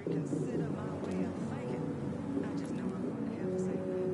consider my way of thinking. I just know I'm going to have to say that.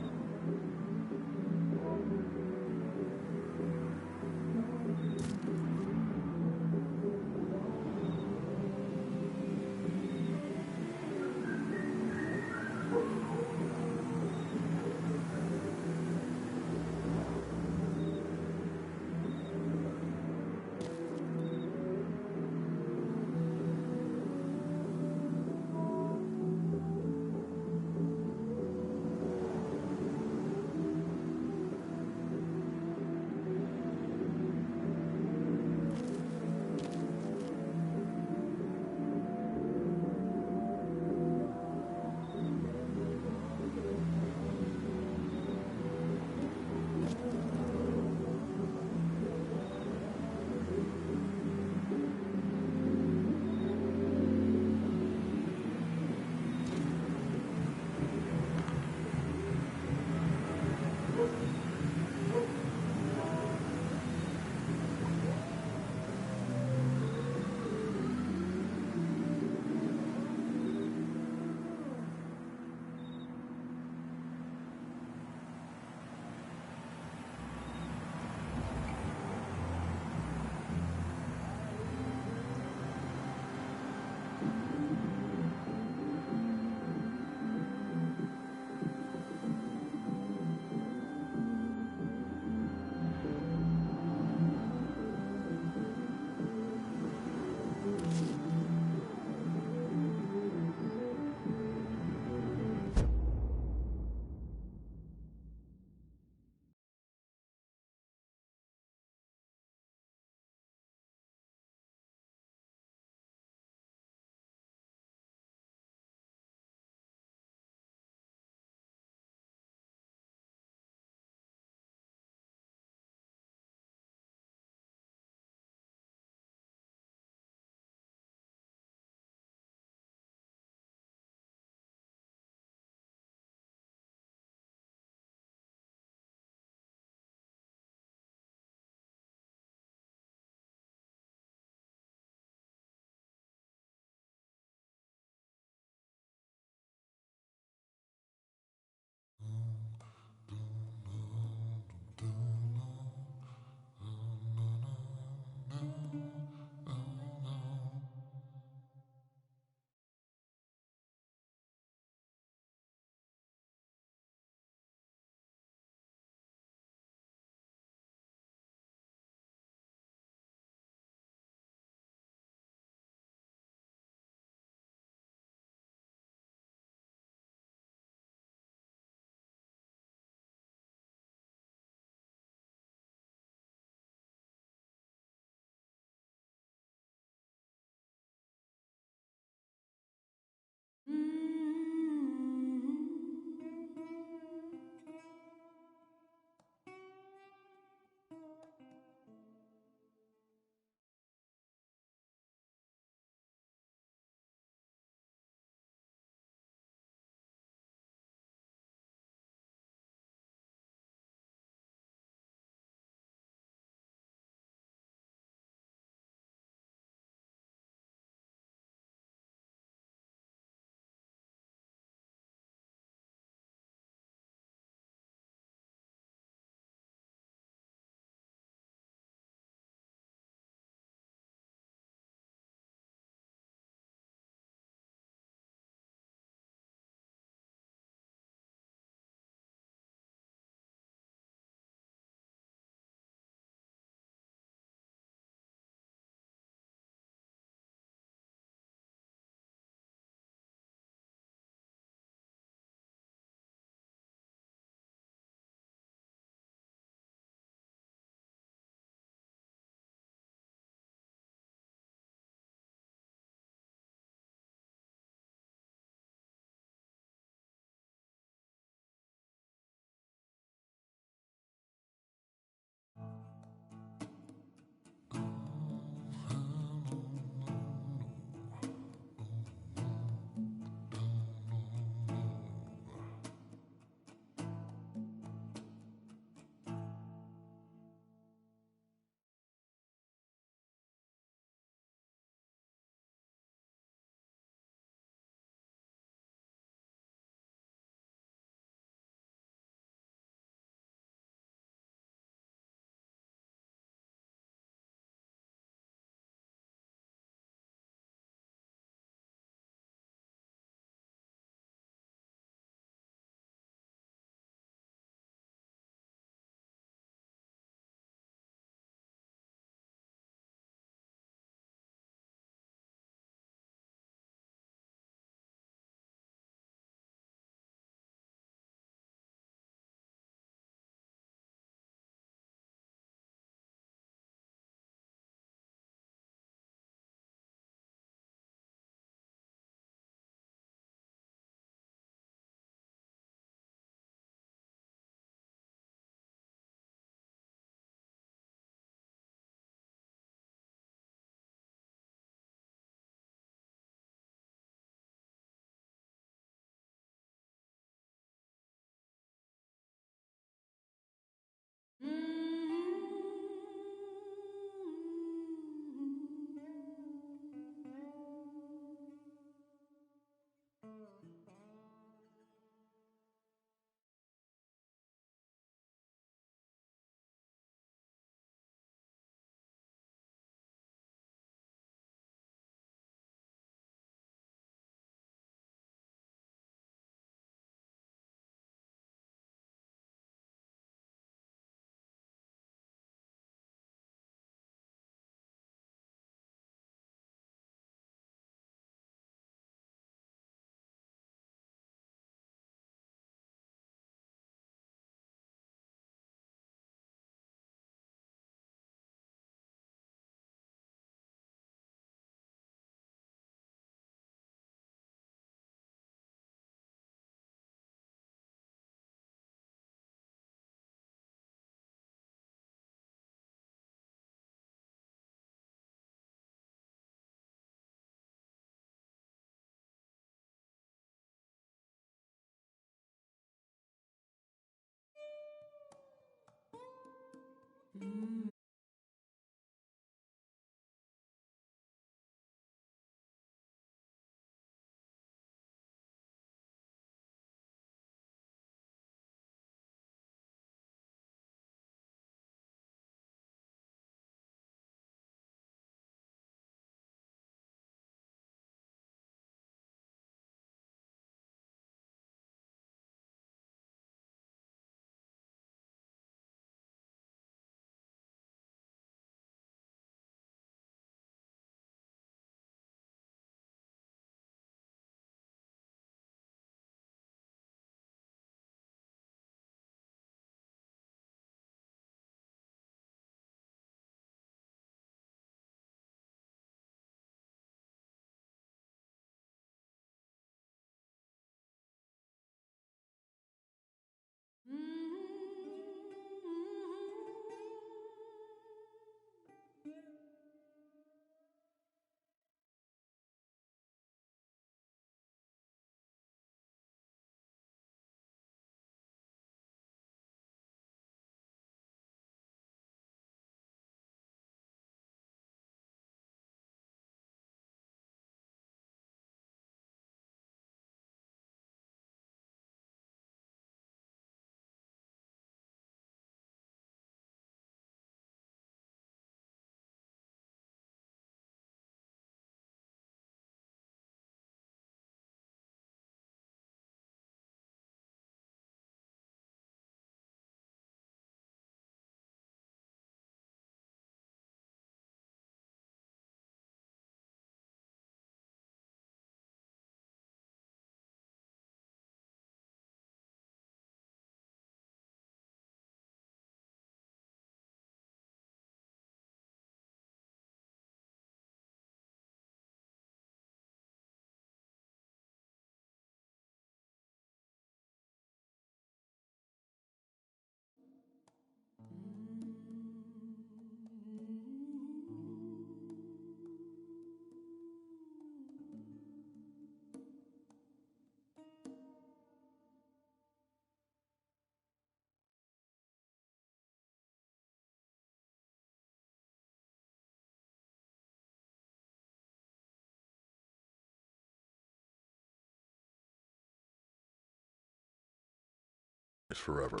Forever.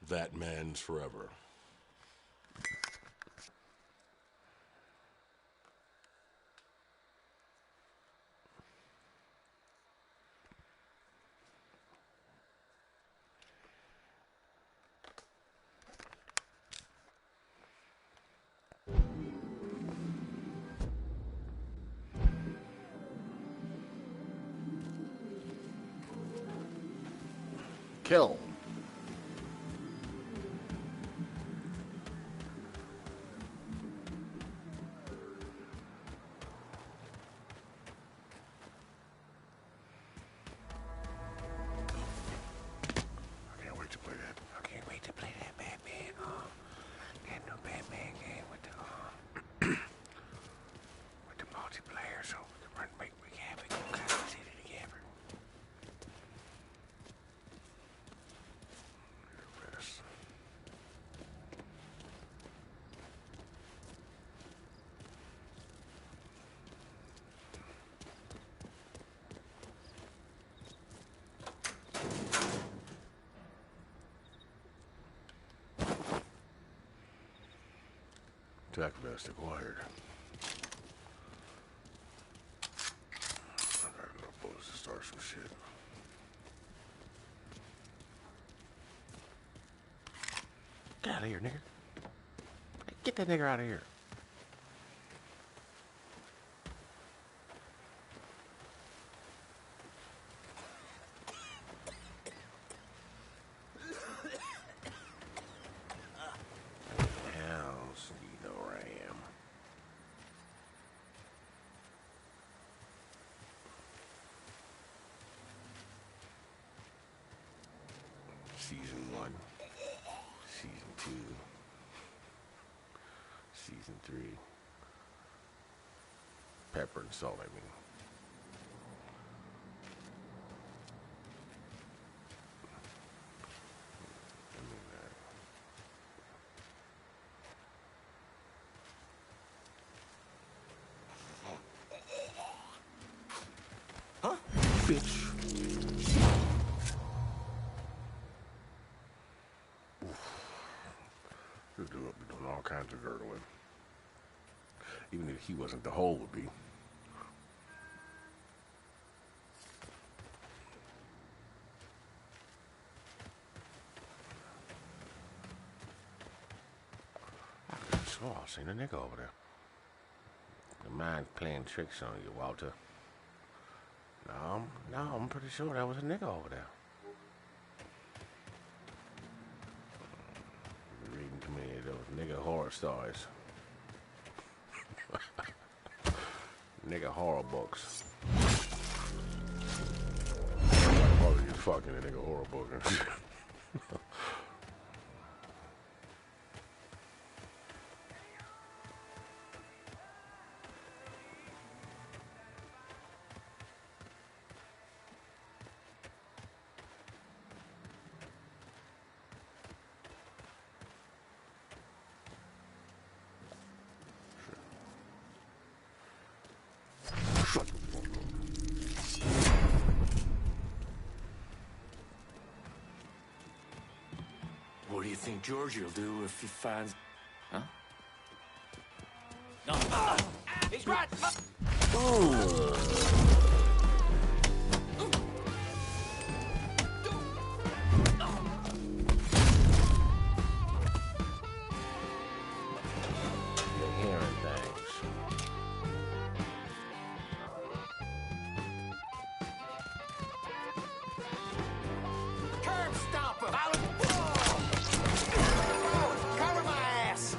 That man's forever. Kill. I can't wait to play that. I can't wait to play that Batman. That new Batman game with the multiplayer, so we can run make havoc and kind of city together. Yes. Attack vest acquired. I got enough bullets to start some shit. Get out of here, nigga. Get that nigga out of here. Hell's you know where I am. Season 1, Season 2, Season 3. Pepper and salt, I mean. bitch. This dude be doing all kinds of girdling. Even if he wasn't, the hole would be. Oh, I seen a nigga over there. The mind's playing tricks on you, Walter. No, I'm pretty sure that was a nigga over there. You're reading too many of those nigga horror stories. Nigga horror books. Probably just fucking a nigga horror book and shit. What do you think Georgie will do if he finds... Huh? No. He's right! You're hearing things. Curb stopper! Cover my ass!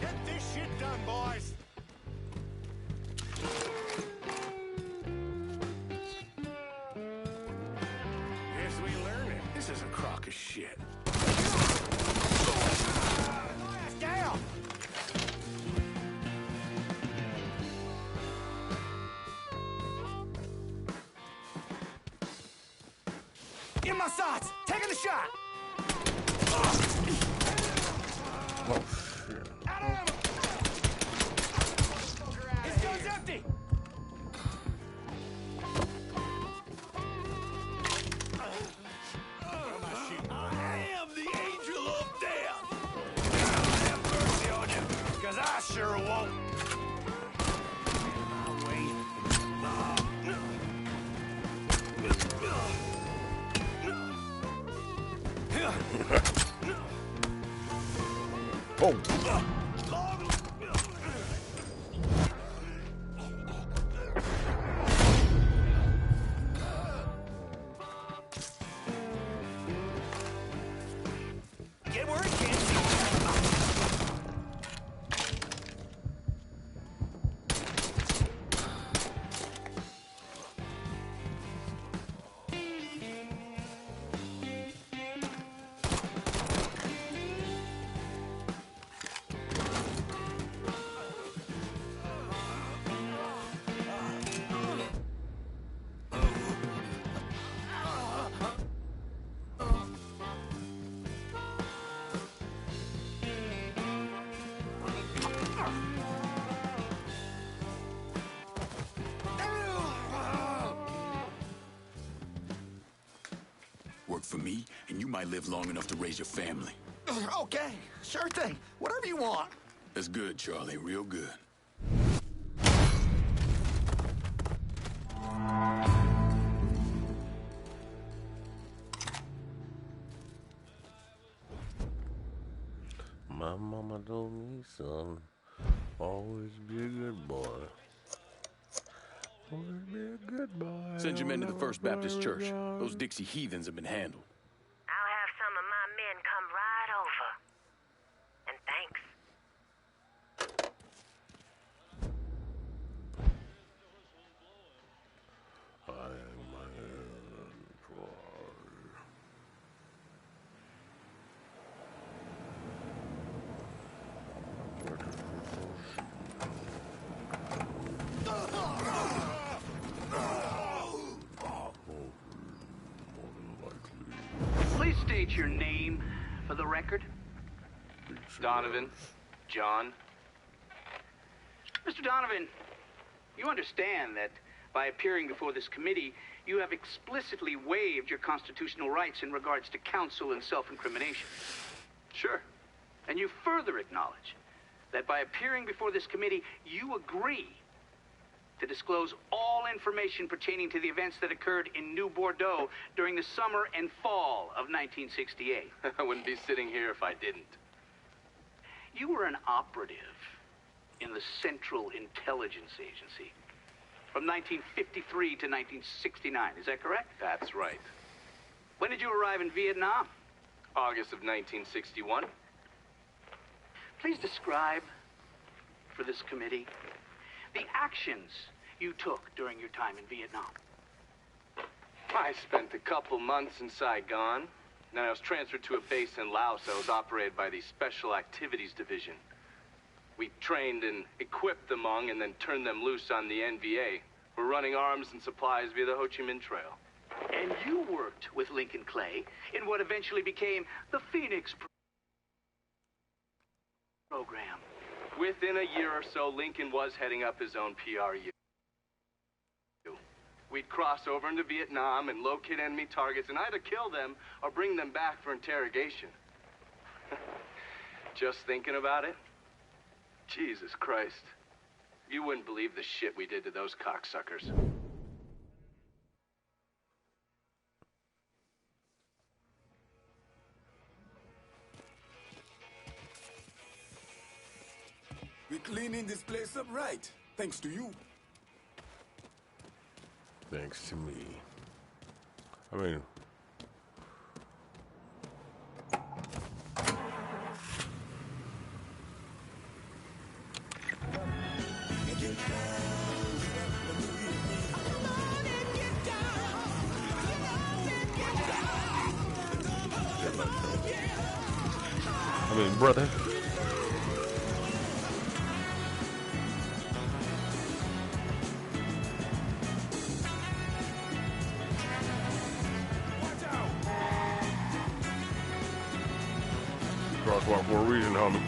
Get this shit done, boys. Guess we learned it. This is a crock of shit. Down! In my sights! Taking the shot! Oh, shit. Out of ammo! His gun's empty! I am the angel of death! I'll have mercy on you, 'cause I sure won't. Oh! Get where he can. Work for me, and you might live long enough to raise your family. Okay, sure thing. Whatever you want. That's good, Charlie. Real good. My mama told me, son, always be a good boy. Always be a good boy. Send your men to the First Baptist Church. Those Those Dixie heathens have been handled. I'll have some of my men come right over. And thanks. I am my own pride. Please state your name for the record. Donovan. John. Mr. Donovan, you understand that by appearing before this committee, you have explicitly waived your constitutional rights in regards to counsel and self-incrimination. Sure. And you further acknowledge that by appearing before this committee, you agree to disclose all information pertaining to the events that occurred in New Bordeaux during the summer and fall of 1968. I wouldn't be sitting here if I didn't. You were an operative in the Central Intelligence Agency from 1953 to 1969. Is that correct? That's right. When did you arrive in Vietnam? August of 1961. Please describe for this committee the actions you took during your time in Vietnam. I spent a couple months in Saigon. Then I was transferred to a base in Laos that was operated by the Special Activities Division. We trained and equipped the Hmong and then turned them loose on the NVA. We're running arms and supplies via the Ho Chi Minh Trail. And you worked with Lincoln Clay in what eventually became the Phoenix program. Within a year or so, Lincoln was heading up his own PRU. We'd cross over into Vietnam and locate enemy targets and either kill them or bring them back for interrogation. Just thinking about it? Jesus Christ. You wouldn't believe the shit we did to those cocksuckers. We're cleaning this place up right, thanks to you. Thanks to me. I mean... brother. Crosswalk for a reason, homie.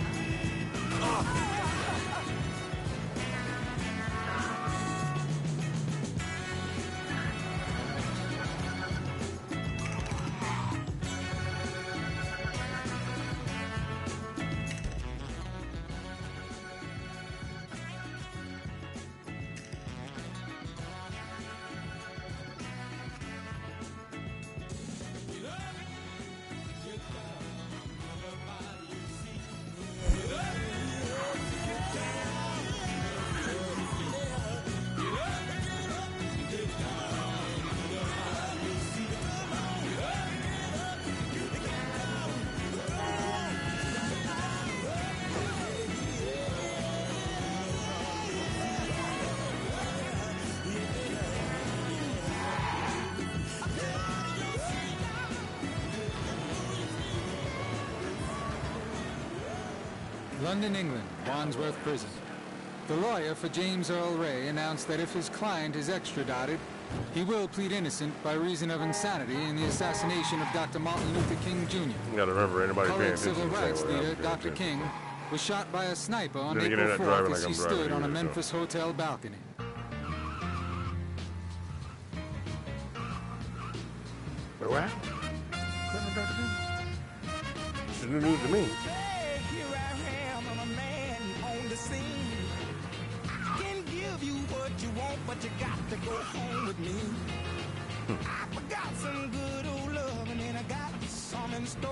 London, England, Wandsworth Prison. The lawyer for James Earl Ray announced that if his client is extradited, he will plead innocent by reason of insanity in the assassination of Dr. Martin Luther King Jr. You gotta remember, anybody paying Colored attention civil to rights say, well, leader Dr. King was shot by a sniper on Then again, April they're not 4th driving as like he I'm driving stood on a either, so. Memphis hotel balcony. Wait, what? This is new news to me. Here I am, I'm a man on the scene. I can give you what you want, but you got to go home with me. I forgot some good old love, and then I got some in store.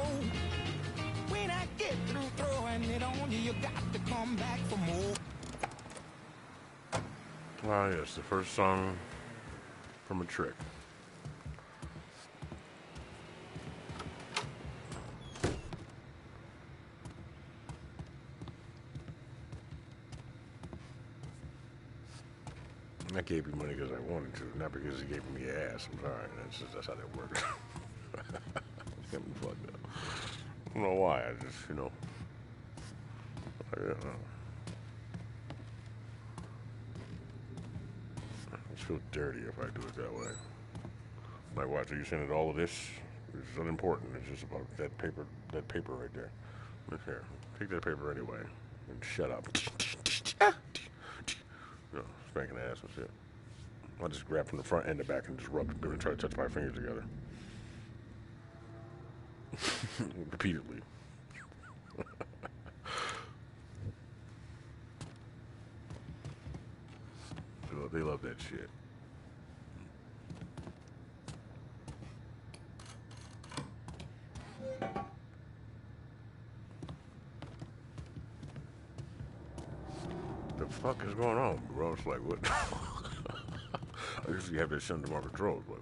When I get through throwing it on you, you got to come back for more. Ah, yes, the first song from a trick. I gave you money because I wanted to, not because he gave me ass. I'm sorry. That's how that works. Get me fucked up. I don't know why. I just, you know. I just feel dirty if I do it that way. Like, watch, are you saying that all of this It's unimportant. It's just about that paper right there. Look here. Take that paper anyway. And shut up. No, spanking ass and shit. I'll just grab from the front and the back and just rub and try to touch my fingers together. Repeatedly. They love that shit. The fuck is going on, bro? It's like, what? I guess you have that shit under my control, but.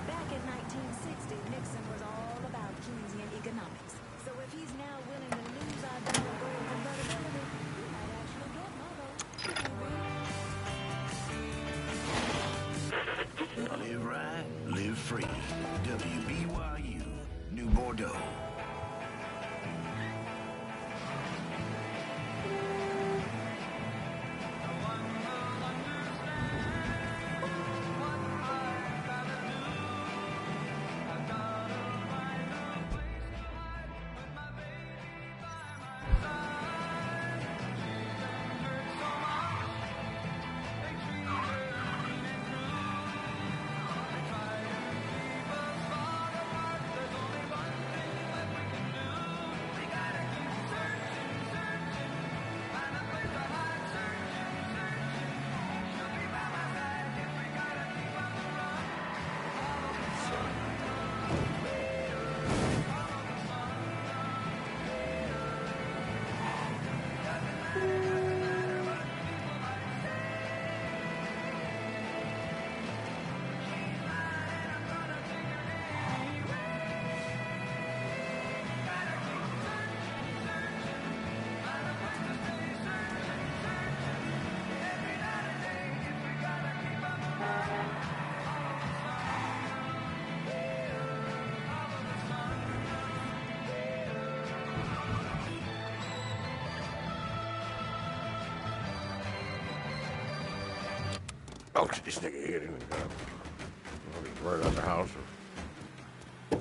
Back in 1960, Nixon was all about Keynesian economics. So if he's now willing to lose our dollar gold convertibility, we might actually get more votes. Live right, live free. WBYU, New Bordeaux. Oh, this nigga hit him. Right out the house. I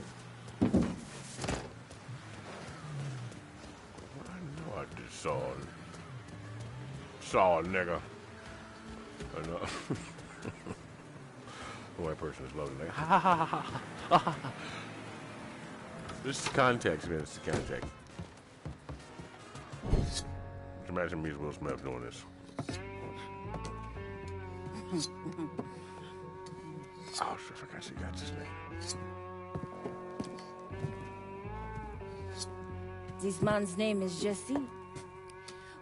know I just saw a nigga. I know. The white person is loving like, ha ha ha ha ha ha. This is context, man. This is context. Imagine me as Will Smith doing this. Oh, shit, I forgot she got his name. This man's name is Jesse.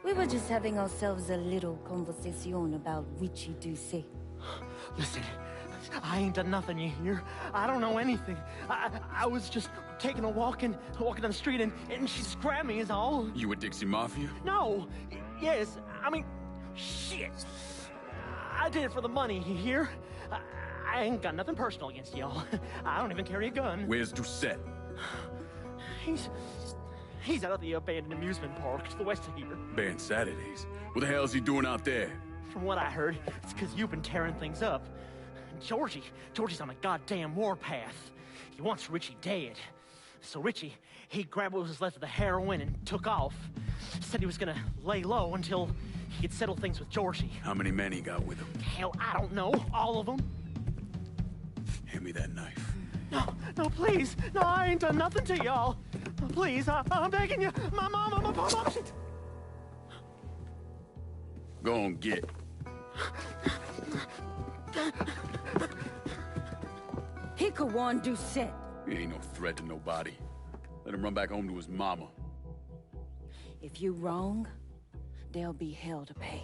We were just having ourselves a little conversation about Richie Doucet. Listen, I ain't done nothing, you hear? I don't know anything. I was just taking a walking down the street and she just grabbed me is all. You with Dixie Mafia? No. Yes, I mean, shit. I did it for the money, you hear? I ain't got nothing personal against y'all. I don't even carry a gun. Where's Doucet? He's out at the abandoned amusement park to the west of here. Banned Saturdays. What the hell's he doing out there? From what I heard, it's because you've been tearing things up. Georgie's on a goddamn warpath. He wants Richie dead. So Richie, he grabbed what was left of the heroin and took off. Said he was gonna lay low until he could settle things with Georgie. How many men he got with him? Hell, I don't know. All of them. Hand me that knife. No, please. No, I ain't done nothing to y'all. Please, I'm begging you. My mom, shit. Go on, get. He could warn Doucet. He ain't no threat to nobody. Let him run back home to his mama. If you wrong, there'll be hell to pay.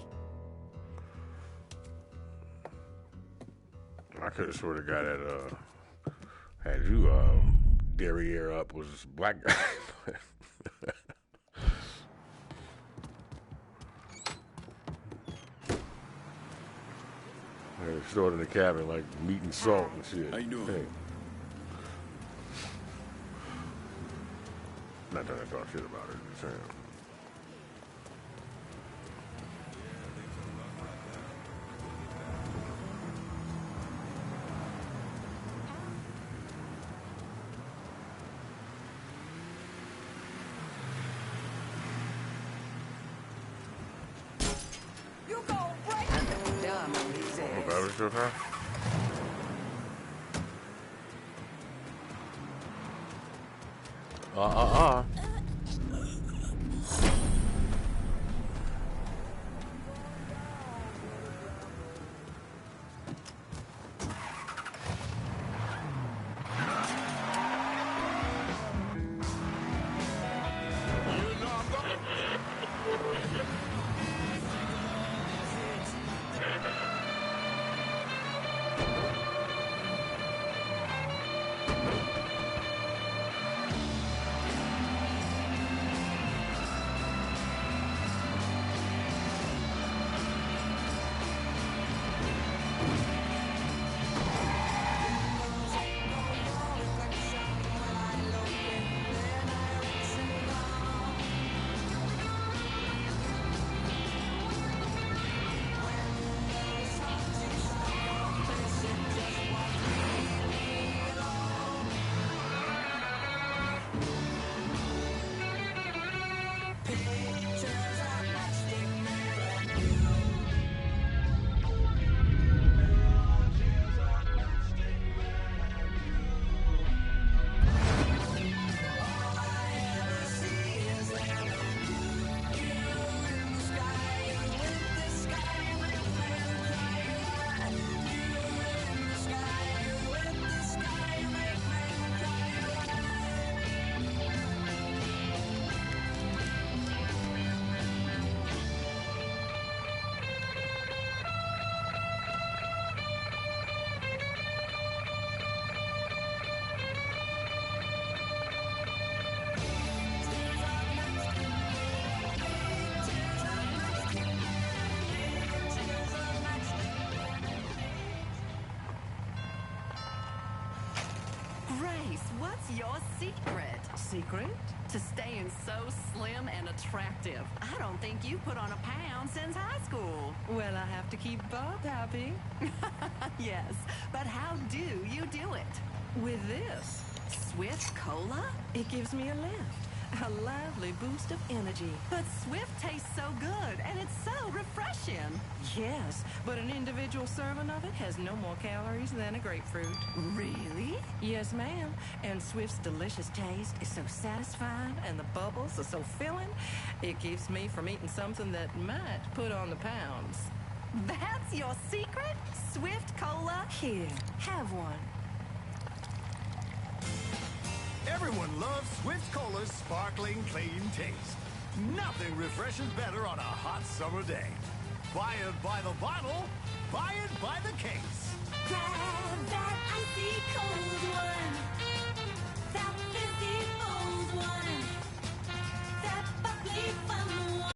I could have sworn the guy that had you derriere up was this black guy. They stored in the cabin like meat and salt and shit. How you doing? Hey. Not trying to talk shit about it, just saying. You go break the dumb on these Oh, battery still high? Grace, what's your secret? Secret? To staying so slim and attractive. I don't think you put on a pound since high school. Well, I have to keep Bob happy. Yes, but how do you do it? With this. Swift Cola? It gives me a lift. A lively boost of energy. But Swift tastes so good, and it's so refreshing. Yes, but an individual serving of it has no more calories than a grapefruit. Really? Yes, ma'am. And Swift's delicious taste is so satisfying, and the bubbles are so filling, it keeps me from eating something that might put on the pounds. That's your secret? Swift Cola? Here, have one. Everyone loves Swift Cola's sparkling, clean taste. Nothing refreshes better on a hot summer day. Buy it by the bottle, buy it by the case. Grab that icy cold one. That fizzy bold one. That bubbly fun one.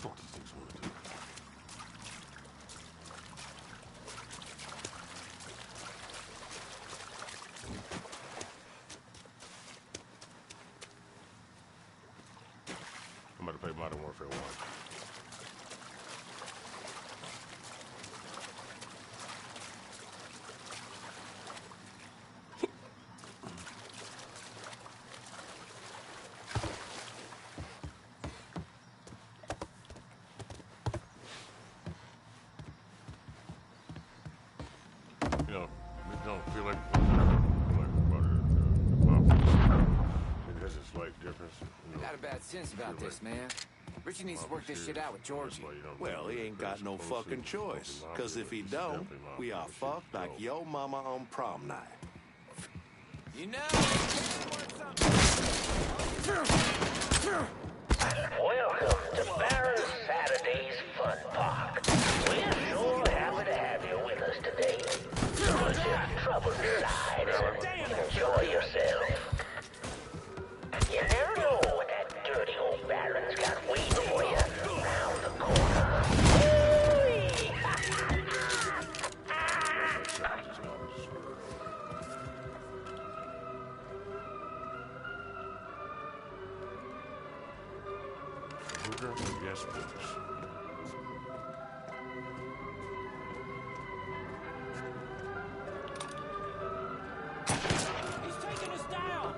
What these things want to do? I'm about to play Modern Warfare 1. You know, it don't feel like it has a slight difference. You know, Got a bad sense about this, man. Richie needs to work this shit out with Georgie. Well, he ain't got no fucking choice. Cause if he don't, we are fucked like yo mama on prom night. You know, Welcome to Baron Saturday's Fun Park. We're sure happy to have you with us today. Put your troubles aside and enjoy yourself. You never know what that dirty old Baron's got waiting for you around the corner. Yes, please. He's taking us down!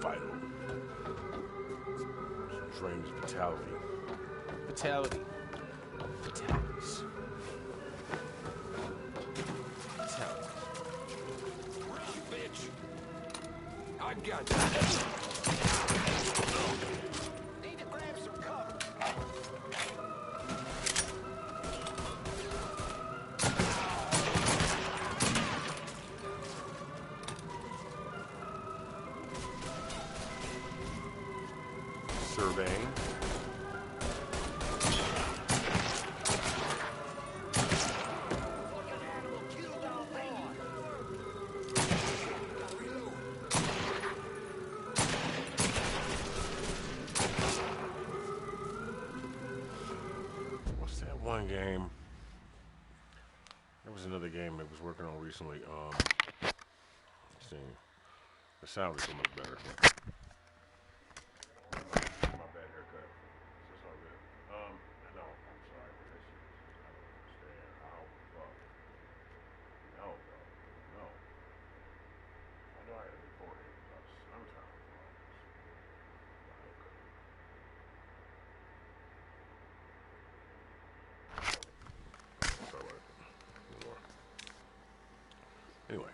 Vital. Drains vitality. Vitality. Vitalities. bitch. I got you. Need to grab some cover. Surveying. What's that one game? There was another game that was working on recently. Let's see. The sound is so much better. My bad haircut. It's all good. No, I'm sorry for this shit. I don't understand how the fuck. No, bro. No. I know I had it beforehand. I'm trying to find this. Sorry about it. Anyway.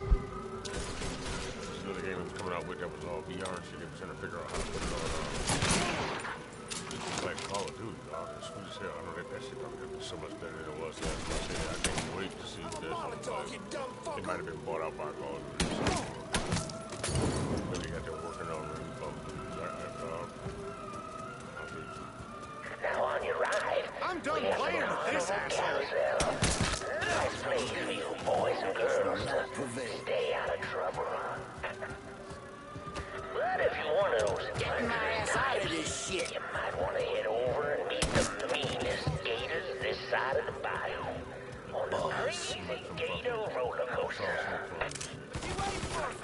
There's another game that was coming out with that was all VR and shit. They were trying to figure out how to put it on. Like Call of Duty, dog. It's sweet as hell. I know that shit probably gonna be so much better than it was last time. I can't wait to see this. It might have been bought out by Call of Duty. But they got that working on it. Now on your ride, I'm done playing with this asshole. Nice place for you boys and girls to stay out of trouble. But if you're one of those getting my ass out of this shit, you might want to head over and meet the meanest gators this side of the bayou on the crazy gator roller coaster.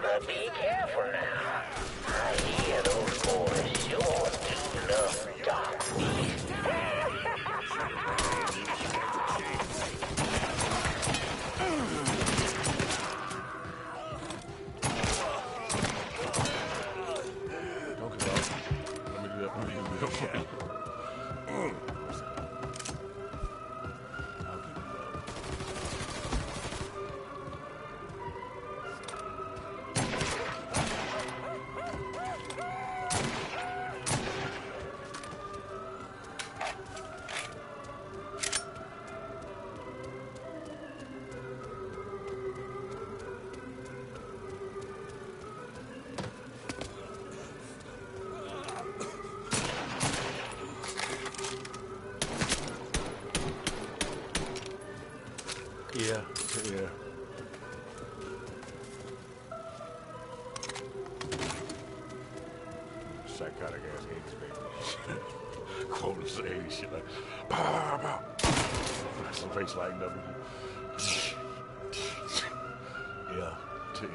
But be careful now. I hear those boys sure do love dark meat. Don't get out. Let me do that. Yeah, yeah. Psychotic ass eggs, baby. Quote say shit like, pow, pow, pow. Some face lighting up. Yeah, yeah.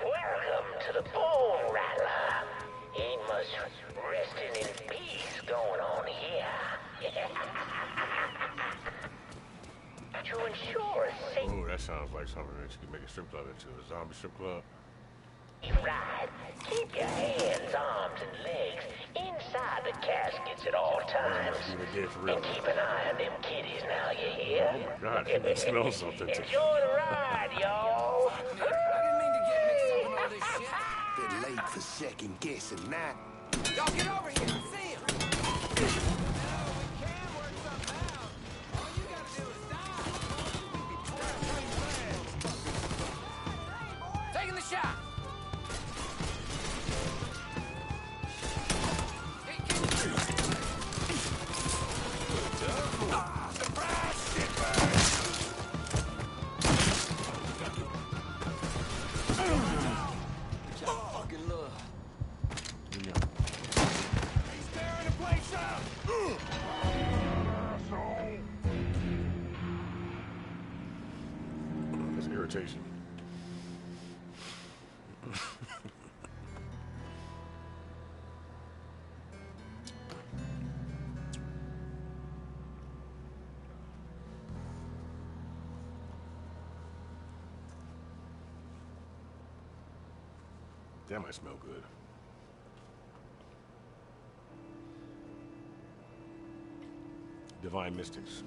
Welcome to the Bone Rattler. Ain't much resting in peace going on here. To ensure a safe Oh, that sounds like something that you can make a strip club into. A zombie strip club. ride, keep your hands, arms, and legs inside the caskets at all times. And keep an eye on them kitties now, you hear? Oh my God, you can smell something. Enjoy the ride, y'all. I didn't mean to get mixed up in all this shit. Bit late for second guessing that. Y'all get over here. See him. Taking the shot. That's irritation. That might smell good. Divine Mystics.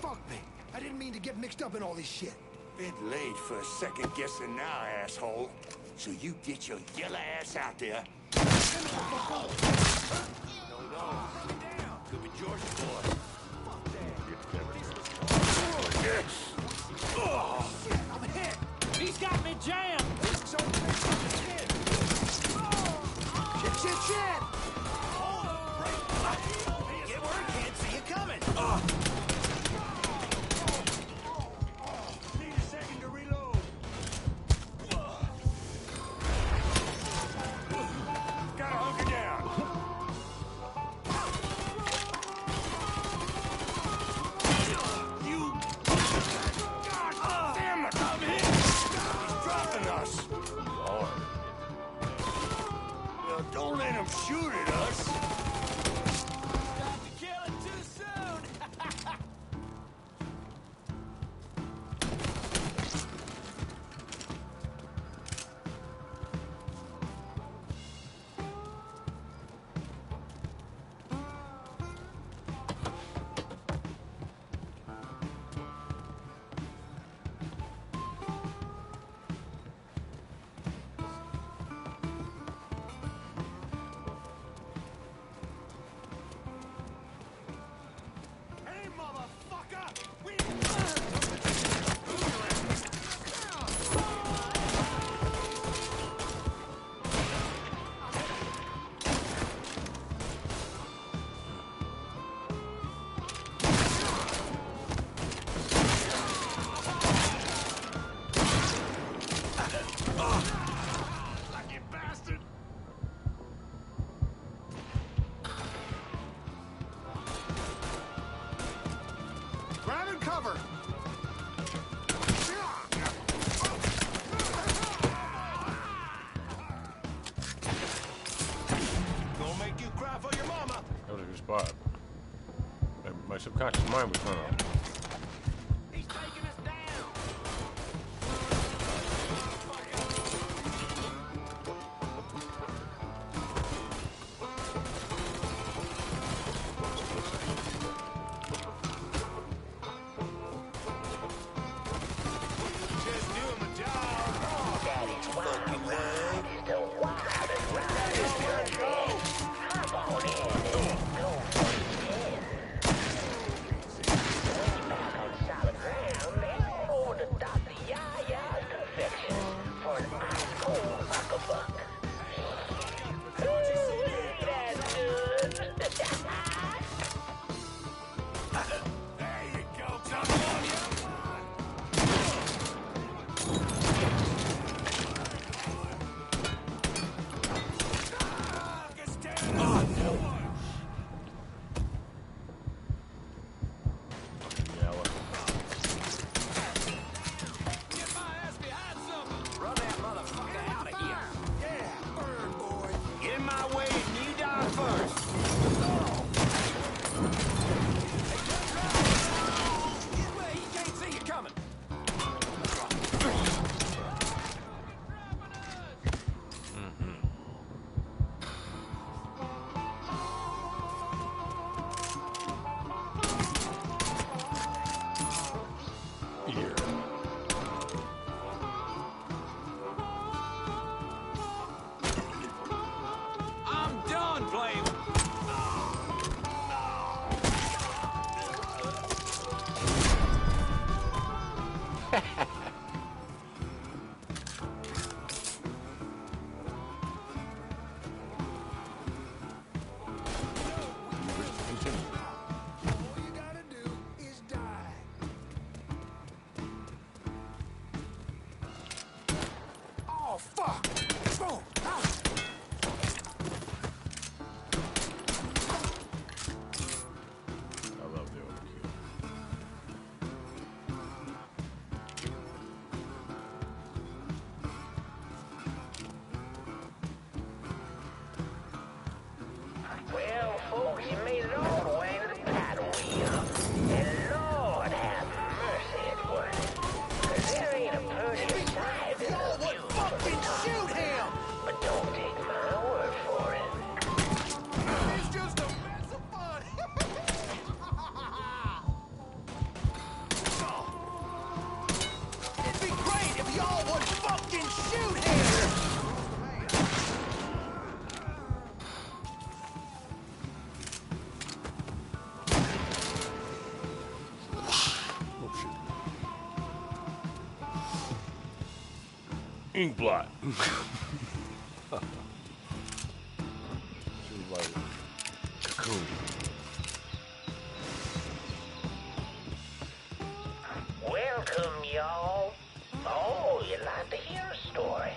Fuck me. I didn't mean to get mixed up in all this shit. Bit late for second guessing now, asshole. So you get your yellow ass out there. No. Could be George's boy. Oh, shit, I'm hit. He's got me jammed. Shit. Get where he can't see you coming. Need a second to reload. Gotta hunker down. You. God damn it! I'm hit. He's dropping us. Well, don't let him shoot at us. Cover! Gonna make you cry for your mama. That was a good spot. My subconscious mind was turned on. He's taking us down. Just doing my job. fuck! Oh, ah. I love the overkill. Well, folks, you made it all the way to the paddle wheel. And Lord have mercy, it was. 'Cause there ain't a prettier sight than the view from the top. Shoot him! But don't take my word for it. It's just a mess of fun! It'd be great if y'all would fucking shoot him! Ink blot. She was like cocoon. Welcome, y'all. Oh, you'd like to hear a story?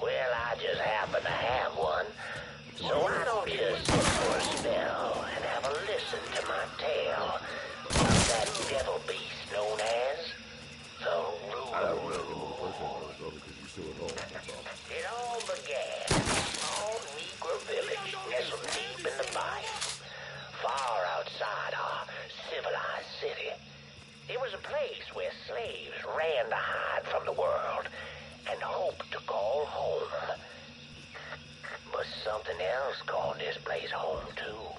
Well, I just happen to have one. So why don't you sit for a spell and have a listen to my tale of that devil beast known as the Ruler. It all began in a small Negro village nestled deep in the bayou, far outside our civilized city. It was a place where slaves ran to hide from the world and hoped to call home. But something else called this place home too.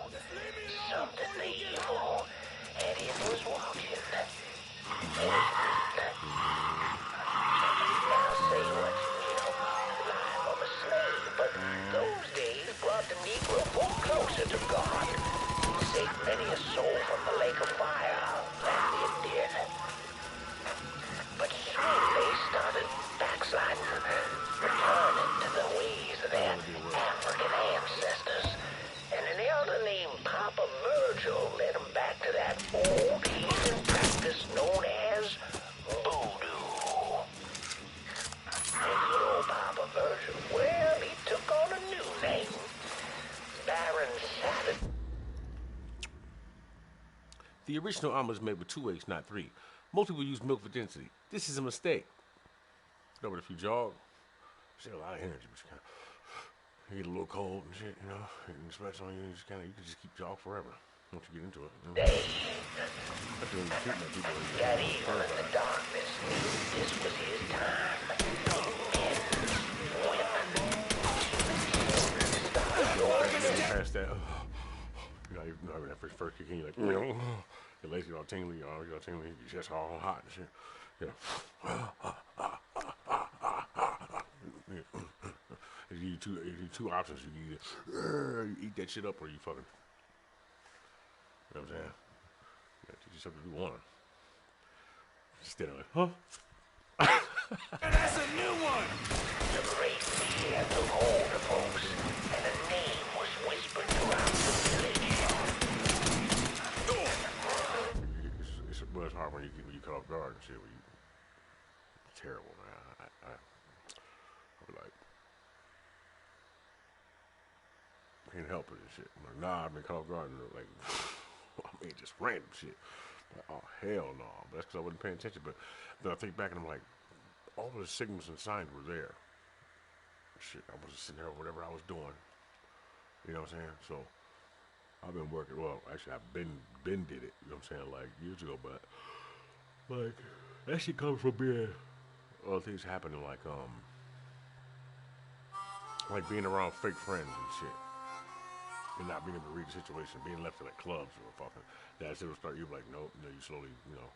Something evil, and it was watching. Now say what's life of a slave, but those days brought the Negro folk closer to God. Saved many a soul from the lake of fire, that it did. But soon they started backsliding, returning to the ways of their African ancestors. And an elder named Papa Virgil led them back to that old heathen practice known as voodoo. And good old Papa Virgil, well, he took on a new name. Baron Saturday. The original omelet is made with 2 eggs, not 3. Most people use milk for density. This is a mistake. But if you jog, you get a lot of energy, but you kind of you get a little cold and shit, you know, and sweats on you, and you can just keep jog forever once you get into it. You know? Got evil in the darkness. This was his time. Men, women, past that, you know, when that first kick in, you're like, your legs get all tingly, your arms get all tingly, your chest all hot and shit. Yeah. You two options. You can either eat that shit up or you fucking. You know what I'm saying? You gotta teach yourself to do one. Instead of like, huh? And that's a new one! The great fear took hold of folks, and a name was whispered throughout the village. It's hard when you cut off guard and shit. It's terrible, man. I'll be like, can't help it and shit. I'm like, nah, I've been cut off guard. And like, I mean, just random shit. Like, oh, hell no. But that's because I wasn't paying attention. But then I think back and I'm like, all the signals and signs were there. Shit, I was just sitting there, whatever I was doing. You know what I'm saying? So, I've been working, well, actually, I've been did it, you know what I'm saying, like, years ago, but, like, that shit comes from being, well, things happening, like being around fake friends and shit, and not being able to read the situation, being left at, like, clubs or fucking, that shit will start, you're like, nope, you know, you slowly, you know,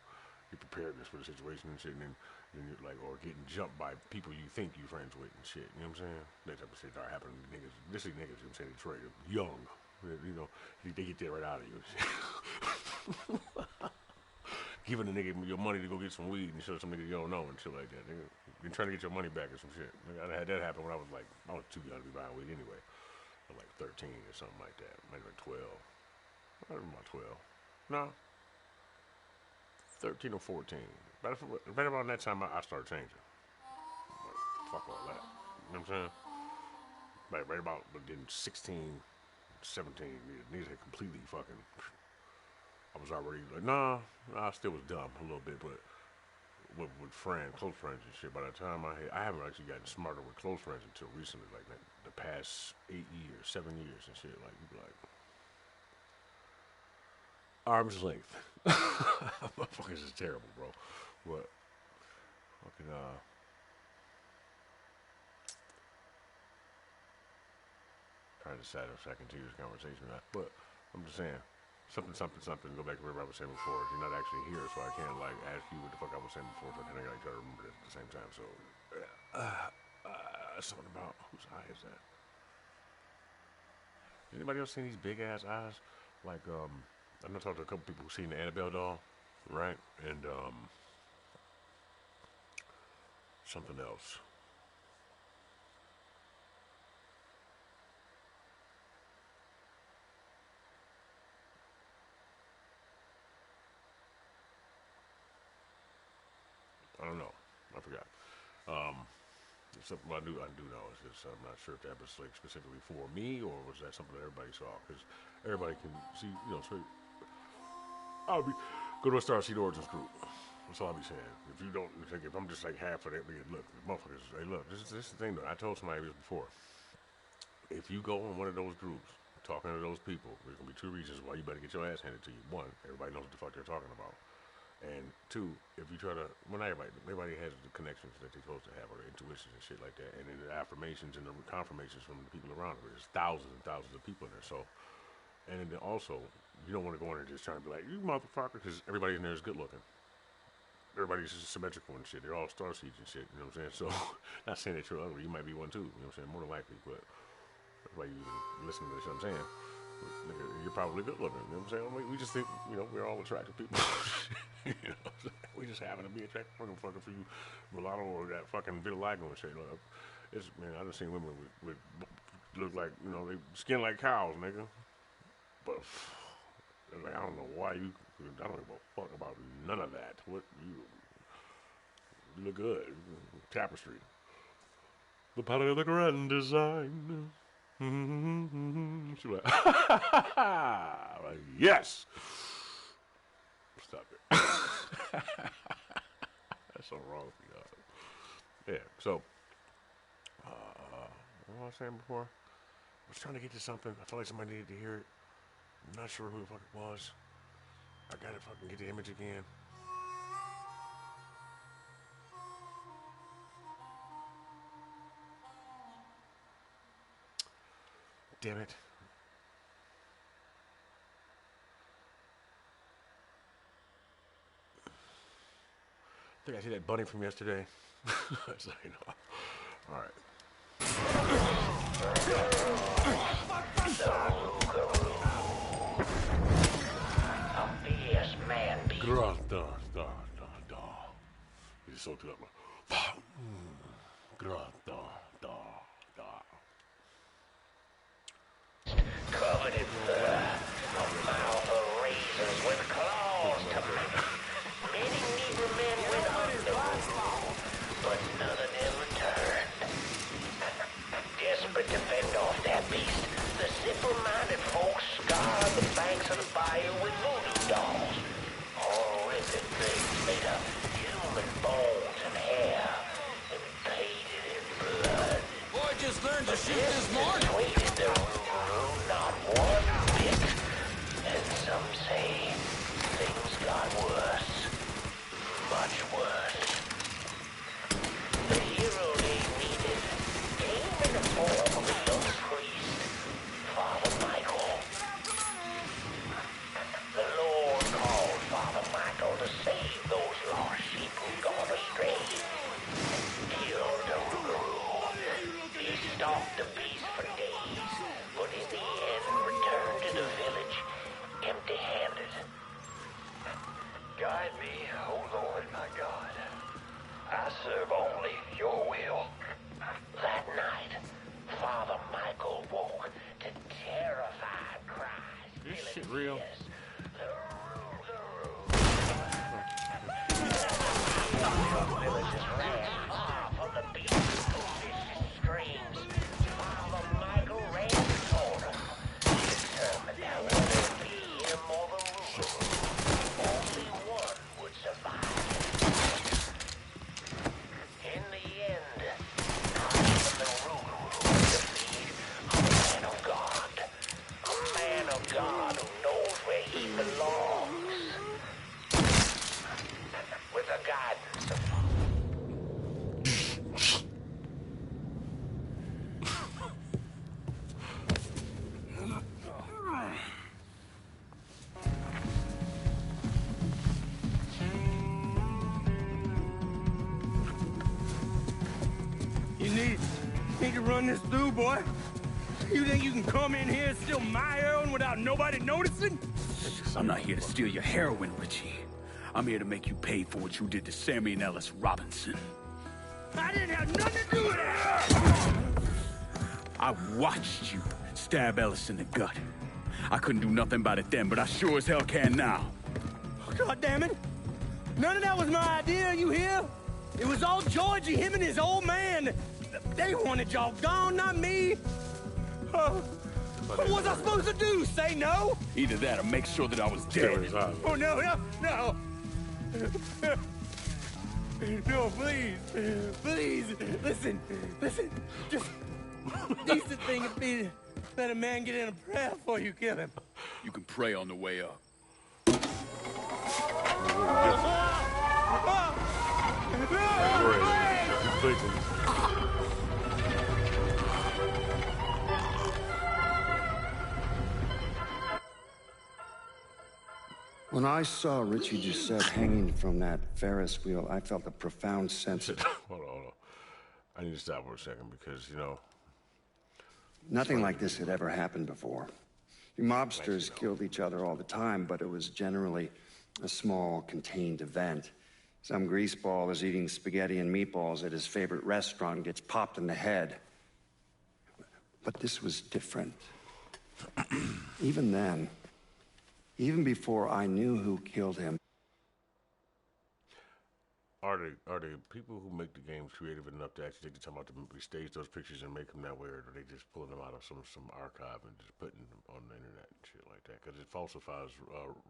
you preparedness for the situation and shit, and then you're like, or getting jumped by people you think you're friends with and shit, you know what I'm saying? That type of shit start happening to niggas, this is niggas, you know what I'm saying, Detroit, young. You know, they get that right out of you. Giving a nigga your money to go get some weed and show some nigga you don't know and shit like that. Nigga, you're trying to get your money back or some shit. I had that happen when I was too young to be buying weed anyway. I was like 13 or something like that. Maybe like 12. I was about 12. No. 13 or 14. Right around that time, I started changing. fuck all that. You know what I'm saying? Like, right about within 16, 17, these are completely fucking. I was already like, nah, I still was dumb a little bit, but with friends, close friends and shit. By the time I haven't actually gotten smarter with close friends until recently, like the past 8 years, 7 years and shit. Like, you be like, arm's length. Motherfuckers is terrible, bro. But fucking trying to decide if I continue this conversation or not. But I'm just saying, something. Go back to whatever I was saying before. You're not actually here, so I can't like ask you what the fuck I was saying before. So I can't like try to remember it at the same time. So something about whose eye is that? Anybody else seen these big ass eyes? Like I know I talked to a couple people who seen the Annabelle doll, right? And something else. I don't know. I forgot. Something I do know is this. I'm not sure if that was like specifically for me or was that something that everybody saw, because everybody can see, you know. So I'll be go to a Starseed Origins group. That's all I'll be saying. If you don't, like, if I'm just like half of that, look, motherfuckers. Hey, look, this is the thing though. I told somebody this before. If you go in one of those groups talking to those people, there's gonna be two reasons why you better get your ass handed to you. One, everybody knows what the fuck they're talking about. And two, if you try to, well, not everybody has the connections that they're supposed to have, or the intuitions and shit like that, and then the affirmations and the confirmations from the people around them. There's thousands and thousands of people in there. So, and then also, you don't want to go in there just trying to be like, you motherfucker, because everybody in there is good looking. Everybody's just symmetrical and shit. They're all starseeds and shit. You know what I'm saying? So, not saying that you're ugly. You might be one too. You know what I'm saying? More than likely, but that's why you listen to this. You know what I'm saying? You're probably good looking. You know what I'm saying? We just think, you know, we're all attractive people. You know, we just happen to be attractive fucking for you, mulatto or that fucking vitiligo and shit. Look, it's, man, I done seen women with look like, you know, they skin like cows, nigga. But like, I don't know why you. I don't give a fuck about none of that. What you look good, tapestry. The palette of the grand design. She like, like, yes. Stop it. That's so wrong for y'all. Yeah. So, what was I saying before? I was trying to get to something. I felt like somebody needed to hear it. I'm not sure who the fuck it was. I gotta fucking get the image again. Damn it. I think I see that bunny from yesterday. So, you know. All right. A fierce man beast. He's so good. Covered in fur, a mouth of razors with claws to match. Many Negro men went under, but none of them returned. Desperate to fend off that beast, the simple-minded folks scoured the banks of the bayou with voodoo dolls. Horrific things made of human bones and hair, and painted in blood. Boy just learned to shoot this morning. Persuaded the not one bit. And some say things got worse. Much worse. The hero they needed came in the form of a young priest, Father Michael. The Lord called Father Michael to save those lost sheep who'd gone astray. Killed the Rougarou. He stalked the beast for days, but in the end returned to the village empty-handed. Guide me, O Lord my God. I serve only your will. That night, Father Michael woke to terrified cries. This shit real. Villagers ran far from the beast, need to run this through, boy. You think you can come in here and steal my heroin without nobody noticing? I'm not here to steal your heroin, Richie. I'm here to make you pay for what you did to Sammy and Ellis Robinson. I didn't have nothing to do with that! I watched you stab Ellis in the gut. I couldn't do nothing about it then, but I sure as hell can now. God damn it! None of that was my idea, you hear? It was all Georgie, him and his old man. They wanted y'all gone, not me. What was I supposed to do? Say no? Either that or make sure that I was dead. Oh, no. No, please. Please. Listen. Just decent thing would be to let a man get in a prayer before you kill him. You can pray on the way up. When I saw Richie Giuseppe hanging from that Ferris wheel, I felt a profound sense of... Hold on. I need to stop for a second because, you know... Nothing like this had ever happened before. The mobsters killed each other all the time, but it was generally a small, contained event. Some greaseball is eating spaghetti and meatballs at his favorite restaurant, gets popped in the head. But this was different. Even then, even before I knew who killed him. Are the people who make the games creative enough to actually take the time out to stage those pictures and make them that way, or are they just pulling them out of some archive and just putting them on the internet and shit like that? Because it falsifies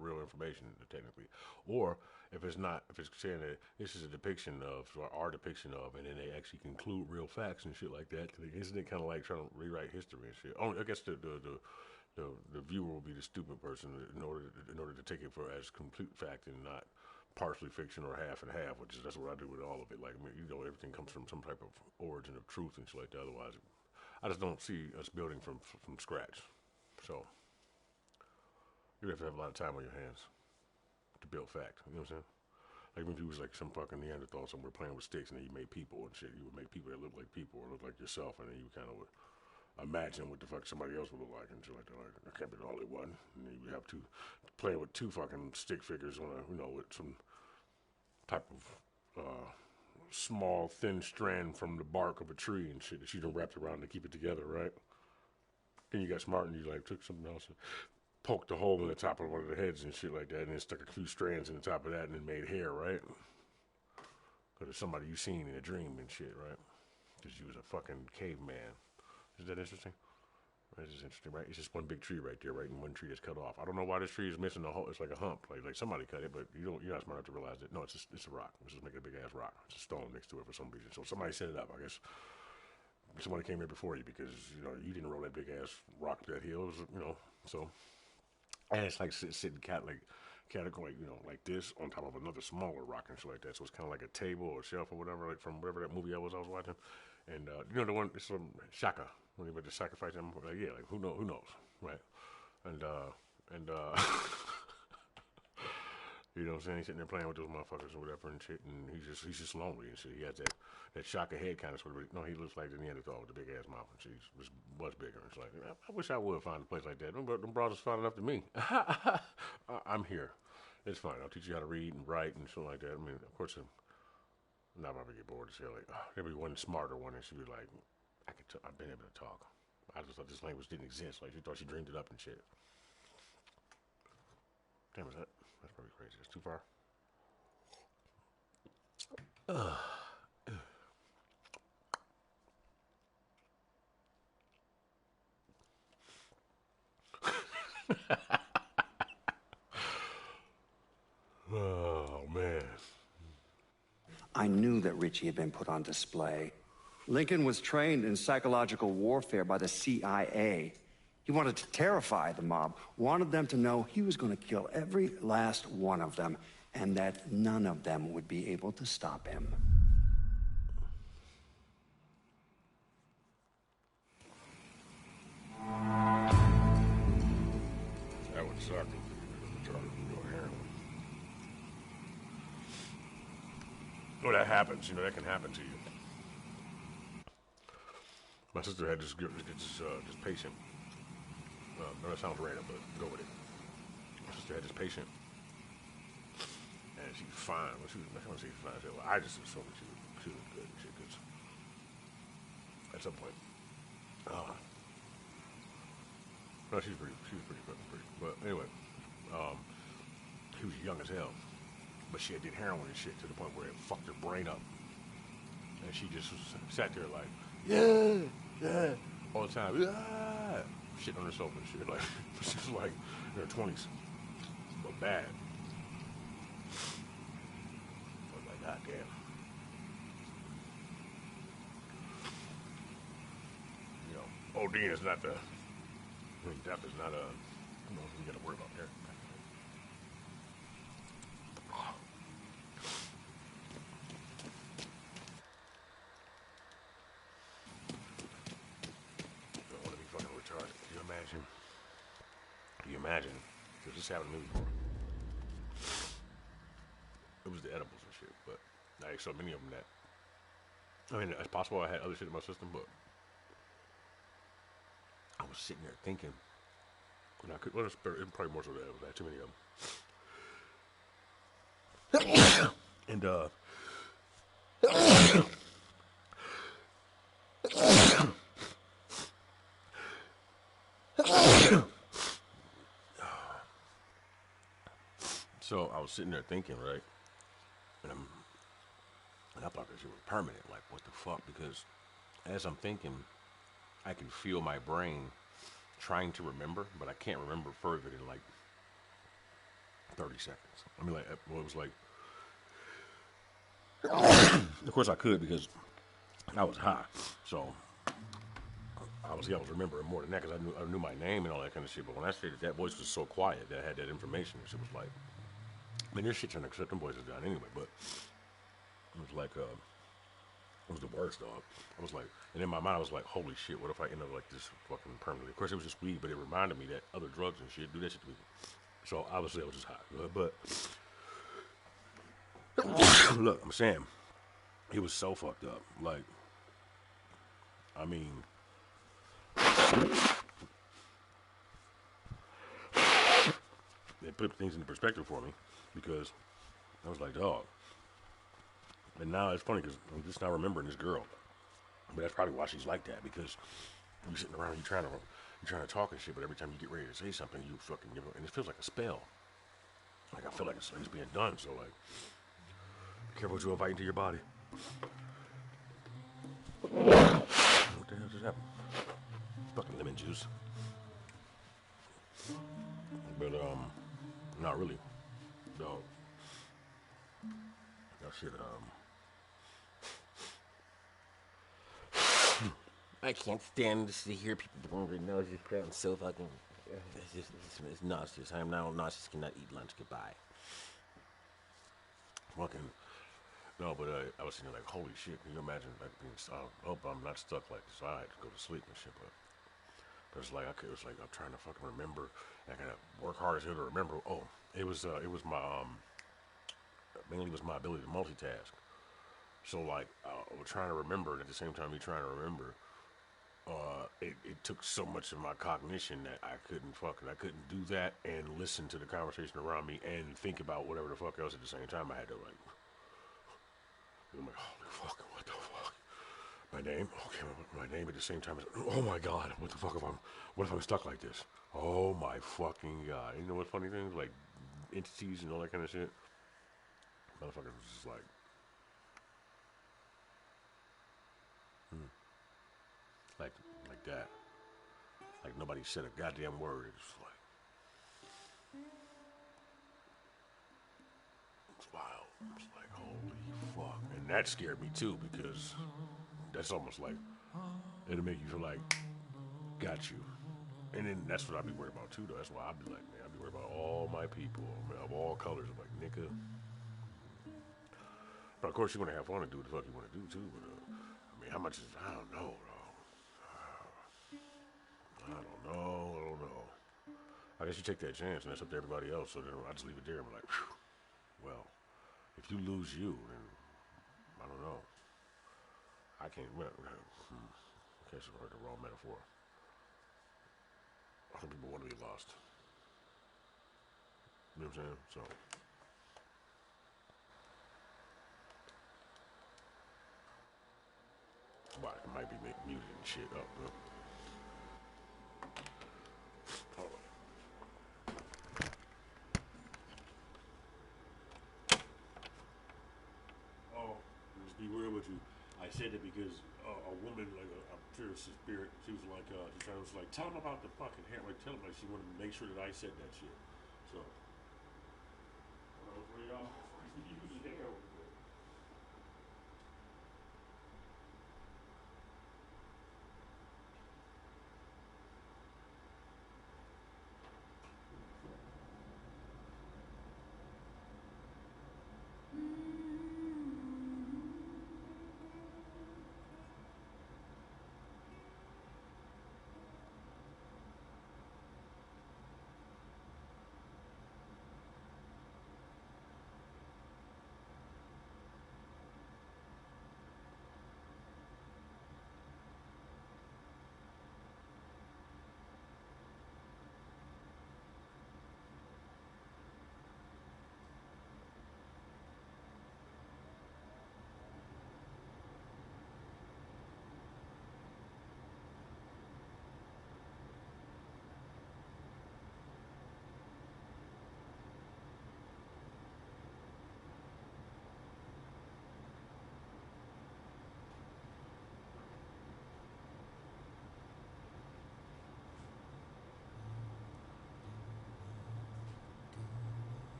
real information technically. Or if it's saying that this is a depiction of, or our depiction of, and then they actually conclude real facts and shit like that, isn't it kind of like trying to rewrite history and shit? I guess the viewer will be the stupid person in order to take it for as complete fact and not partially fiction or half and half, that's what I do with all of it. Like, I mean, you know, everything comes from some type of origin of truth and shit like that. Otherwise, I just don't see us building from scratch. So you have to have a lot of time on your hands to build fact. You know what I'm saying? Like when you was like some fucking Neanderthal somewhere playing with sticks and then you made people and shit. You would make people that look like people or look like yourself, and then you kind of would imagine what the fuck somebody else would look like and shit like that. Like, I can't be the only one. And then you have to play with two fucking stick figures on with some type of small thin strand from the bark of a tree and shit that you done wrapped around to keep it together, right? Then you got smart and you like took something else and poked a hole in the top of one of the heads and shit like that, and then stuck a few strands in the top of that and then made hair, right? Because it's somebody you seen in a dream and shit, right? Because you was a fucking caveman. Is that interesting? This is interesting, right? It's just one big tree right there, right? And one tree that's cut off. I don't know why this tree is missing a whole. It's like a hump, like somebody cut it, but you're not smart enough to realize it. No, it's a rock. Let's just make it a big ass rock. It's a stone next to it for some reason. So somebody set it up. I guess somebody came here before you because you didn't roll that big ass rock up that hill. It was, so and it's like sitting category, like this on top of another smaller rock and shit like that. So it's kind of like a table or a shelf or whatever, like from whatever that movie I was watching. And the one, it's from Shaka. When he went to sacrifice him, like who knows, right? And you know what I'm saying? He's sitting there playing with those motherfuckers or whatever and shit, and he's just lonely and shit. He has that Shaka head kind of sort of. No, he looks like the Neanderthal with the big ass mouth and shit. He's much bigger. It's like I wish I would find a place like that. Them brothers fine enough to me. I'm here. It's fine. I'll teach you how to read and write and shit like that. I mean, of course, I'm not gonna get bored as hell. Like there'll be one smarter one, and she'll be like. I've been able to talk. I just thought this language didn't exist. Like, she thought she dreamed it up and shit. Damn, that's probably crazy. That's too far. Oh, man. I knew that Richie had been put on display. Lincoln was trained in psychological warfare by the CIA. He wanted to terrify the mob, wanted them to know he was going to kill every last one of them, and that none of them would be able to stop him. That would suck. Well, that happens. That can happen to you. My sister had this patient. No, that sounds random, but go with it. My sister had this patient, and she was fine. Well, she was, I don't say she was fine. Well, I just assumed she was good and shit, because at some point, no, she was pretty fucking pretty. But anyway, he was young as hell, but she had did heroin and shit to the point where it fucked her brain up, and she just sat there like, yeah, all the time, yeah, shit on herself and shit. Like she was like in her 20s, but bad. I was like, God damn. You know, OD is not the. I mean, death is not a. You know, we got to worry about there. Don't want to be fucking retarded. Can you imagine? Can you imagine? Because this happened to me before. It was the edibles and shit, but I ate so many of them that. I mean, it's possible I had other shit in my system, but I was sitting there thinking, and I could. Well, it's probably more so that I had too many of them. And so I was sitting there thinking, right, and I thought this shit was permanent. Like, what the fuck? Because as I'm thinking, I can feel my brain trying to remember, but I can't remember further than like 30 seconds. I mean, like, well, it was like, of course I could because I was high, so obviously I was remembering more than that because I knew my name and all that kind of shit. But when I stated that voice was so quiet that I had that information, and shit was like, I mean, this shit turned to accept them voices down anyway, but it was like, it was the worst, dog. I was like, and in my mind I was like, holy shit, what if I end up like this fucking permanently? Of course it was just weed, but it reminded me that other drugs and shit do that shit to people. So obviously I was just high, but look, I'm saying, it was so fucked up. Like, I mean, it put things into perspective for me because I was like, dog. And now it's funny because I'm just not remembering this girl, but that's probably why she's like that, because you're sitting around, you're trying to talk and shit, but every time you get ready to say something, you fucking give it, and it feels like a spell. Like I feel like it's being done. So like, be careful what you invite into your body. What the hell just happened? Fucking lemon juice. But not really. No. That shit. I can't stand to hear people blowing their noses. I'm so fucking. It's nauseous. I am now nauseous. Cannot eat lunch. Goodbye. Fucking. No, but I was sitting there like, holy shit. Can you imagine like being? I hope I'm not stuck like this. So I had to go to sleep and shit, but it's like it was like I'm trying to fucking remember. I gotta work hard as hell to remember. Oh, it was my mainly was my ability to multitask. So like I was trying to remember, and at the same time me trying to remember. It took so much of my cognition that I couldn't do that and listen to the conversation around me and think about whatever the fuck else at the same time. I had to like, I'm like, holy fuck, what the fuck? My name? Okay, my name at the same time is, oh my god, what the fuck what if I'm stuck like this? Oh my fucking god. You know what funny things? Like entities and all that kind of shit? Motherfuckers was just like, like that. Like nobody said a goddamn word. It's wild. It's like, holy fuck. And that scared me too, because that's almost like, it'll make you feel like, got you. And then that's what I'd be worried about too, though. That's why I'd be like, man, I'd be worried about all my people, man, of all colors. I'm like, nigga. But of course, you want to have fun and do what the fuck you want to do too. But I mean, how much is, I don't know, though. I don't know. I guess you take that chance, and that's up to everybody else. So then I just leave it there and be like, whew, well, if you lose you, then I don't know. I can't That's the wrong metaphor. I think people want to be lost. You know what I'm saying? So. But it might be muting shit up, bro. Hold on. Oh, just be real with you. I said it because a woman, like a pure spirit, she was like, tell him about the fucking hair. Like, tell him, like, she wanted to make sure that I said that shit. So, for y'all, use hair over there.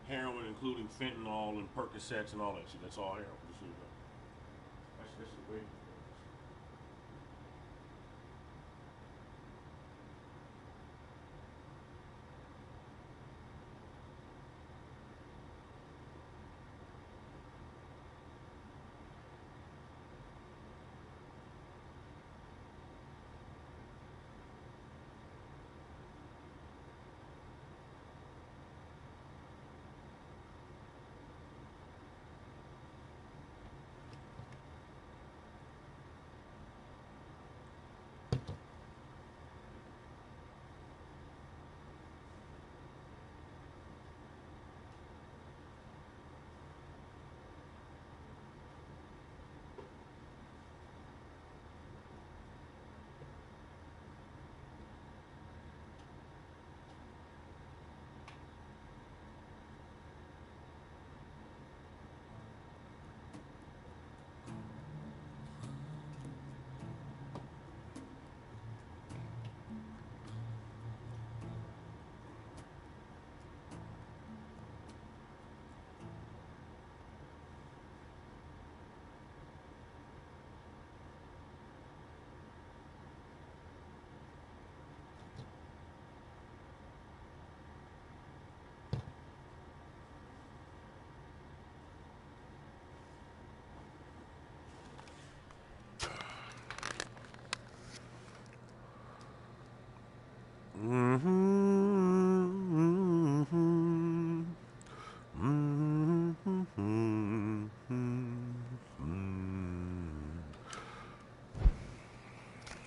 Heroin, including fentanyl and Percocets and all that shit. That's all heroin. Just so you know. That's the way.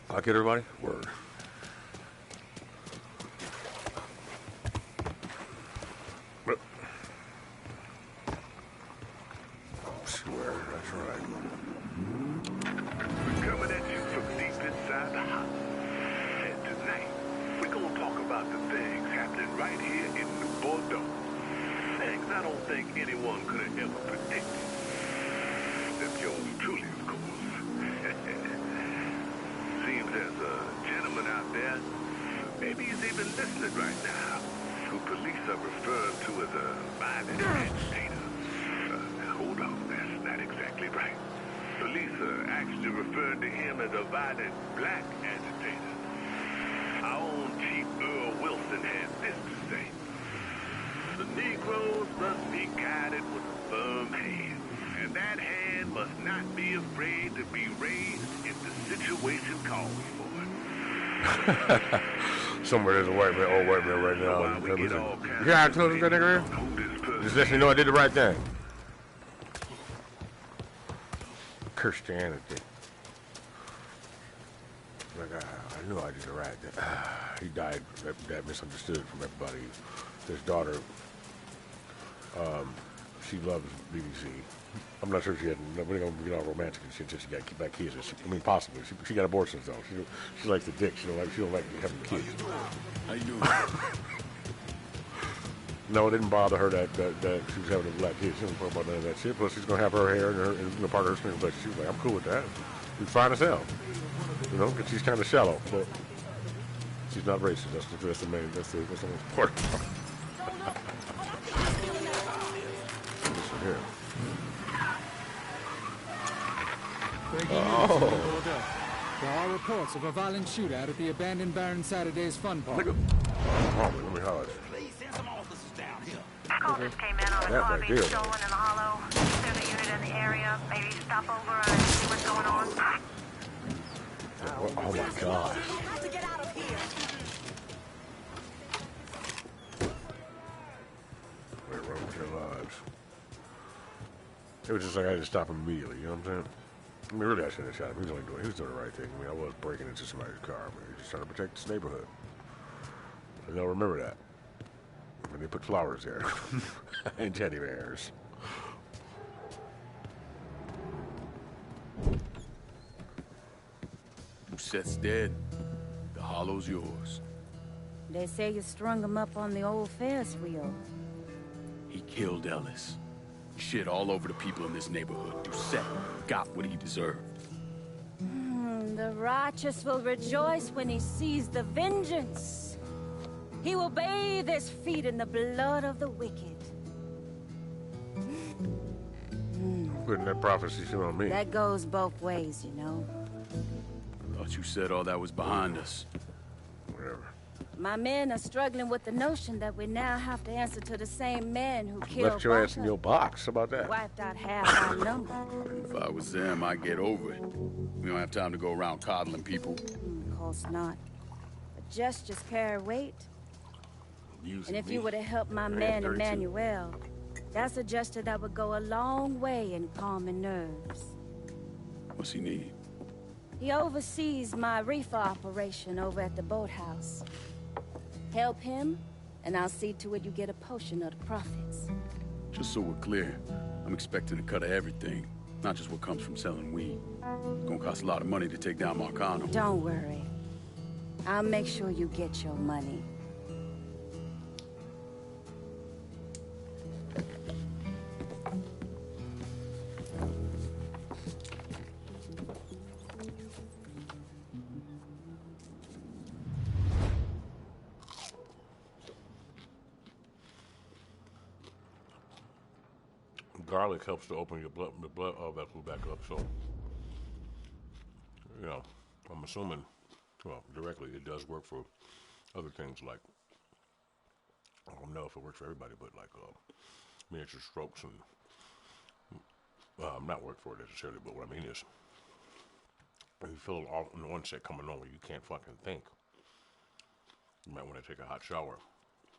Pocket everybody? Word. Swear, that's right. We're coming at you from deep inside the house. And tonight, we're going to talk about the things happening right here in New Bordeaux. Things I don't think anyone could have ever predicted. Except yours truly, of course. Seems there's a gentleman out there, maybe he's even listening right now, who police are referring to as a violent agitator. Now hold on, that's not exactly right. Police are actually referring to him as a violent black agitator. Our own Chief Earl Wilson has this to say. The Negroes must be guided with a firm hand, and that hand must not be afraid to be raised if the situation calls for it. Somewhere there's a white man, old white man right now. Yeah, I told you that nigga. Who this person Just let you know I did the right thing. Christianity. Like, I knew I did the right thing. He died, that misunderstood from everybody. His daughter, she loves BBC. I'm not sure she had, we're going to get all romantic and shit until she got back kids. I mean, possibly. She got abortions, though. She likes the dick. She don't like having kids. How you doing? No, it didn't bother her that she was having a black kid. She didn't care about none of that shit. Plus, she's going to have her hair and part of her skin. But she was like, I'm cool with that. She's fine as hell. You know, because she's kind of shallow. But she's not racist. That's the main, that's the most important part. This one here. There are reports of a violent shootout at the abandoned Baron Saturday's Fun Park. Let me holler. Call just came in on a car being stolen in the hollow. There's a unit in the area. Maybe stop over and see what's going on. Oh my God. Wait, run with your lives. It was just like I had to stop him immediately, you know what I'm saying? I mean, really, I shouldn't have shot him. He was doing the right thing. I mean, I was breaking into somebody's car. I mean, he was just trying to protect this neighborhood. And they'll remember that. When they put flowers there. And teddy bears. Seth's dead. The hollow's yours. They say you strung him up on the old Ferris wheel. He killed Ellis. Shit all over the people in this neighborhood. Doucette got what he deserved. The righteous will rejoice when he sees the vengeance. He will bathe his feet in the blood of the wicked. Putting that prophecy shit on me. That goes both ways, you know. Thought you said all that was behind us. Whatever. My men are struggling with the notion that we now have to answer to the same men who killed Left your ass in your box. How about that? Wiped out half our number. If I was them, I'd get over it. We don't have time to go around coddling people. Of course not. But gestures carry weight. And if you were to help my man Emmanuel, that's a gesture that would go a long way in calming nerves. What's he need? He oversees my reefer operation over at the boathouse. Help him, and I'll see to it you get a portion of the profits. Just so we're clear, I'm expecting a cut of everything, not just what comes from selling weed. It's gonna cost a lot of money to take down Marcano. Don't worry. I'll make sure you get your money. Garlic helps to open your blood vessels back up, so, you know, I'm assuming, well, directly it does work for other things like, I don't know if it works for everybody, but like miniature strokes and, not work for it necessarily, but what I mean is, if you feel an onset coming on where you can't fucking think, you might want to take a hot shower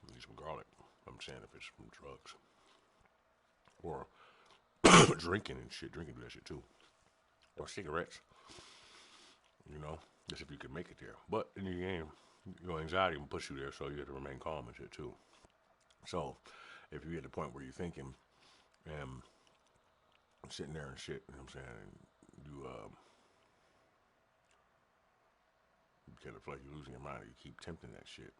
and use some garlic. I'm saying if it's from drugs. Or drinking and shit. Drinking do that shit too. Or cigarettes. You know, just if you can make it there. But in the game, your anxiety will push you there, so you have to remain calm and shit too. So, if you're at the point where you're thinking, and sitting there and shit, you know what I'm saying, and you kind of feel like you're losing your mind, and you keep tempting that shit.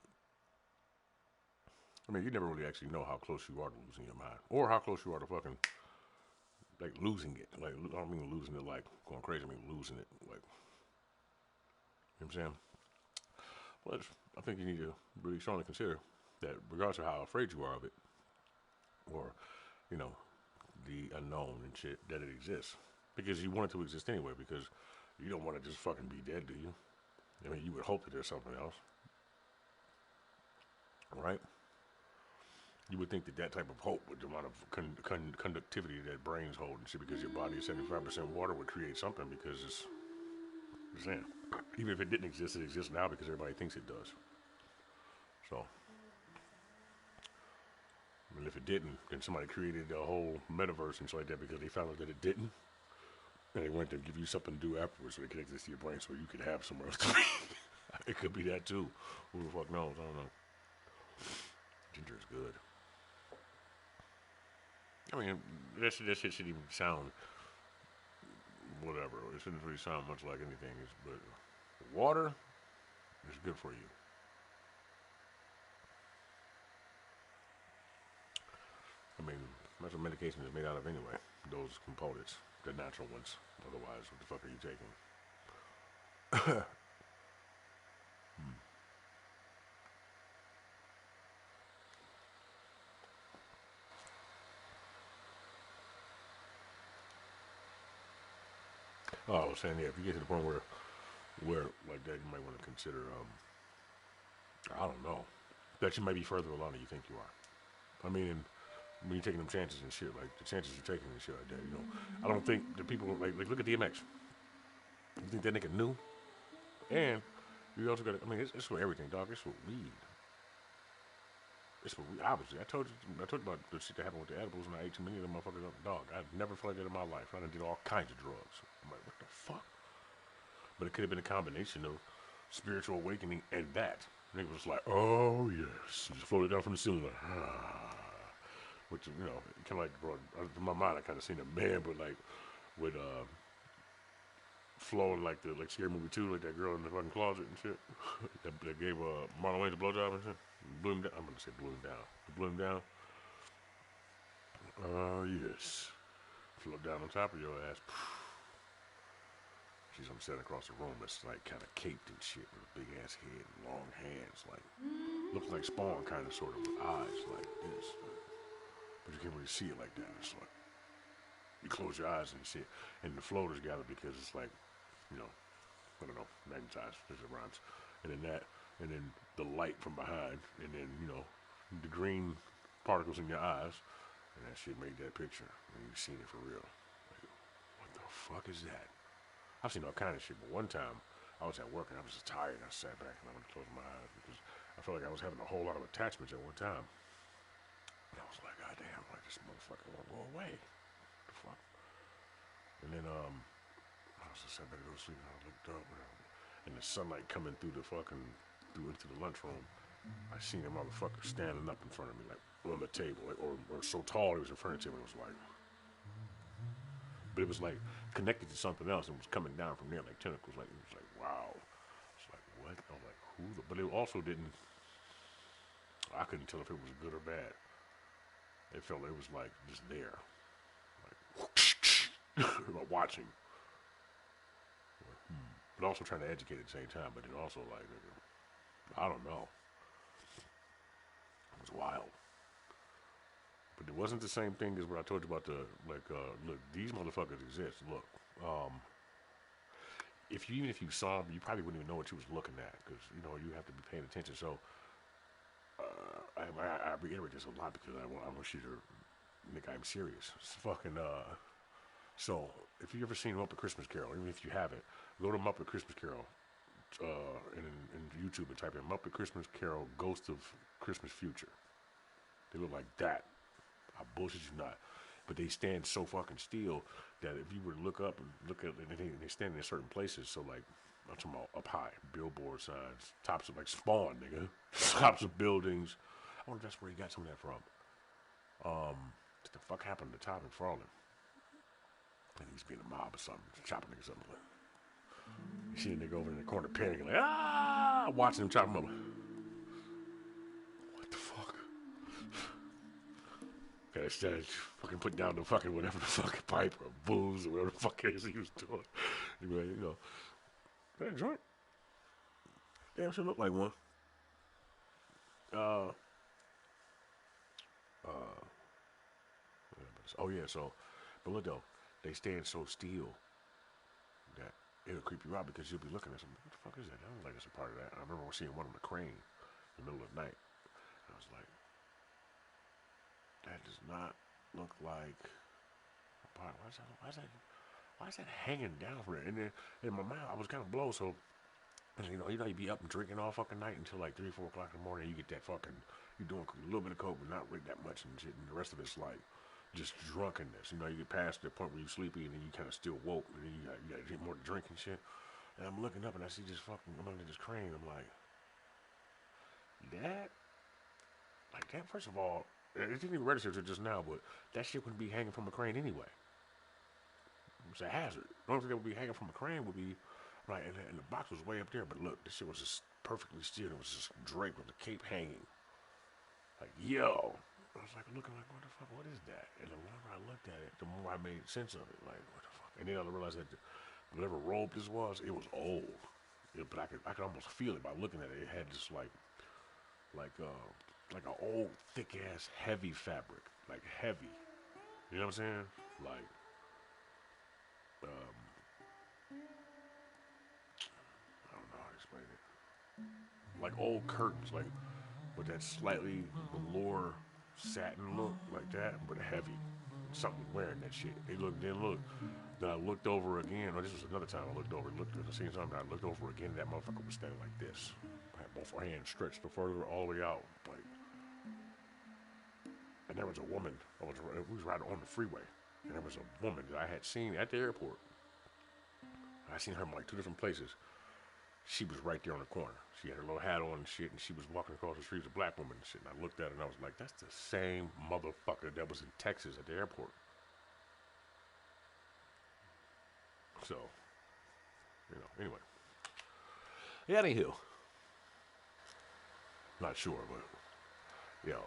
I mean, you never really actually know how close you are to losing your mind. Or how close you are to fucking, like, losing it. Like, I don't mean losing it like going crazy. I mean losing it, like, you know what I'm saying? Well, I think you need to really strongly consider that regardless of how afraid you are of it, or, you know, the unknown and shit, that it exists. Because you want it to exist anyway, because you don't want to just fucking be dead, do you? I mean, you would hope that there's something else. Right? You would think that that type of hope, with the amount of conductivity that brains hold and shit, because your body is 75% water, would create something, because it's saying, even if it didn't exist, it exists now because everybody thinks it does. So, And if it didn't, then somebody created a whole metaverse and shit like that because they found out that it didn't. And they went to give you something to do afterwards so they connect this to your brain so you could have somewhere else to be. It could be that too. Who the fuck knows? I don't know. Ginger is good. I mean, that shit should even sound whatever. It shouldn't really sound much like anything. But water is good for you. I mean, that's what medication is made out of anyway. Those components, the natural ones. Otherwise, what the fuck are you taking? Oh, I was saying, yeah, if you get to the point where like that, you might want to consider, I don't know, that you might be further along than you think you are. I mean, when you're taking them chances and shit, like the chances you're taking and shit like that, you know, I don't think the people like look at DMX. You think that nigga knew? And you also got, I mean, it's for everything, dog. It's for weed. It's for weed. Obviously, I told you about the shit that happened with the edibles, and I ate too many of them motherfuckers up. Dog, I never felt like that in my life. I done did all kinds of drugs. I'm like, what the fuck? But it could have been a combination of spiritual awakening and that. Nigga was like, oh yes, just floated down from the ceiling, like, ah. Which, you know, kind of like brought in my mind. I kind of seen a man, but like with flowing like Scary Movie 2, like that girl in the fucking closet and shit. that gave Marlon Wayans a blowjob and shit. Blew him down. I'm gonna say blew him down. Blew him down. Oh yes, float down on top of your ass. She's sitting across the room. It's like kind of caped and shit with a big ass head and long hands, like looks like Spawn, kind of sort of with eyes like this. But you can't really see it like that. It's like you close your eyes and shit, and the floaters gather because it's like, you know, I don't know, magnetized. There's a rhymes, and then that, and then the light from behind, and then you know, the green particles in your eyes, and that shit made that picture, and you've seen it for real. Like, what the fuck is that? I've seen all kind of shit, but one time I was at work and I was just tired. And I sat back and I went to close my eyes because I felt like I was having a whole lot of attachments at one time. And I was like, God damn, like this motherfucker won't go away. What the fuck? And then I was just sat back to go to sleep and I looked up and the sunlight coming through into the lunchroom. I seen a motherfucker standing up in front of me, like on the table, like, or so tall he was in front of the table. It was like, but it was like connected to something else and was coming down from there like tentacles. Like it was like, wow. It's like, what? I was like, who? But it also didn't. I couldn't tell if it was good or bad. It felt it was like just there, like watching, but also trying to educate at the same time. But then also like, I don't know. It was wild. But it wasn't the same thing as what I told you about the, like, look, these motherfuckers exist. Look, even if you saw them, you probably wouldn't even know what you was looking at because, you know, you have to be paying attention. So, I reiterate this a lot because I want you to think I'm serious. It's fucking, so, if you ever seen Muppet Christmas Carol, even if you haven't, go to Muppet Christmas Carol in YouTube and type in Muppet Christmas Carol Ghost of Christmas Future. They look like that. I bullshit you not. But they stand so fucking still that if you were to look up and look at it, they stand in certain places. So like, I'm talking about up high, billboard signs, tops of like Spawn, nigga, tops of buildings. I wonder if that's where he got some of that from. What the fuck happened to the top in Farland? I think he's being a mob or something, chopping niggas up. You see a nigga over in the corner panicking, like, ah, watching him chop him up. What the fuck? Instead of fucking put down the fucking whatever the fucking pipe or booze or whatever the fuck it is he was doing. Anyway, you know, that joint damn sure look like one. Oh yeah, so, but look though, they stand so still that it'll creep you out because you'll be looking at something. What the fuck is that? I don't like it's a part of that. I remember seeing one on the crane in the middle of the night. And I was like, that does not look like a part. Why is that hanging down from there? And then in my mind, I was kind of blown. So And you be up and drinking all fucking night until like 3, 4 o'clock in the morning. You get that fucking, you're doing a little bit of coke, but not really that much and shit. And the rest of it's like just drunkenness. You get past the point where you're sleepy and then you kind of still woke, and then you got to get more to drink and shit. And I'm looking up and I see this fucking, I'm under this crane. I'm like, that? Like that, first of all, it didn't even register to just now, but that shit wouldn't be hanging from a crane anyway. It's a hazard. The only thing that would be hanging from a crane would be, right, and the box was way up there, but look, this shit was just perfectly still. It was just draped with the cape hanging. Like, yo. I was like looking like, what the fuck, what is that? And the longer I looked at it, the more I made sense of it. Like, what the fuck? And then I realized that whatever robe this was, it was old. But I could almost feel it by looking at it. It had just like an old, thick-ass, heavy fabric. Like, heavy. You know what I'm saying? Like, I don't know how to explain it. Like old curtains, like with that slightly velour satin look, like that, but heavy. Something wearing that shit. Then I looked over again. This was another time I looked over. Looked at the same time. I looked over again. That motherfucker was standing like this. I had both our hands stretched further all the way out, like. And there was a woman. We was right on the freeway, and there was a woman that I had seen at the airport. I seen her in like 2 different places. She was right there on the corner. She had her little hat on and shit, and she was walking across the street. It was a black woman and shit. And I looked at her and I was like, that's the same motherfucker that was in Texas at the airport. So, anyway. Yeah, anywho. Not sure, but, yo.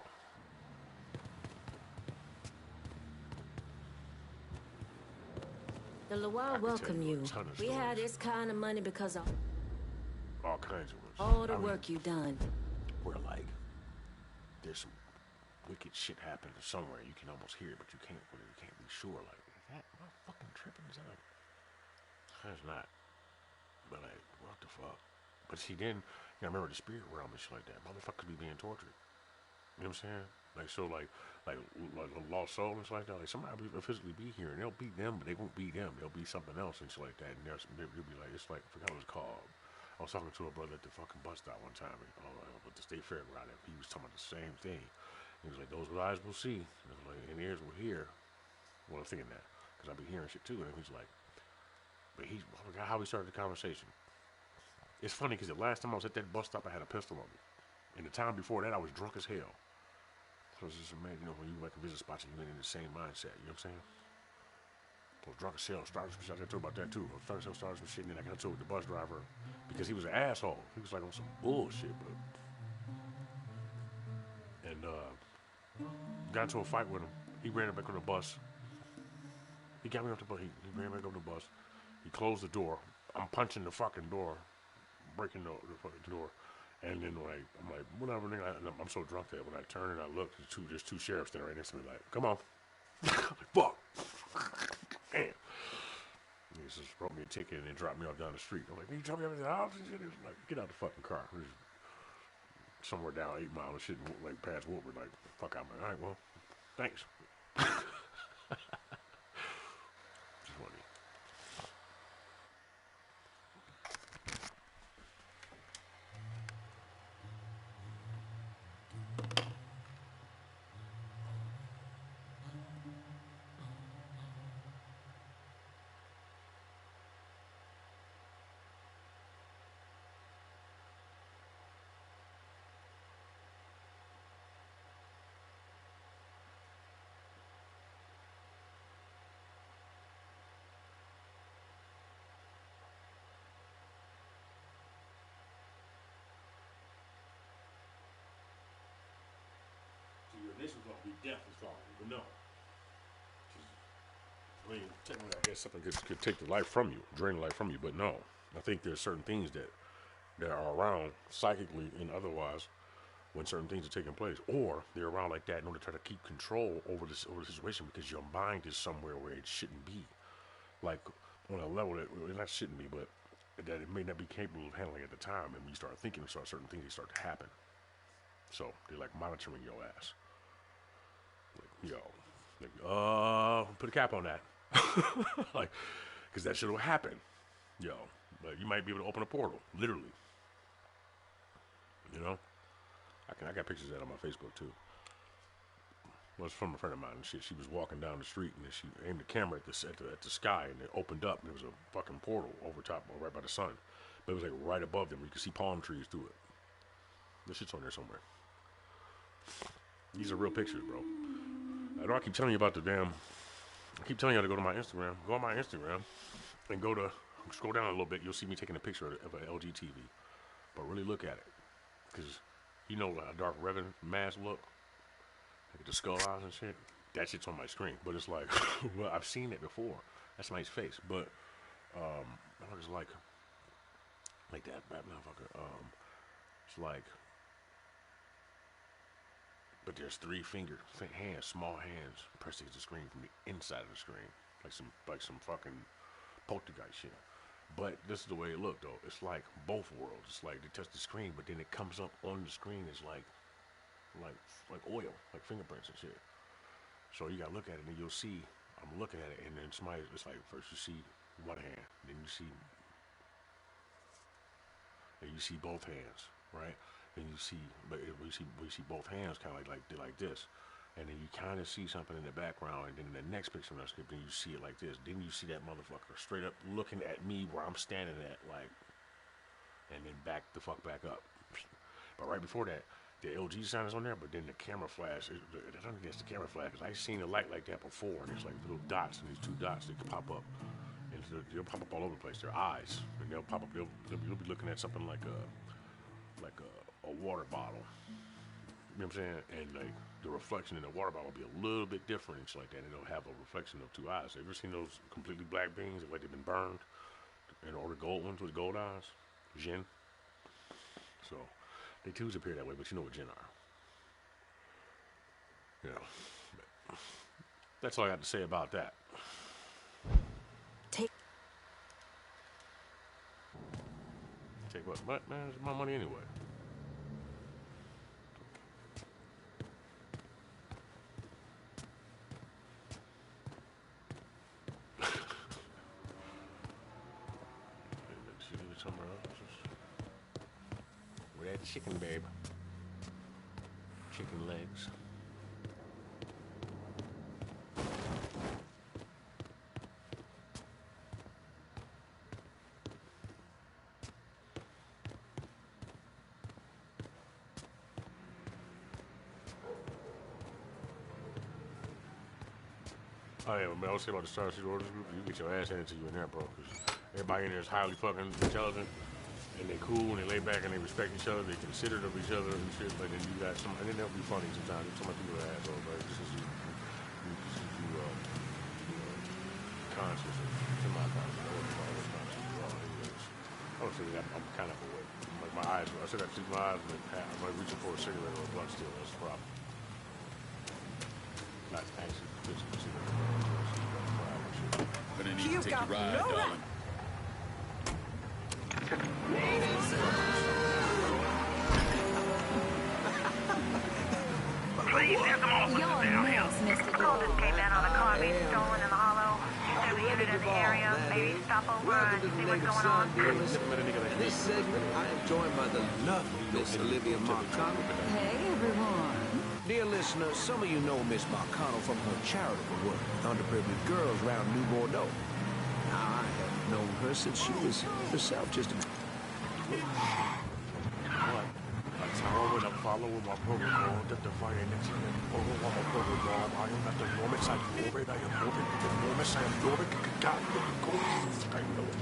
The Loire welcome you. We had this kind of money because of all kinds of ones. All the work you done. Where like there's some wicked shit happening somewhere. You can almost hear it, but you can't be sure. Like, is that am I fucking tripping? Is that like that's not. But like, what the fuck? But see then, I remember the spirit realm and shit like that. Motherfuckers be being tortured. You know what I'm saying? Like so like a lost soul and shit like that. Like somebody will physically be here and they'll beat them, but they won't be them. They'll be something else and shit like that. And they'll be like, it's like, I forgot what it's called. I was talking to a brother at the fucking bus stop one time with the state fair ride. He was talking about the same thing. He was like, those with eyes will see, and ears will hear. Well, I'm thinking that because I be hearing shit too. And he's like, but I forgot how we started the conversation. It's funny because the last time I was at that bus stop, I had a pistol on me. And the time before that, I was drunk as hell. So it's just amazing, when you like a visit spots and you're in the same mindset. You know what I'm saying? I was drunk as hell, started some shit. I told about that too. I was drunk as hell, started some shit, and then I got into it with the bus driver because he was an asshole. He was like on some bullshit, bro. And got into a fight with him. He ran back on the bus. He got me off the bus. He ran back on the bus. He closed the door. I'm punching the fucking door, breaking the fucking door. And then I'm like, whatever, nigga. I'm so drunk that when I turn and I look, there's two sheriffs standing right next to me like, come on. I'm like, fuck. Damn. He just wrote me a ticket and then dropped me off down the street. I'm like, can you tell me everything else? And shit? Like, get out the fucking car. Somewhere down 8 Mile and shit, like past Woodward. Like, fuck, I'm like, all right, well, thanks. Just funny. Your initial thought would be death is following, but no. I mean, technically, I guess something could take the life from you, drain the life from you, but no. I think there's certain things that are around psychically and otherwise when certain things are taking place, or they're around like that in order to try to keep control over the situation because your mind is somewhere where it shouldn't be, like on a level that it not shouldn't be, but that it may not be capable of handling at the time. And when you start thinking about certain things, they start to happen. So they're like monitoring your ass. Like, yo, put a cap on that. Like, because that shit will happen. Yo, Like, you might be able to open a portal, literally. You know? I got pictures of that on my Facebook, too. Well, it's from a friend of mine and shit. She was walking down the street, and then she aimed the camera at the sky, and it opened up, and there was a fucking portal over top, right by the sun. But it was, like, right above them. You could see palm trees through it. This shit's on there somewhere. These are real pictures, bro. I know I keep telling you about the damn... I keep telling you to go to my Instagram. Go on my Instagram and scroll down a little bit. You'll see me taking a picture of an LG TV. But really look at it. Because you know how Darth Revan mask look? Like the skull eyes and shit? That shit's on my screen. But it's like, well, I've seen it before. That's my face. But, it looks like that motherfucker. It's like... But there's 3 finger hands, small hands, pressed against the screen from the inside of the screen, like some fucking poltergeist shit. But this is the way it looked though. It's like both worlds. It's like they touch the screen, but then it comes up on the screen as like oil, like fingerprints and shit. So you gotta look at it and you'll see. I'm looking at it and then it's like first you see one hand, then you see both hands, right? And you see, we see both hands kind of like this, and then you kind of see something in the background, and then in the next picture on the script, then you see it like this. Then you see that motherfucker straight up looking at me where I'm standing at, like, and then back the fuck back up. But right before that, the LG sign is on there, but then the camera flash. I don't think it's the camera flash, because I've seen a light like that before, and it's like little dots, and these 2 dots that can pop up, and they'll pop up all over the place. They're eyes, and they'll pop up. You'll be looking at something like a water bottle, you know what I'm saying? And like the reflection in the water bottle will be a little bit different and shit like that. And it'll have a reflection of 2 eyes. Have you ever seen those completely black beans, like they've been burned? And or the gold ones with gold eyes? Jinn. So they too appear that way, but you know what Jinn are. You know. That's all I got to say about that. Take what? But man, it's my money anyway. Somewhere else. Where that chicken, babe? Chicken legs. Oh yeah, man, I was saying about the Star City Orders group, you get your ass handed to you in there, bro. Cause everybody in there is highly fucking intelligent, and they cool, and they lay back, and they respect each other, they considerate of each other and shit. But then you got some, and then they'll be funny sometimes. Some people are assholes, right? This is you conscious or semi-conscious. I wouldn't call it conscious at all. I would say that I'm kind of awake. Like my eyes, I said I see my eyes, and I'm like reaching for a cigarette or a blunt still. That's the problem. Not actually physically see that. Gonna need to take a ride, darling. Please, there's some officers down here. Call just came in on a car being stolen in the hollow. There's a unit in the area. Maybe stop over and see what's going on. In this segment, I am joined by the lovely Miss Olivia Marcano. Hey, everyone. Dear listeners, some of you know Miss Marcano from her charitable work with underprivileged girls around New Bordeaux. Now, I have known her since she was herself just a... That's how I would have followed my protocol that the fire next to me. Oh, I'm a protocol. I am not the enormous. I am morbid. I am morbid. Enormous. I am morbid. God, I know it.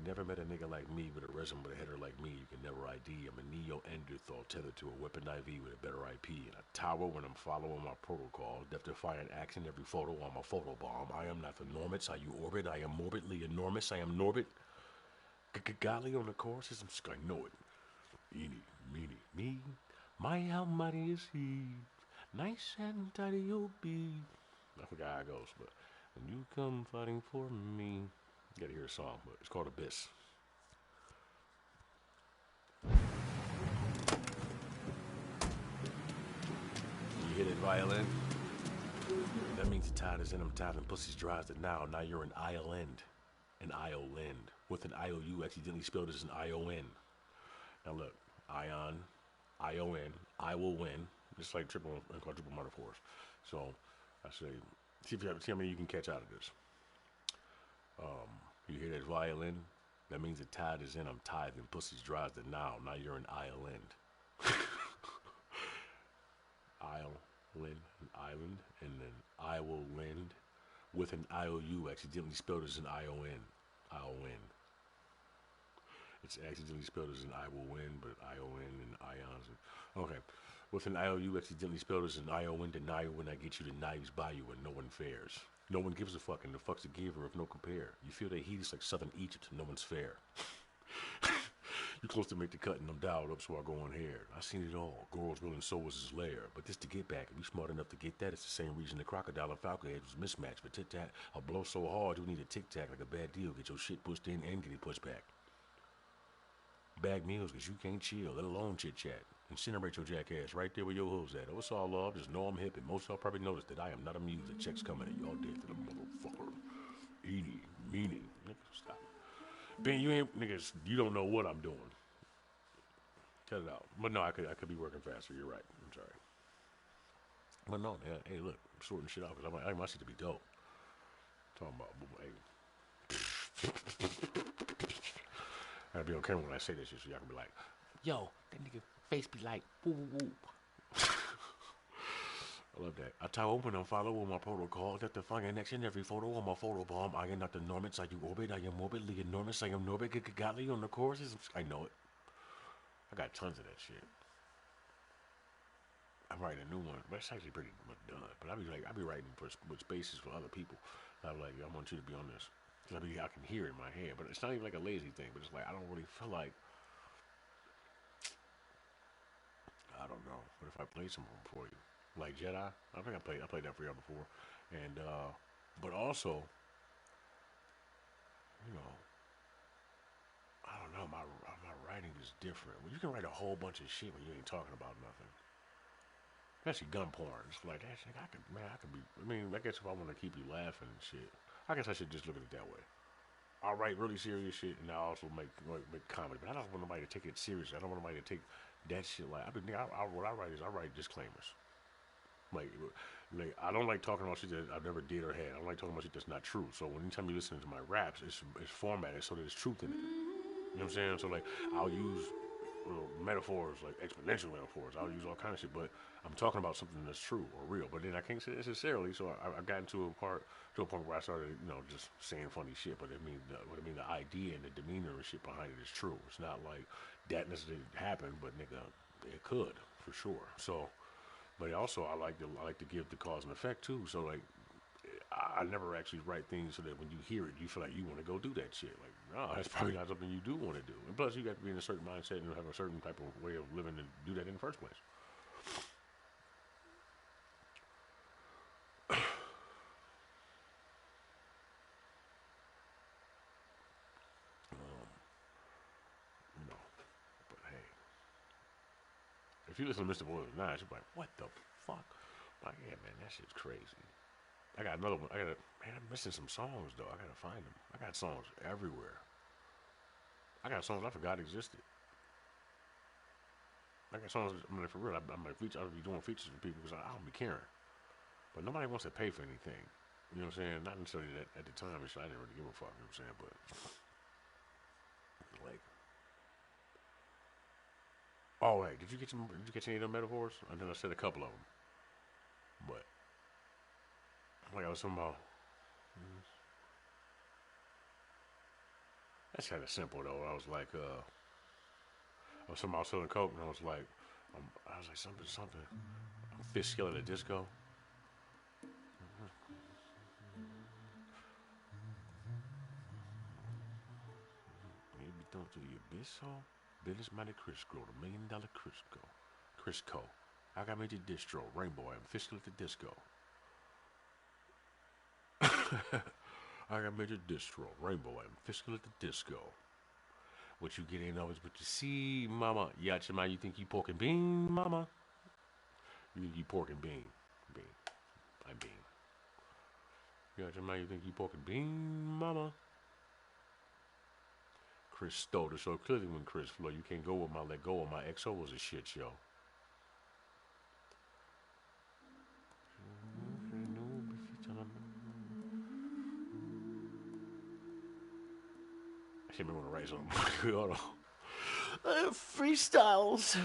Never met a nigga like me with a resume with a header like me. You can never ID. I'm a Neo-Enderthal tethered to a weapon IV with a better IP and a tower when I'm following my protocol. Death-defying action every photo on my photobomb. I am not the Normits. Are you orbit? I am morbidly enormous. I am Norbit. Golly on the chorus is I know it. Eeny, meeny, me. My how mighty is he. Nice and tidy you'll be. I forgot how it goes, but when you come fighting for me. You gotta hear a song, but it's called Abyss. hear that violin? That means the tide is in them, tide and pussies dries the now. Now you're in island. An island. With an IOU accidentally spelled as an ION. Now look, ion, ION, I will win. Just like triple and quadruple metaphors. So I say, see how many you can catch out of this. You hear that violin? That means the tide is in them, tide and pussies dries the now. Now you're in island. Island, and then I will lend with an IOU accidentally spelled as an ION. I'll win. It's accidentally spelled as an I will win, but ION and ions. Okay. With an IOU accidentally spelled as an ION, deny when I get you the knives by you and no one fares. No one gives a fuck and the fuck's a giver if no compare. You feel that heat is like southern Egypt, no one's fair. You close to make the cut and I'm dialed up so I go on here. I seen it all. Girls willing so was his lair. But this to get back, if you smart enough to get that, it's the same reason the crocodile and falcon head was mismatched. But tit-tat, I'll blow so hard you need a tic-tac like a bad deal. Get your shit pushed in and get it pushed back. Bag meals because you can't chill, let alone chit-chat. Incinerate your jackass right there where your hoes at. Oh, it's all love. Just know I'm hip and most y'all probably noticed that I am not amused that checks coming and y'all dead to the motherfucker. Eeny, meanie. Nigga, stop. Ben, you ain't, niggas, you don't know what I'm doing. Cut it out. But no, I could be working faster. You're right. I'm sorry. But no, man, hey, look, I'm sorting shit out because I like my shit to be dope. Talking about, hey. I gotta be on camera when I say this shit so y'all can be like, yo, that nigga face be like, whoop, whoop, whoop. I love that. I tie open and follow with my protocol. That the fucking next in every photo on my photo bomb. I am not the normans. Are you orbit? I am morbidly enormous. I am Norbit. Godly on the choruses. I know it. I got tons of that shit. I'm writing a new one, but it's actually pretty much done. But I be writing with spaces for other people. And I'm like, I want you to be on this. Cause I can hear it in my head, but it's not even like a lazy thing. But it's like I don't really feel like. I don't know. What if I played some of them for you? Like Jedi? I think I played that for y'all before. And but also, you know, I don't know, my writing is different. Well, you can write a whole bunch of shit when you ain't talking about nothing. Especially gun porn. It's like that shit, I could be, I mean, I guess if I want to keep you laughing and shit, I guess I should just look at it that way. I'll write really serious shit and I also make comedy, but I don't want nobody to take it seriously. I don't want nobody to take that shit like, what I write is I write disclaimers. Like I don't like talking about shit that I've never did or had. I don't like talking about shit that's not true. So anytime you listen to my raps, it's formatted so there's truth in it. You know what I'm saying? So like I'll use metaphors, like exponential metaphors. I'll use all kinds of shit, but I'm talking about something that's true or real. But then I can't say it necessarily. So I got to a point where I started, you know, just saying funny shit. But the idea and the demeanor and shit behind it is true. It's not like that necessarily happened, but nigga, it could for sure. So. But also, I like to give the cause and effect too. So like, I never actually write things so that when you hear it, you feel like you want to go do that shit. Like, no, that's probably not something you do want to do. And plus, you got to be in a certain mindset and have a certain type of way of living to do that in the first place. You know, but hey, if you listen to Mr. Boy Nice, you're like, what the fuck? Like, yeah, man, that shit's crazy. I got another one. Man, I'm missing some songs though. I gotta find them. I got songs everywhere. I got songs I forgot existed. I got songs. I mean, for real, I'll be doing features for people because I don't be caring. But nobody wants to pay for anything. You know what I'm saying? Not necessarily that at the time. I didn't really give a fuck. You know what I'm saying? But like, oh hey, did you catch any of them metaphors? I know I said a couple of them, but like I was talking about. That's kind of simple though. I was like, I was talking about selling coke, and I was like something. Fish skill at a disco. Maybe don't do the abysso. Business minded Crisco, the $1 million Crisco. I got made the distro, Rainbow. I'm fiscal at the disco. I got made the distro, Rainbow. I'm fiscal at the disco. What you get in always what you see, mama. Yachima, you think you pork and bean, mama? You think you pork and bean. Bean. I'm bean. You got your mind, you think you pork and bean, mama? Chris stole the show. Clearly when Chris Floyd, you can't go with my let go of my XO was a shit show. I should remember to write something. Hold on. Freestyles.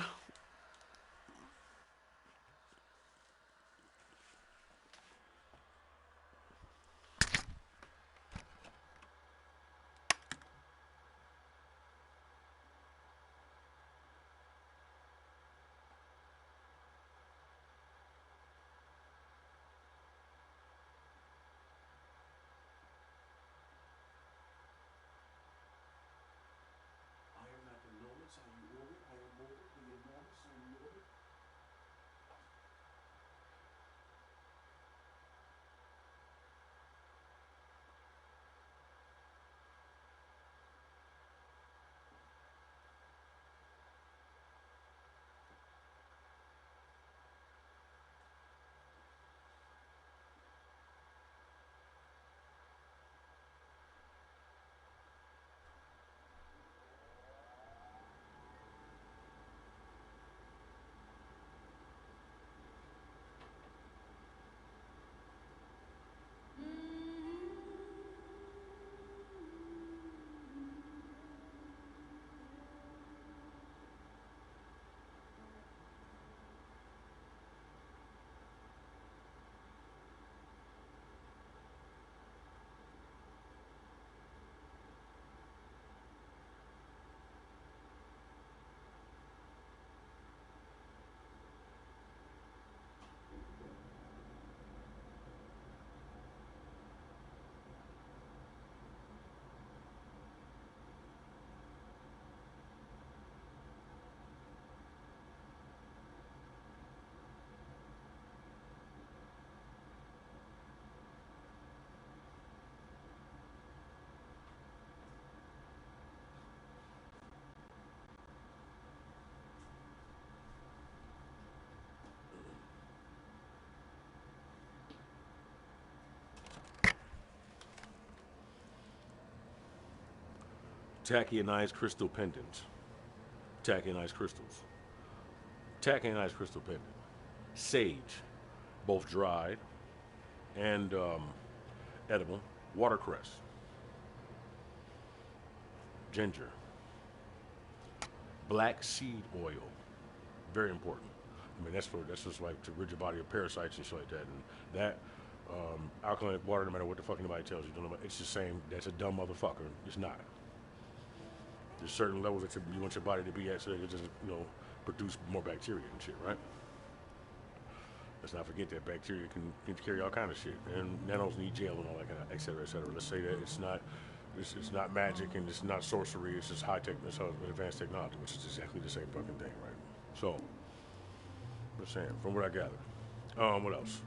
Tacky and ice crystal pendants. Tacky and ice crystals. Tacky and ice crystal pendant. Sage, both dried and edible. Watercress. Ginger. Black seed oil. Very important. I mean, that's just like to rid your body of parasites and shit like that. And that alkaline water, no matter what the fuck anybody tells you, it's the same. That's a dumb motherfucker. It's not. There's certain levels that you want your body to be at so they can just, produce more bacteria and shit, right? Let's not forget that bacteria can carry all kind of shit. And nanos need gel and all that kind of, et cetera, et cetera. Let's say that it's not magic and it's not sorcery. It's just high tech, it's advanced technology, which is exactly the same fucking thing, right? So, I'm saying, from what I gathered. What else?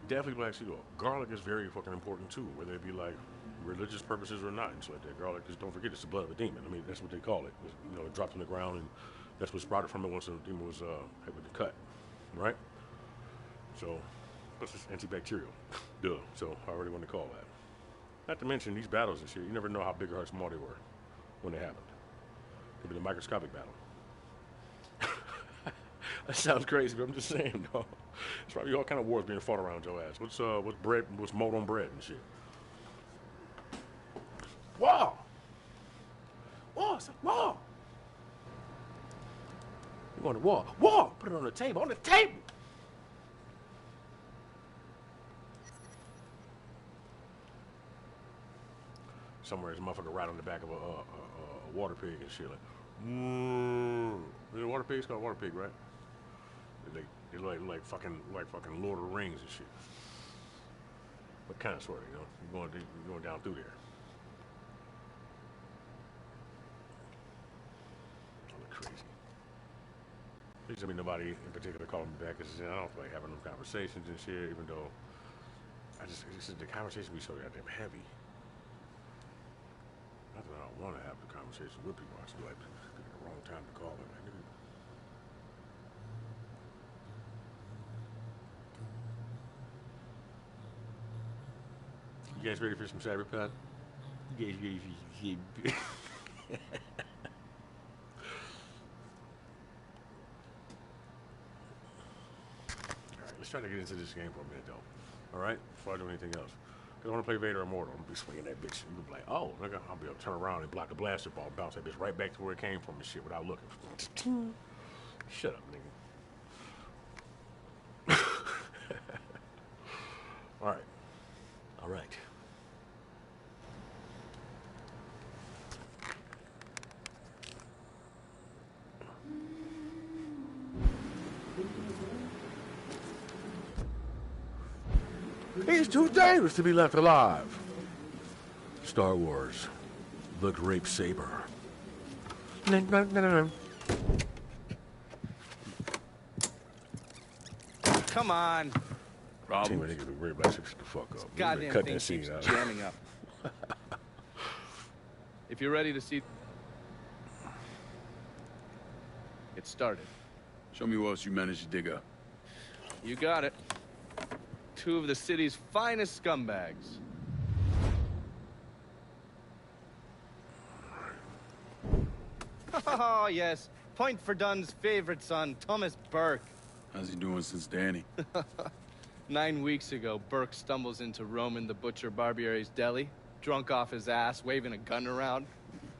Definitely black seed oil. Garlic is very fucking important too, whether it be like religious purposes or not, and so like that. Garlic, just don't forget, it's the blood of a demon. I mean, that's what they call it. It dropped on the ground, and that's what sprouted from it once the demon was had been cut, right? So, that's just antibacterial. Duh. So, I already want to call that. Not to mention these battles and shit. You never know how big or how small they were when they happened. Could be a microscopic battle. That sounds crazy, but I'm just saying, dog. There's probably all kind of wars being fought around your ass. What's mold on bread and shit? Whoa! Whoa! It's like, whoa! You're going to war. Whoa! Put it on the table. On the table! Somewhere there's a motherfucker right on the back of a water pig and shit. Like, is it a water pig? It's called a water pig, right? They like fucking Lord of the Rings and shit. But kind of sort of, you're going down through there. I look crazy. Please tell me nobody in particular calling me back because I don't feel like having them conversations and shit. Even though the conversation be so goddamn heavy. Not that I don't want to have the conversation with people. I just feel like it's the wrong time to call them. You guys ready for some cyberpunk? You guys ready for some... Alright, let's try to get into this game for a minute, though. Alright? Before I do anything else. Because I want to play Vader Immortal. I'm going to be swinging that bitch. You'll be like, oh, nigga, I'll be able to turn around and block the blaster ball and bounce that bitch right back to where it came from and shit without looking. Shut up, nigga. Alright. Alright. He's too dangerous to be left alive. Star Wars. The Grape Saber. Come on. Team of niggas with Grape Black Saber, shut the fuck up. Goddamn Cut thing that scene keeps out. jamming up. If you're ready to see... Get started. Show me what else you managed to dig up. You got it. 2 of the city's finest scumbags. Oh, yes. Point for Dunn's favorite son, Thomas Burke. How's he doing since Danny? 9 weeks ago, Burke stumbles into Roman the Butcher Barbiere's deli, drunk off his ass, waving a gun around.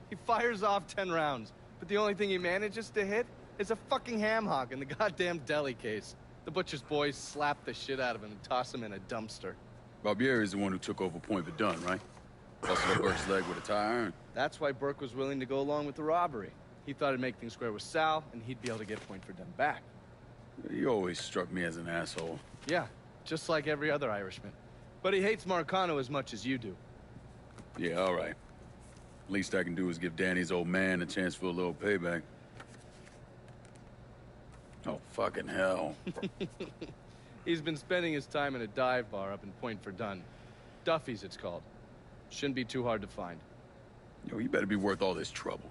He fires off 10 rounds, but the only thing he manages to hit is a fucking ham hock in the goddamn deli case. The butcher's boys slap the shit out of him and toss him in a dumpster. Barbieri is the one who took over Point Verdun, right? Busted up Burke's leg with a tire iron. That's why Burke was willing to go along with the robbery. He thought it'd make things square with Sal, and he'd be able to get Point Verdun back. He always struck me as an asshole. Yeah, just like every other Irishman. But he hates Marcano as much as you do. Yeah, all right. Least I can do is give Danny's old man a chance for a little payback. Oh, fucking hell. He's been spending his time in a dive bar up in Point Verdun. Duffy's, it's called. Shouldn't be too hard to find. Yo, you better be worth all this trouble.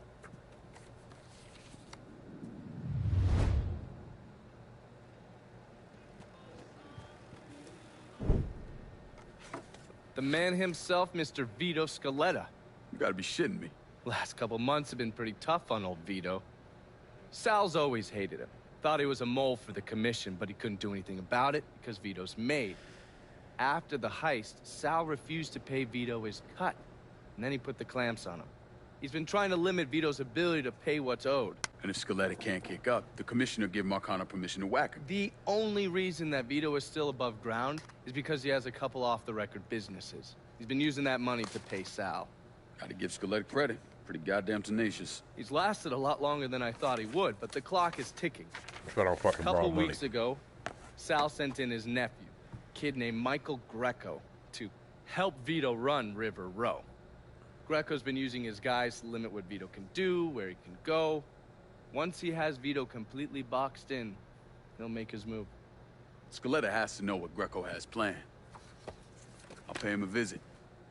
The man himself, Mr. Vito Scaletta. You gotta be shitting me. Last couple months have been pretty tough on old Vito. Sal's always hated him. Thought he was a mole for the commission, but he couldn't do anything about it because Vito's made. After the heist, Sal refused to pay Vito his cut, and then he put the clamps on him. He's been trying to limit Vito's ability to pay what's owed. And if Scaletta can't kick up, the commissioner give Marcano permission to whack him. The only reason that Vito is still above ground is because he has a couple off-the-record businesses. He's been using that money to pay Sal. Gotta give Scaletta credit. Pretty goddamn tenacious. He's lasted a lot longer than I thought he would, but the clock is ticking. That's why I don't fucking borrow money. A couple weeks ago, Sal sent in his nephew, a kid named Michael Greco, to help Vito run River Row. Greco's been using his guys to limit what Vito can do, where he can go. Once he has Vito completely boxed in, he'll make his move. Scaletta has to know what Greco has planned. I'll pay him a visit.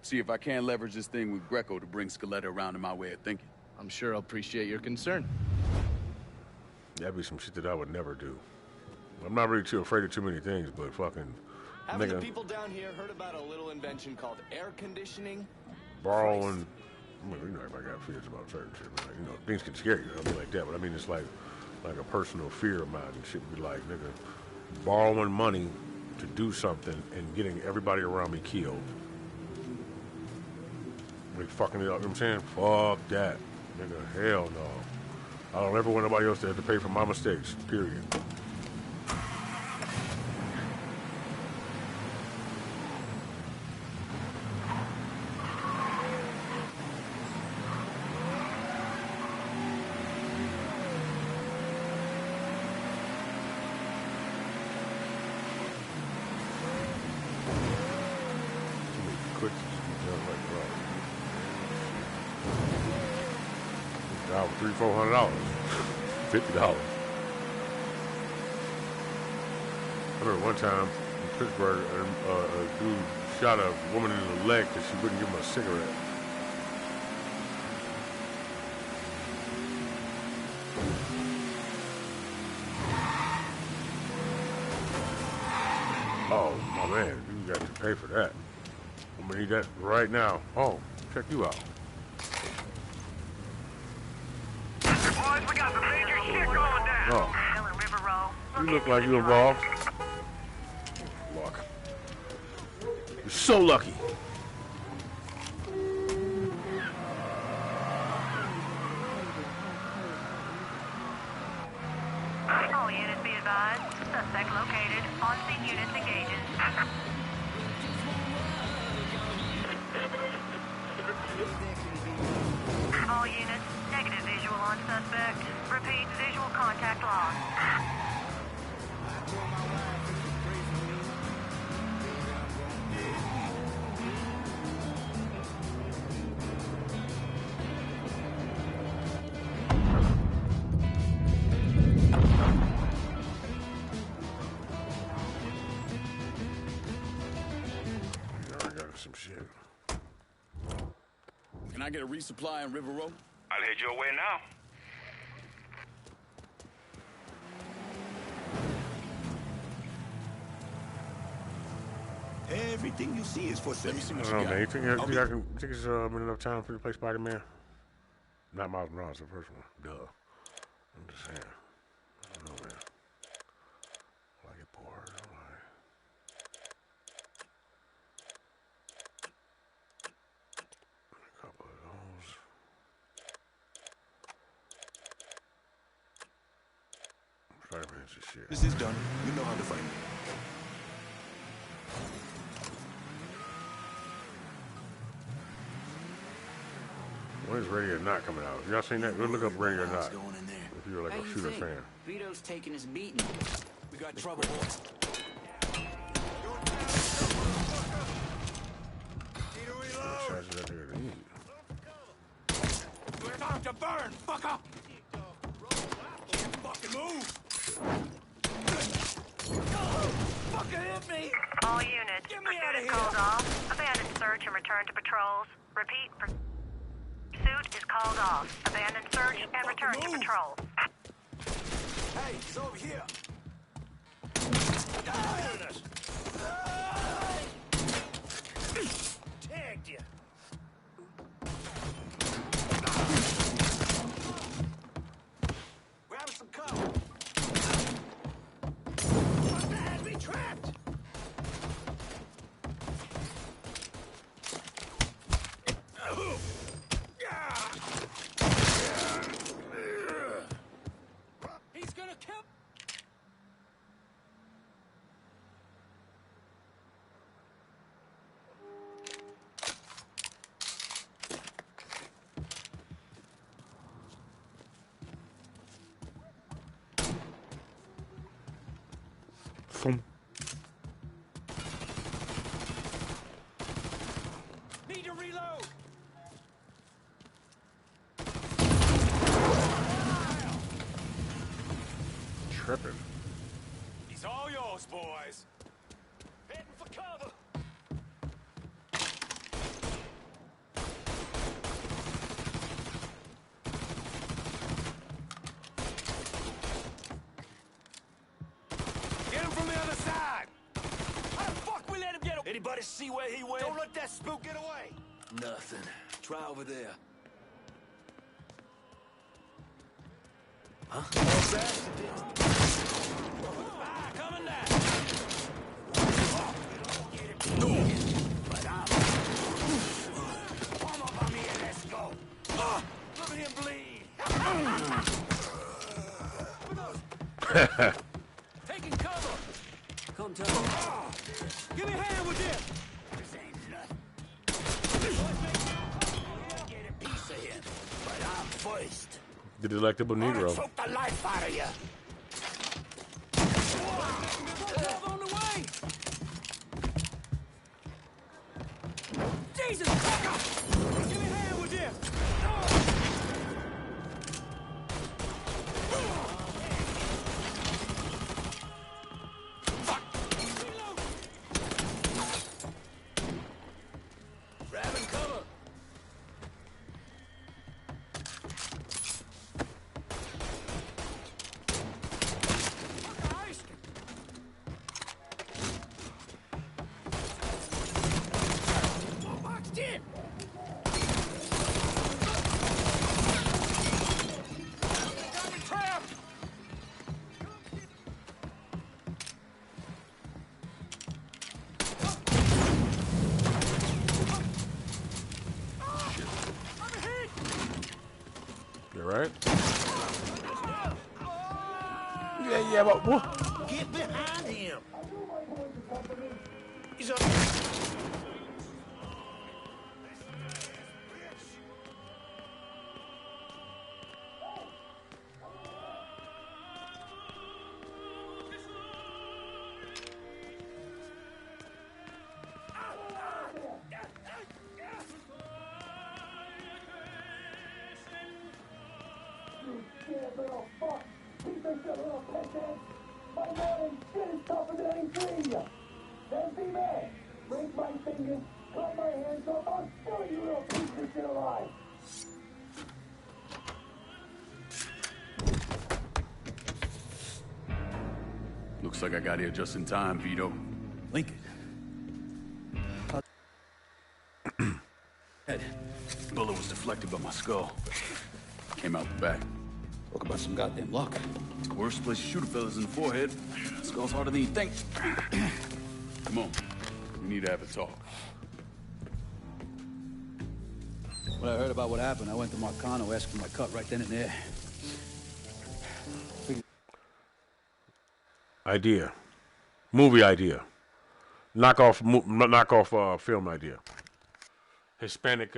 See if I can't leverage this thing with Greco to bring Scaletta around to my way of thinking. I'm sure I'll appreciate your concern. That'd be some shit that I would never do. I'm not really too afraid of too many things, but fucking Haven't nigga, the people down here heard about a little invention called air conditioning? borrowing. I mean, you know, everybody got fears about certain shit. But like, you know, things can scare you. I mean, like that. But I mean, it's like a personal fear of mine and shit. Would be like, nigga, borrowing money to do something and getting everybody around me killed. Like fucking it up. You know what I'm saying? Fuck that, nigga. Hell no. I don't ever want nobody else to have to pay for my mistakes. Period. $300-$400, $50. I remember one time in Pittsburgh, a dude shot a woman in the leg because she wouldn't give him a cigarette. Oh, my man, you got to pay for that. I'm gonna need that right now. Oh, check you out. Boys, we got some major shit going down. Oh. You look like you involved. Luck. You're so lucky. All units be advised. Suspect located. On-scene units engaging. All units, negative visual on suspect. Repeat, visual contact lost. Some shit. Can I get a resupply in River Road? I'll head your way now. Everything you see is for sale. I don't know, man. You think it's been enough time for you to play Spider-Man? Not Miles Morales, the first one. Duh. I'm just saying. I don't know, man. I get bored. A couple of those. Spider-Man's just shit. This is done. You know how to find me. When is Ready or Not coming out? Y'all seen that? Go look up Ready or Not. If you're like a shooter fan. Vito's taking his beating. We got trouble, boys. We're time to burn, fucker! Can't fucking move! Fucking hit me! All units, pursuit is called off. Abandon search and return to patrols. Repeat, pursuit is called off. Abandon search and return to patrol. Hey, it's over here. Tagged you. Grab some cover. What the hell? We trapped! He's gonna kill. Boom. Need to reload. Tripping. He's all yours, boys. Heading for cover. Get him from the other side. How the fuck we let him get away? Anybody see where he went? Don't let that spook get away. Nothing. Try over there. Huh? What's that? Ah, coming down. Warm up on me and let's go. Look at him bleed. Taking cover. Come tell me. Give me a hand with this. This ain't nothing. Get a piece of him, but I'm first. The delectable Negro. Choke the life out of you. On the way. Jesus, fucker! Give me a hand with this. Grabbing cover. right? Yeah, but what? Get behind him. He's up. Looks like I got here just in time, Vito. Lincoln. Head. Bullet was deflected by my skull. Came out the back. Talk about some goddamn luck. Worst place to shoot a fella's in the forehead. Skull's harder than you think. Come on. We need to have a talk. When I heard about what happened, I went to Marcano, asked for my cut right then and there. Idea. Movie idea. Knock-off film idea. Hispanic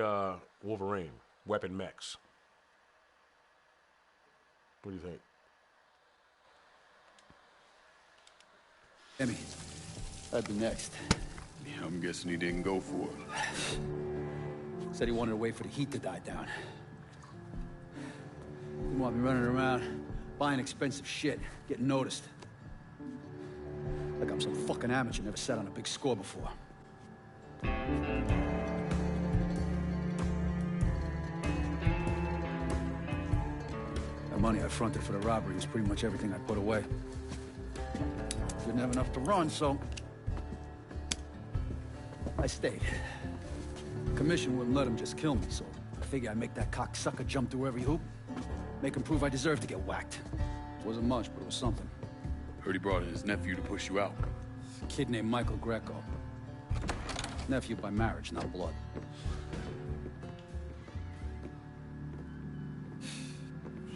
Wolverine. Weapon mechs. What do you think? Emmy, that'd be next. Yeah, I'm guessing he didn't go for it. Said he wanted to wait for the heat to die down. Didn't want me running around, buying expensive shit, getting noticed. Like I'm some fucking amateur, never sat on a big score before. The money I fronted for the robbery was pretty much everything I put away. Didn't have enough to run, so I stayed. The commission wouldn't let him just kill me, so I figured I'd make that cocksucker jump through every hoop. Make him prove I deserve to get whacked. Wasn't much, but it was something. Heard he brought in his nephew to push you out. A kid named Michael Greco. Nephew by marriage, not blood.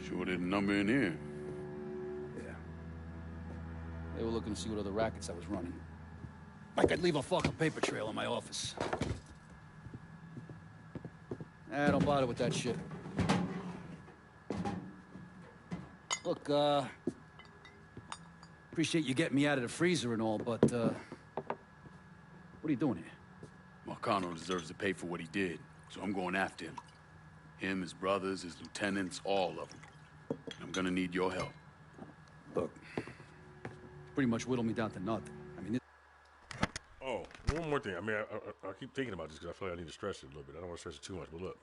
Sure didn't number in here. Yeah. They were looking to see what other rackets I was running. I could leave a fucking paper trail in my office. Don't bother with that shit. Look, appreciate you getting me out of the freezer and all, but, what are you doing here? Marcano deserves to pay for what he did, so I'm going after him. Him, his brothers, his lieutenants, all of them. I'm gonna need your help. Look, pretty much whittled me down to nothing. I mean, Oh, one more thing. I mean, I keep thinking about this because I feel like I need to stress it a little bit. I don't want to stress it too much, but look.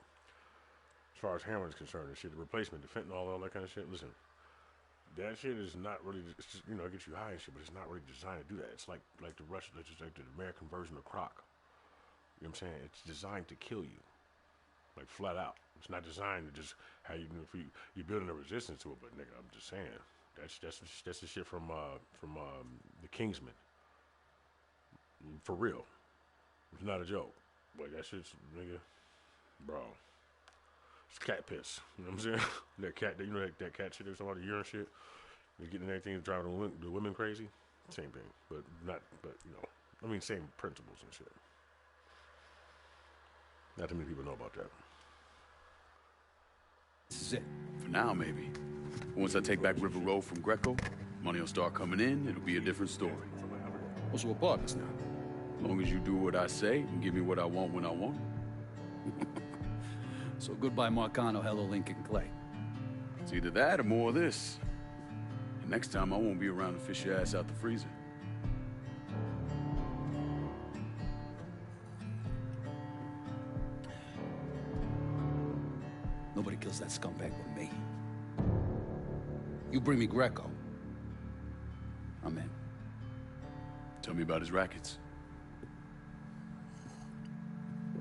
As far as Hammer is concerned and shit, the replacement, the fentanyl, all that kind of shit, listen. That shit is not really, it's just, you know, it gets you high and shit, but it's not really designed to do that. It's like the Russian, it's just like the American version of crack. You know what I'm saying? It's designed to kill you. Like, flat out. It's not designed to just, how you, you're building a resistance to it, but nigga, I'm just saying. That's the shit from the Kingsman. For real. It's not a joke. But that shit's, nigga, bro. It's cat piss. You know what I'm saying? That cat, you know that cat shit, there's all the urine shit. They're getting everything that's driving the women crazy. Same thing. But you know, I mean, same principles and shit. Not too many people know about that. This is it. For now, maybe. Once I take back River Road from Greco, money will start coming in, it'll be a different story. Also, we're partners now. As long as you do what I say and give me what I want when I want. So goodbye, Marcano. Hello, Lincoln Clay. It's either that or more of this. And next time, I won't be around to fish your ass out the freezer. Nobody kills that scumbag but me. You bring me Greco. I'm in. Tell me about his rackets.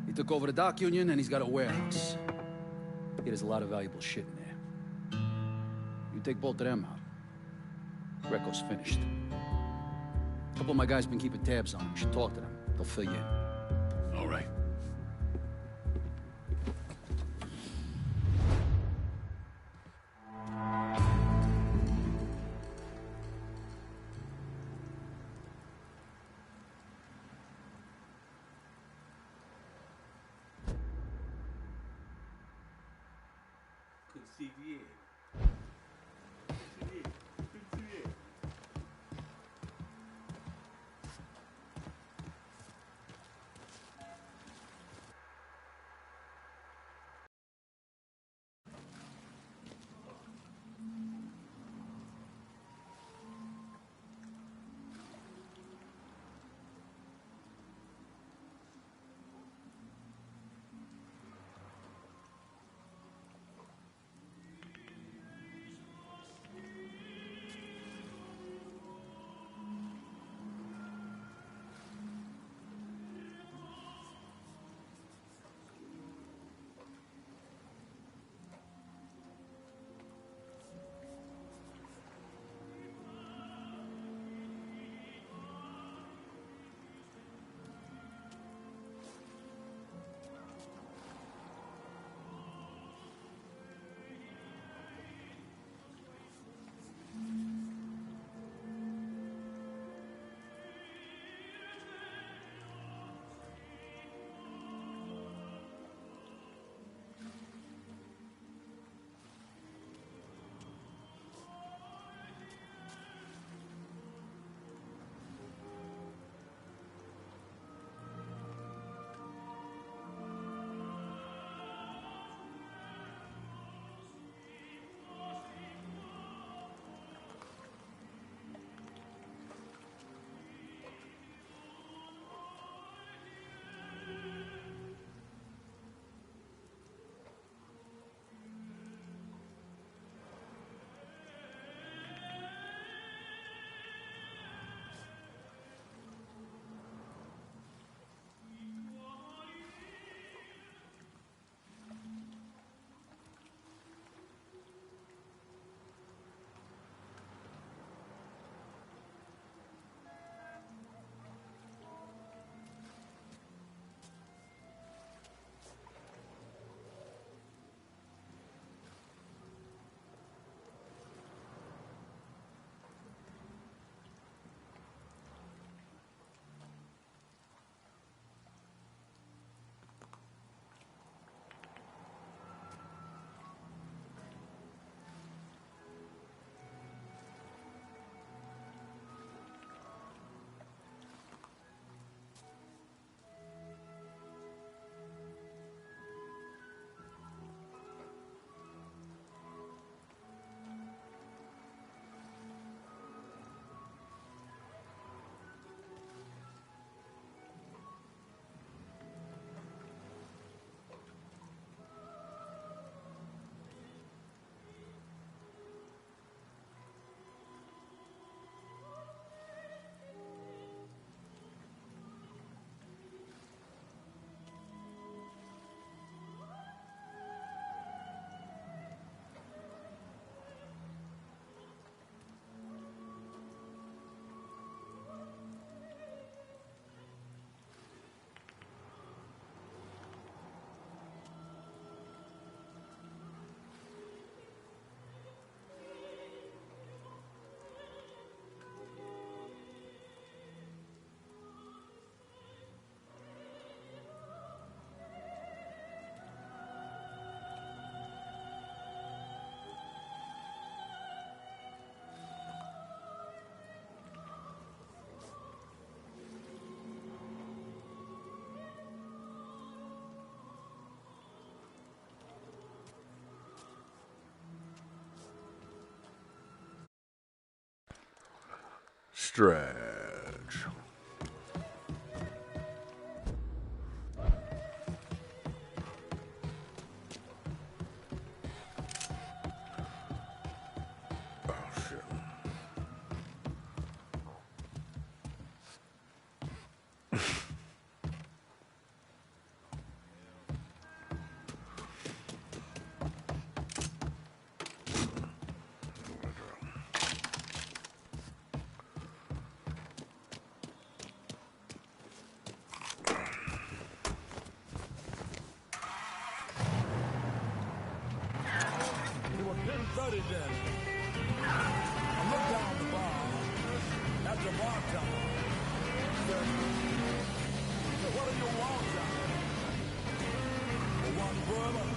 He took over the dock union and he's got a warehouse. There's a lot of valuable shit in there. You take both of them out. Greco's finished. A couple of my guys been keeping tabs on him. You should talk to them. They'll fill you in. All right. Stretch. Oh, shit. It was 10:30 then. I looked down the bar at the bartender. Said, what do you want, Johnny? One bourbon,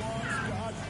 one scotch,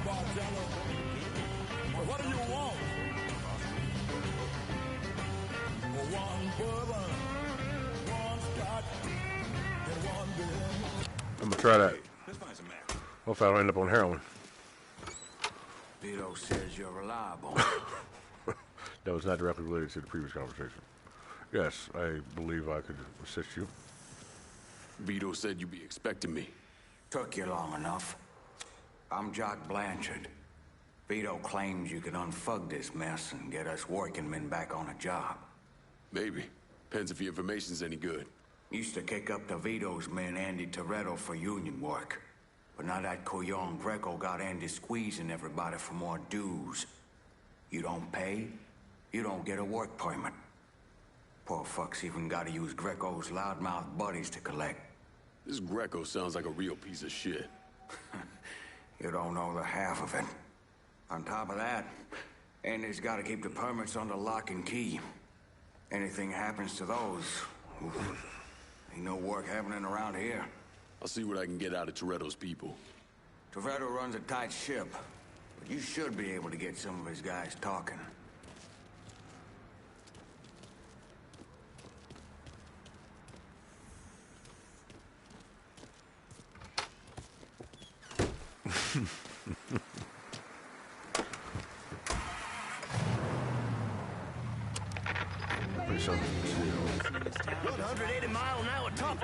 bartender. What do you want? One bourbon, one scotch, and one beer. I'm gonna try that. Hopefully I don't end up on heroin. Vito says you're reliable. That was not directly related to the previous conversation. Yes, I believe I could assist you. Vito said you'd be expecting me. Took you long enough. I'm Jock Blanchard. Vito claims you can unfug this mess and get us working men back on a job. Maybe. Depends if your information's any good. Used to kick up to Vito's man Andy Toretto for union work. But now that Couillon Greco got Andy squeezing everybody for more dues. You don't pay, you don't get a work permit. Poor fuck's even gotta use Greco's loudmouth buddies to collect. This Greco sounds like a real piece of shit. You don't know the half of it. On top of that, Andy's gotta keep the permits under lock and key. Anything happens to those, ain't no work happening around here. I'll see what I can get out of Toretto's people. Toretto runs a tight ship, but you should be able to get some of his guys talking. Pretty soon. 180 mile an hour top.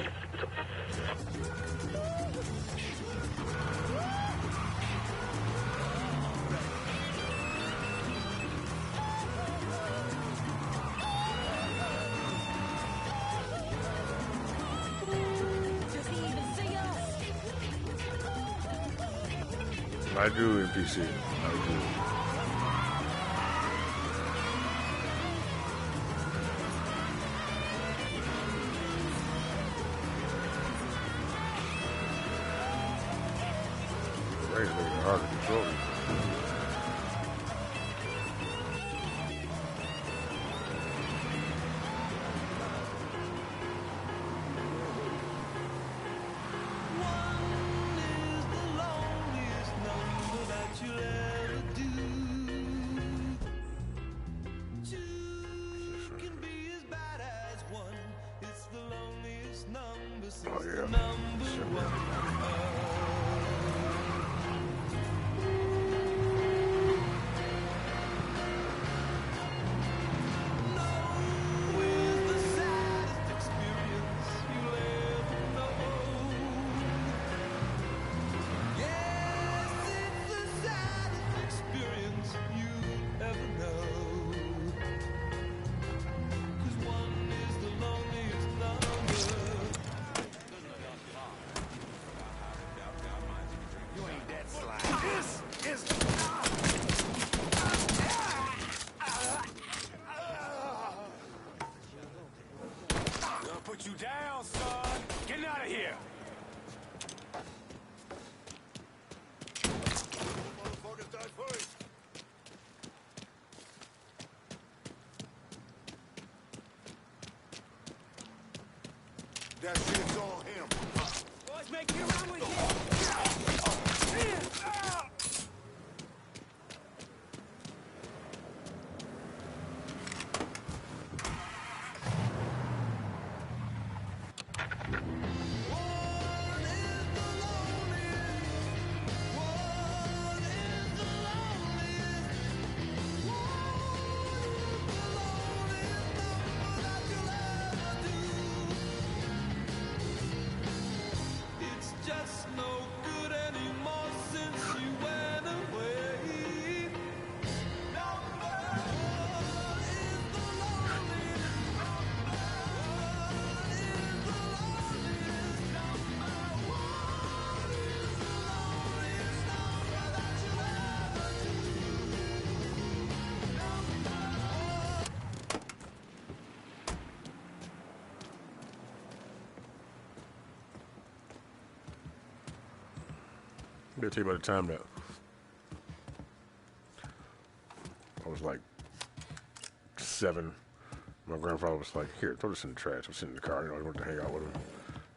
I do NPC. I do. Rain's making it hard to control. Oh yeah. Put you down, son. Get out of here. Motherfuckers died first. That shit's all him. Boys, make your run with it. I'll tell you about the time that I was like 7. My grandfather was like, "Here, throw this in the trash." I'm sitting in the car, you know, I went to hang out with him.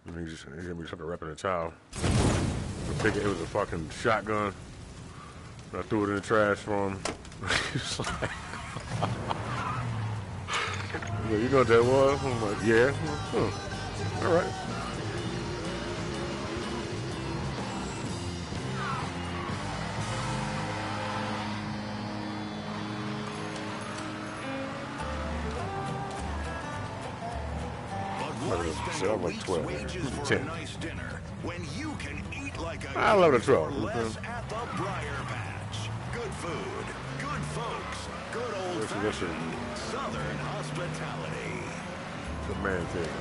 And he gave me something wrapped in a towel. It was a fucking shotgun. I threw it in the trash for him. He's like, you know what that was? I'm like, yeah. All right. So I'm like 12. 10. When you can eat like a I love the 12. at the Briar Patch. Good food, good folks, good old-fashioned Southern hospitality. The man thing.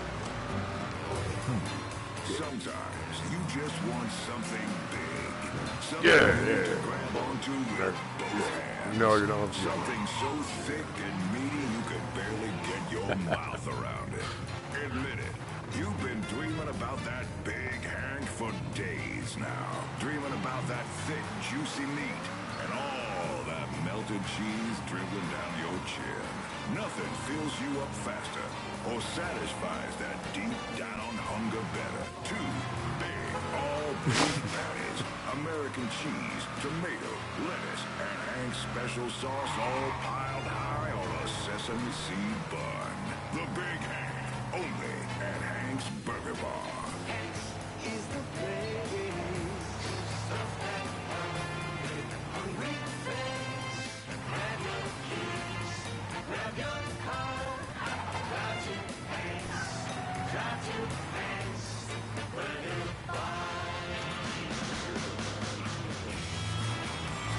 Sometimes you just want something big. Something Yeah. to grab onto with both hands. No, you don't. Something so thick and meaty you could barely get your mouth around it. Admit it. You've been dreaming about that big Hank for days now. Dreaming about that thick, juicy meat and all that melted cheese dribbling down your chin. Nothing fills you up faster or satisfies that deep down hunger better. Two big, all beef patties, American cheese, tomato, lettuce, and Hank's special sauce all piled high on a sesame seed bun. The Big Hank, only at Hank's Burger Bar. Hank's is the place. Hungry face, grab your keys, grab your car, drive to Hank's, drive to Hank's Burger Bar.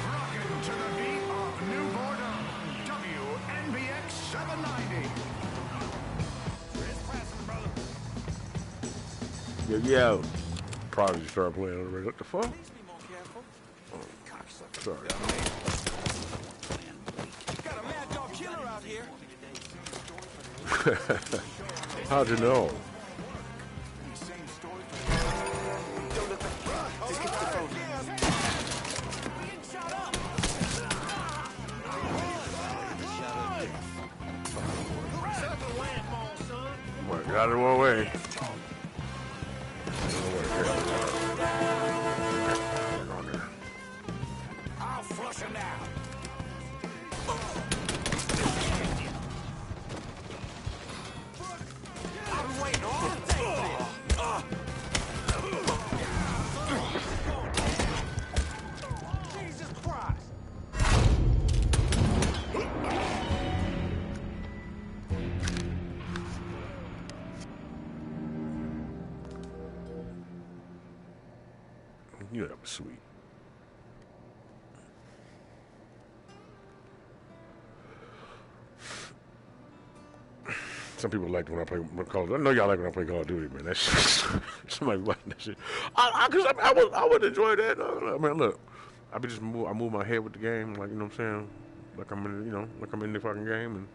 Rockin' to the beat of New Bordeaux, WNBX 790. Yo. Probably started playing already. What the fuck? Oh, sorry. Got a mad dog killer out here. How'd you know? Don't look back. Just get the phone. Well, got it one way. I'll flush him out. I've been waiting all day. Jesus Christ. You know that was sweet. Some people like when I play Call of Duty. I know y'all like when I play Call of Duty, man. That shit. Somebody watching that shit. I would enjoy that. I mean, look, I move my head with the game, like, you know what I'm saying, like I'm in, like I'm in the fucking game, and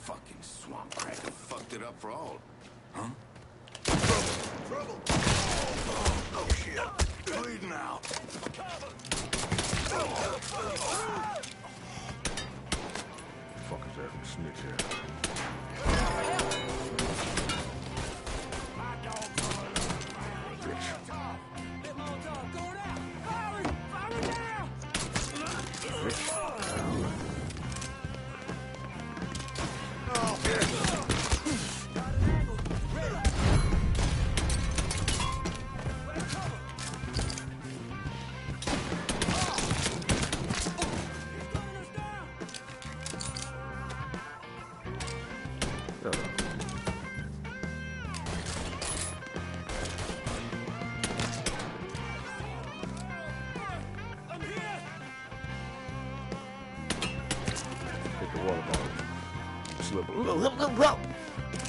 Fucking swamp cracker fucked it up for all. Huh? Trouble! Oh, shit. Bleeding out. fuck is that snitch here?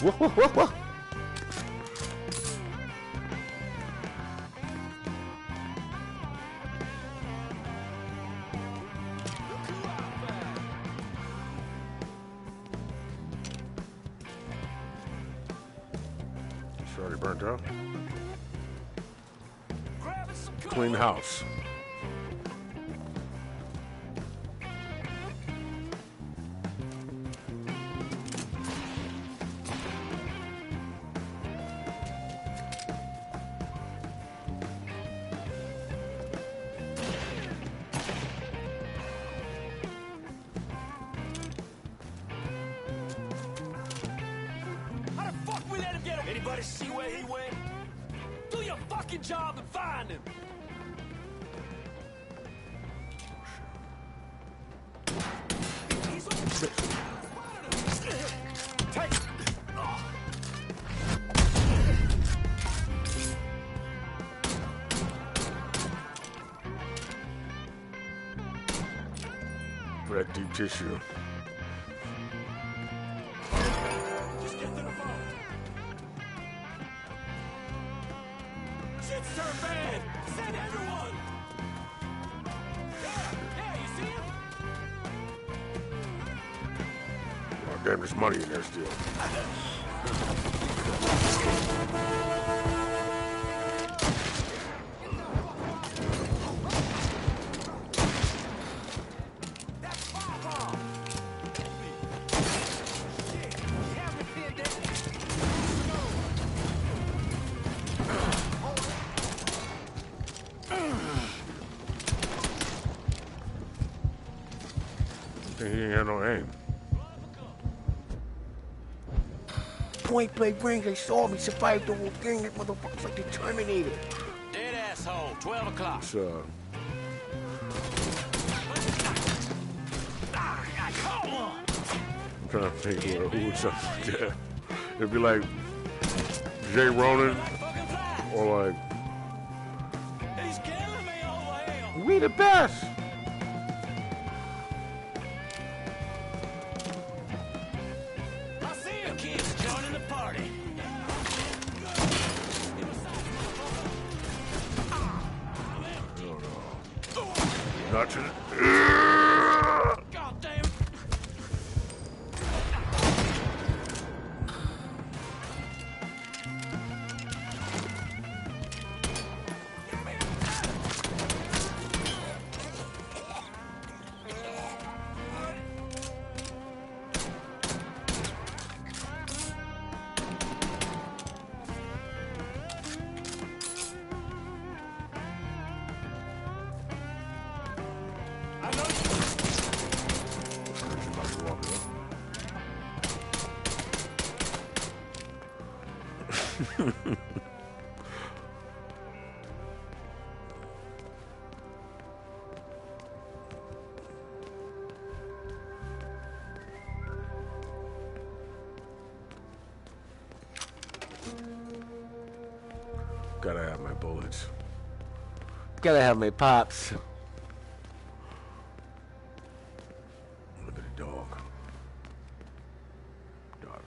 Whoa. It's already burnt out. Clean the house. Anybody see where he went? Do your fucking job and find him! For that deep tissue. Just get to the phone. Shit's turned bad. Send everyone. Yeah, you see him? Oh, damn, there's money in there still. He ain't got no aim. Point blank range, they saw me, survived the whole thing. That motherfucker's like the Terminator. Dead asshole, 12 o'clock. It's, I'm trying to think who would something like that. It'd be like Jay Ronan or like He's killing me over here. We the best. I see the kids joining the party. Not to God damn. Gotta have my bullets. Gotta have my pops. Look at the dog. Dog.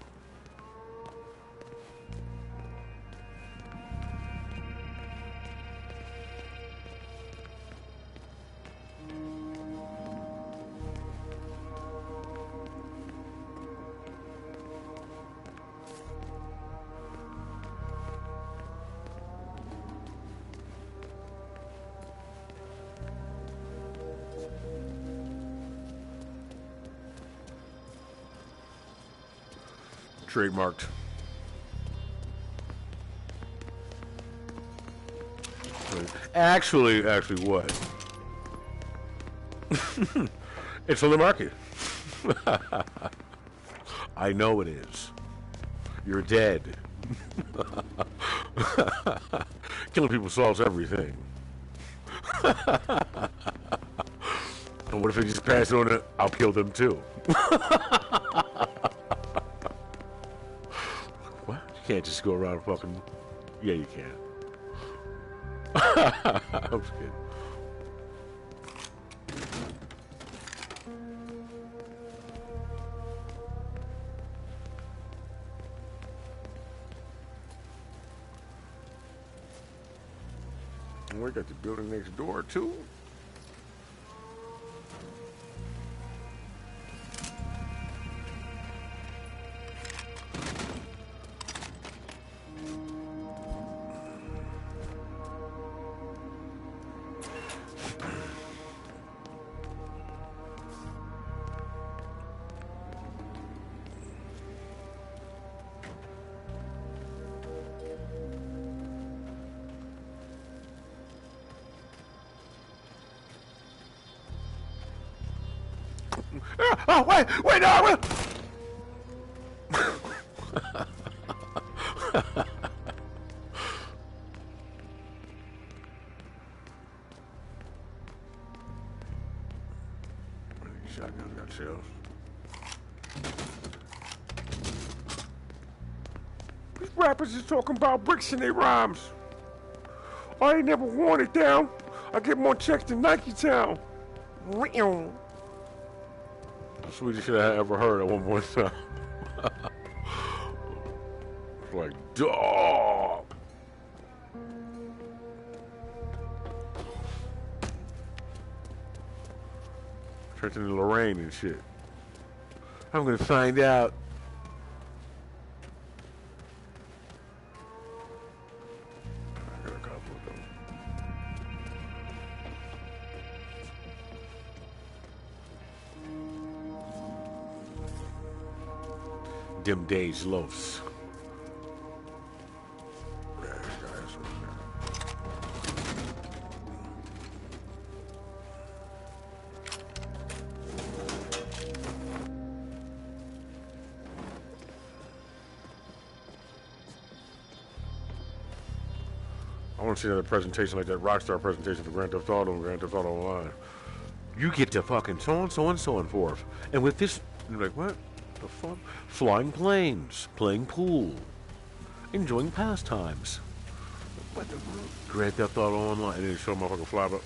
Trademarked. Actually what? It's on the market. I know it is. You're dead. Killing people solves everything. And what if they just pass it on to, I'll kill them too. What? You can't just go around fucking... Yeah, you can. I'm just kidding. We got the building next door too. Oh, wait, no, Shotgun's got shells. These rappers is talking about bricks in their rhymes. I ain't never worn it down. I get more checks than Nike Town. The sweetest shit I ever heard at one point in time. It's like, dog. Trenton and Lorraine and shit. I'm gonna find out. I got a couple of them. Dim days loafs. Yeah, this guy is over there. I want to see another presentation like that Rockstar presentation for Grand Theft Auto and Grand Theft Auto Online. You get to fucking so and so and so and forth. And with this, you're like, what the fuck? Flying planes, playing pool, enjoying pastimes. What the Grand Theft Auto Online. And then show motherfucker fly up.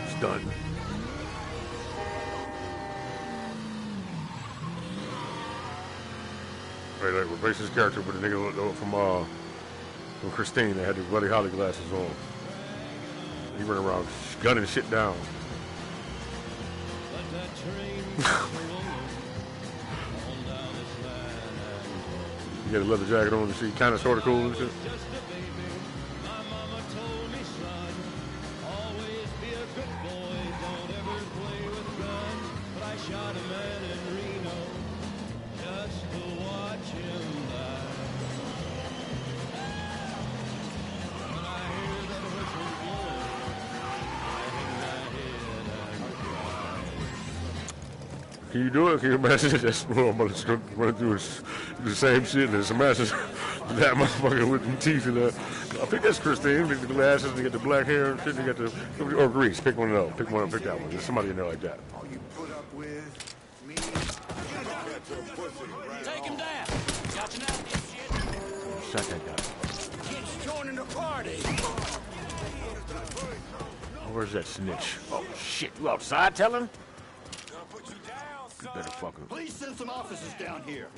It's done. Right, like replace his character with a nigga from Christine that had the Buddy Holly glasses on. He ran around gunning shit down. You got a leather jacket on and shit, kind of sort of cool and shit. Can you do it? Can you imagine it? That's what I'm going to do is the same shit and just imagine that motherfucker with them teeth and I think that's Christine. They get the glasses, they get the black hair and shit, they get the, or Grease. Pick one of those. Pick one up, pick that one. There's somebody in there like that. All you put up with me. Take him down. Got you now, dipshit. Shut that guy. Kids joining the party. Oh, where's that snitch? Oh, shit. You outside telling? You better fucking... Please send some officers down here.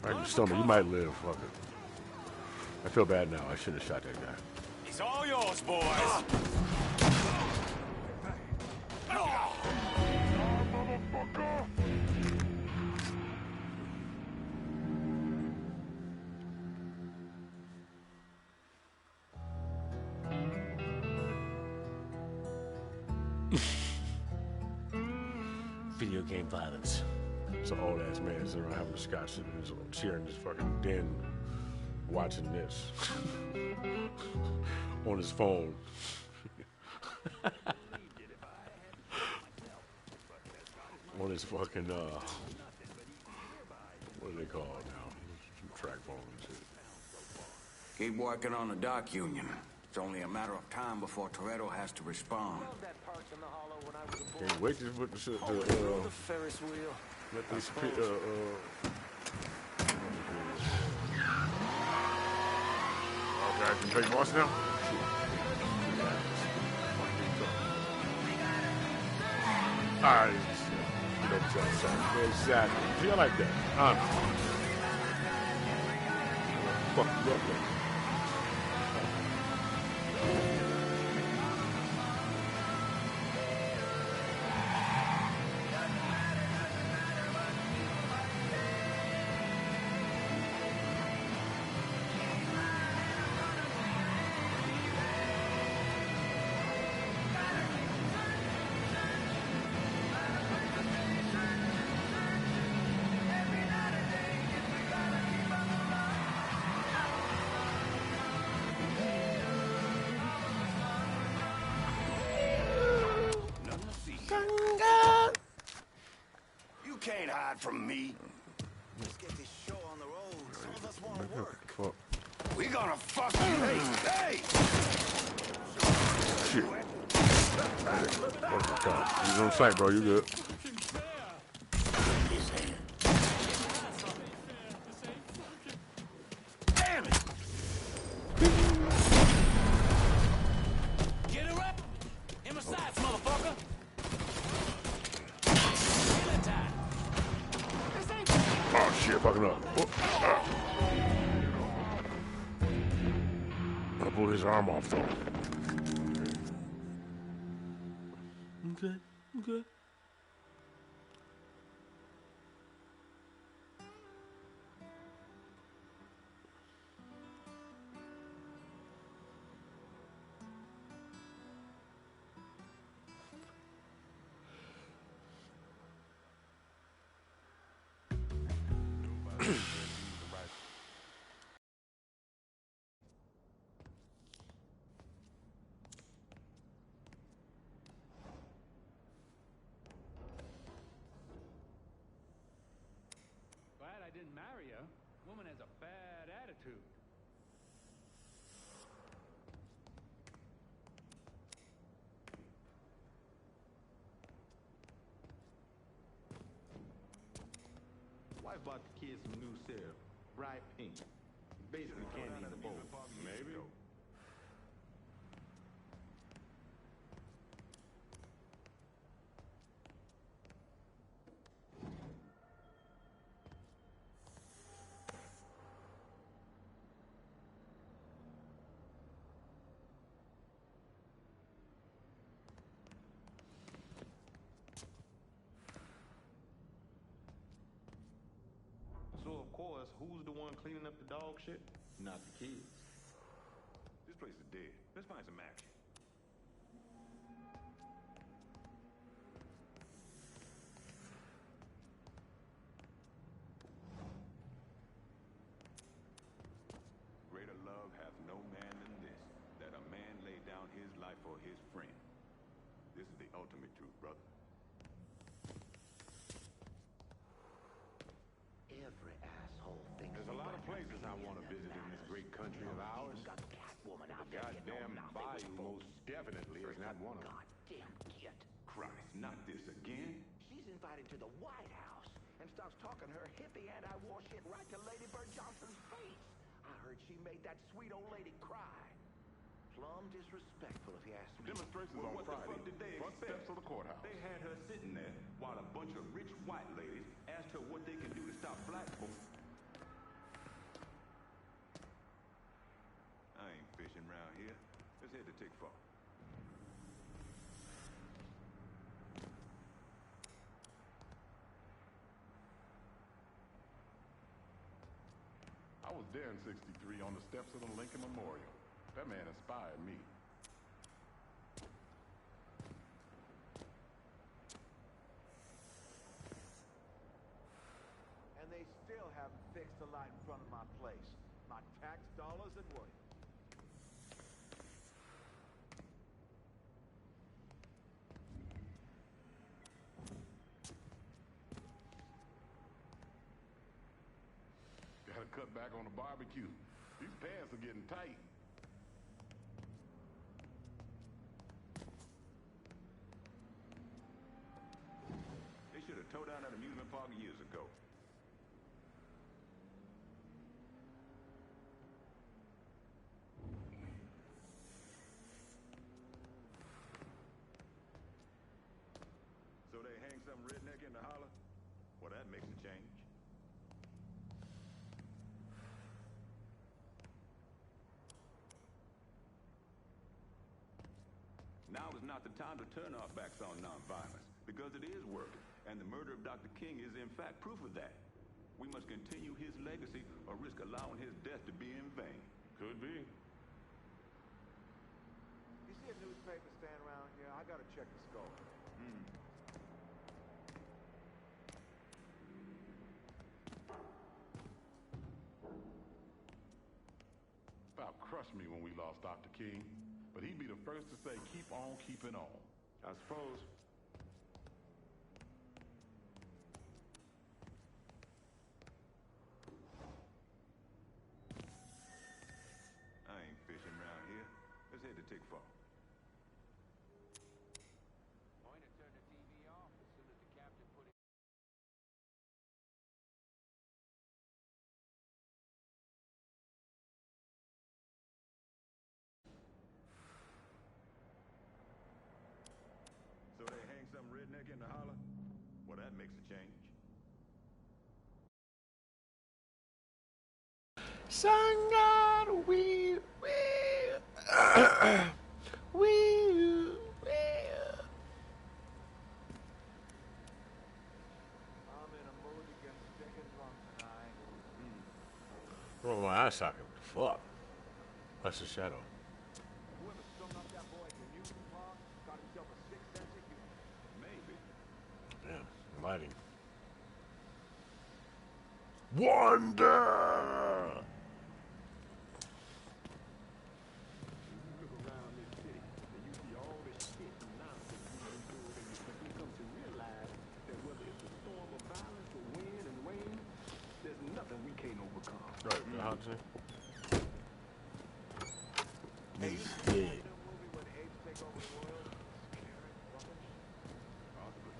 Right in the stomach. You might live. Fuck it. I feel bad now. I should have shot that guy. It's all yours, boys. Video game violence. It's an old ass man sitting around having a scotch sitting in his chair in his fucking den watching this on his phone. On his fucking what do they call it now? Some track phone and shit. Keep working on the dock union. It's only a matter of time before Toretto has to respond. Can't wait to put the shit to the Ferris wheel. let this okay, I can take boss now? Alright. You don't tell something. Exactly. See, I like that. Fuck you up there. hide from me. Let's get this show on the road. Some of us want to work. Fuck. We gonna fuck you. Hey! Shit. Fuck the cop. He's on site, bro. You good. Damn it! Get her up! In my sights, motherfucker! Oh shit, fucking up. I blew his arm off though. Okay, okay. Glad I didn't marry her. Woman has a bad attitude. Wife bought the kids some new syrup, bright pink. Basically candy in the bowl. Maybe. So of course, who's the one cleaning up the dog shit? Not the kids. This place is dead. Let's find some action. Greater love hath no man than this, that a man lay down his life for his friend. This is the ultimate truth, brother. Every asshole thinks There's a lot of places I want to visit in this great country of ours. got a Catwoman out The there. goddamn bayou most definitely is not one of them. Goddamn kid. Christ, not this again. She's invited to the White House and starts talking her hippie anti-war shit right to Lady Bird Johnson's face. I heard she made that sweet old lady cry. Plumb disrespectful, if you ask me. Demonstrations Well, on what the Friday. fuck did they Front expect? steps of the courthouse. They had her sitting there while a bunch of rich white ladies asked her what they can do to stop black folks. I ain't fishing around here. Let's head to Tick Falls. I was there in '63 on the steps of the Lincoln Memorial. That man inspired me. And they still haven't fixed the light in front of my place. My tax dollars and worth. Gotta cut back on the barbecue. These pants are getting tight. They should have towed down that amusement park years ago. So they hang some redneck in the holler? Well, that makes a change. Now is not the time to turn our backs on nonviolence, because it is working, and the murder of Dr. King is in fact proof of that. We must continue his legacy or risk allowing his death to be in vain. Could be. You see a newspaper stand around here? I gotta check the score. About crushed me when we lost Dr. King, but he'd be the first to say, keep on keeping on. I suppose. back in the holler, well, that makes a change. Sangado, we. Oh, my eye socket. Fuck. That's a shadow. Whoever strung up that boy at the amusement park got himself a sick sense of humor. Maybe. Damn, lighting. Wonder! Look around this city, and you see all the shit and nonsense we've been doing, and you come to realize that whether it's a storm of violence or wind and rain, there's nothing we can't overcome. Right, the Hudson. Hey, He's you dead. see that movie where the apes take over the world? Scary, fucking. Possibly.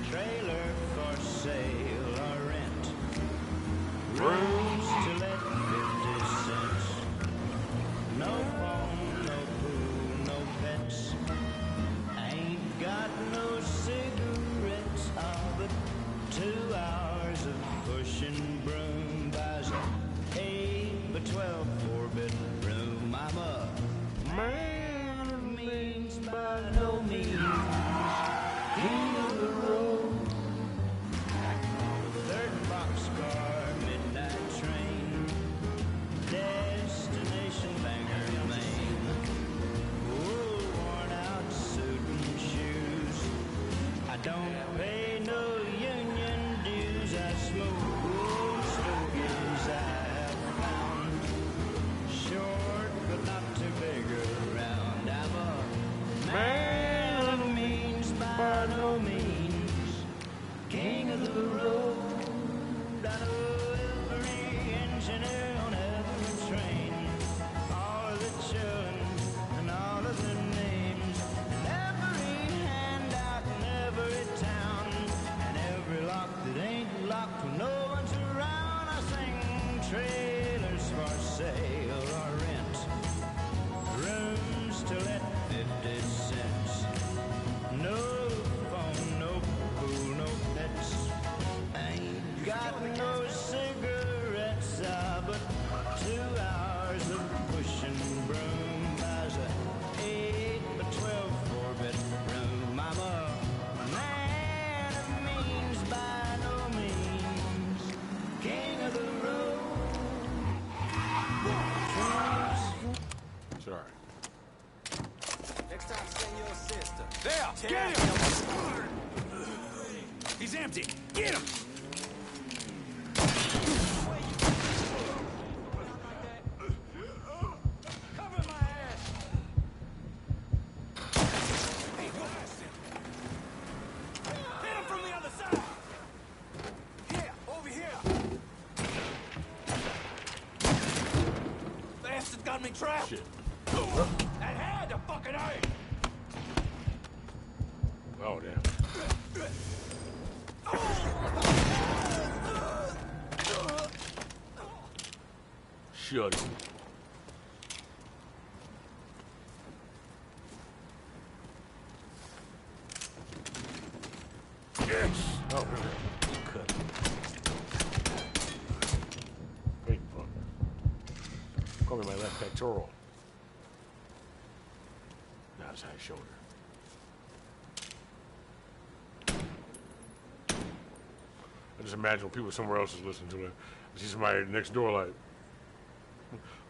Trailer for sale or rent. Rooms to let 50 cents. No phone, no pool, no pets. Ain't got no cigarettes. But 2 hours of pushing broom buys a 8 by 12 4-bedroom. I'm a man of means by no means. King of the road. Third boxcar, midnight train. Destination Bangor, Maine. Worn out suit and shoes. I don't pay no union dues. I smoke stogies I have found. Short but not too big around. I'm a man of means by no means. King of the road. I know every engineer on every train. All of the children and all of their names. And every handout in every town. And every lock that ain't locked when no one's around. I sing trailers for sale or rent. Rooms to let 50 cents. No phone, no pool, no pets. Ain't got no cigarettes, but 2 hours of pushing broom buys a 8 by 12 4-bedroom. I'm a man of means by no means. King of the road. Sorry. Next time, send your sister. There! Get him! He's empty! Get him! Cover my ass! Hey, blast him! Hit him from the other side! Here, over here! Bastard got me trapped! Shit. That had to fucking hurt! Oh, damn. Shut it. Yes. Oh, cut. Wait, fuck. Call me my left pectoral. Now it's high shoulder. I just imagine when people somewhere else is listening to it, I see somebody next door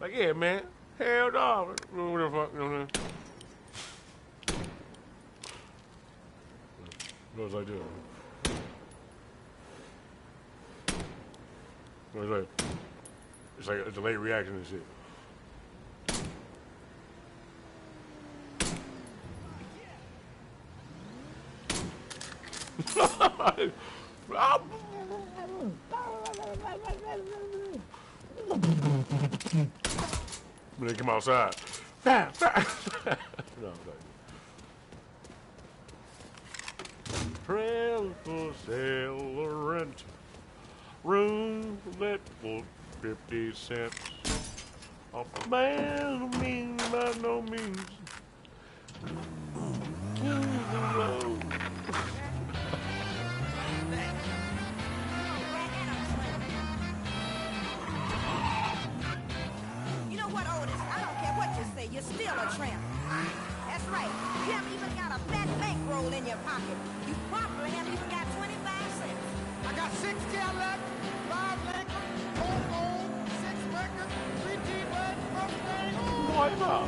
like, yeah, man, hell no, what the fuck, you know what I'm saying? Goes like this. It's like a delayed reaction and shit. When they come outside. No, Trail for sale or rent. outlet for 50 cents. A man who means by no means. You know what, Otis? I don't care what you say. You're still a tramp. That's right. You haven't even got a fat bankroll in your pocket. You probably haven't even got 25 cents. I got 6 Cadillac, 5 Lincoln, 4 gold, 6 records, 3 T-Birds, Mustang. Why not?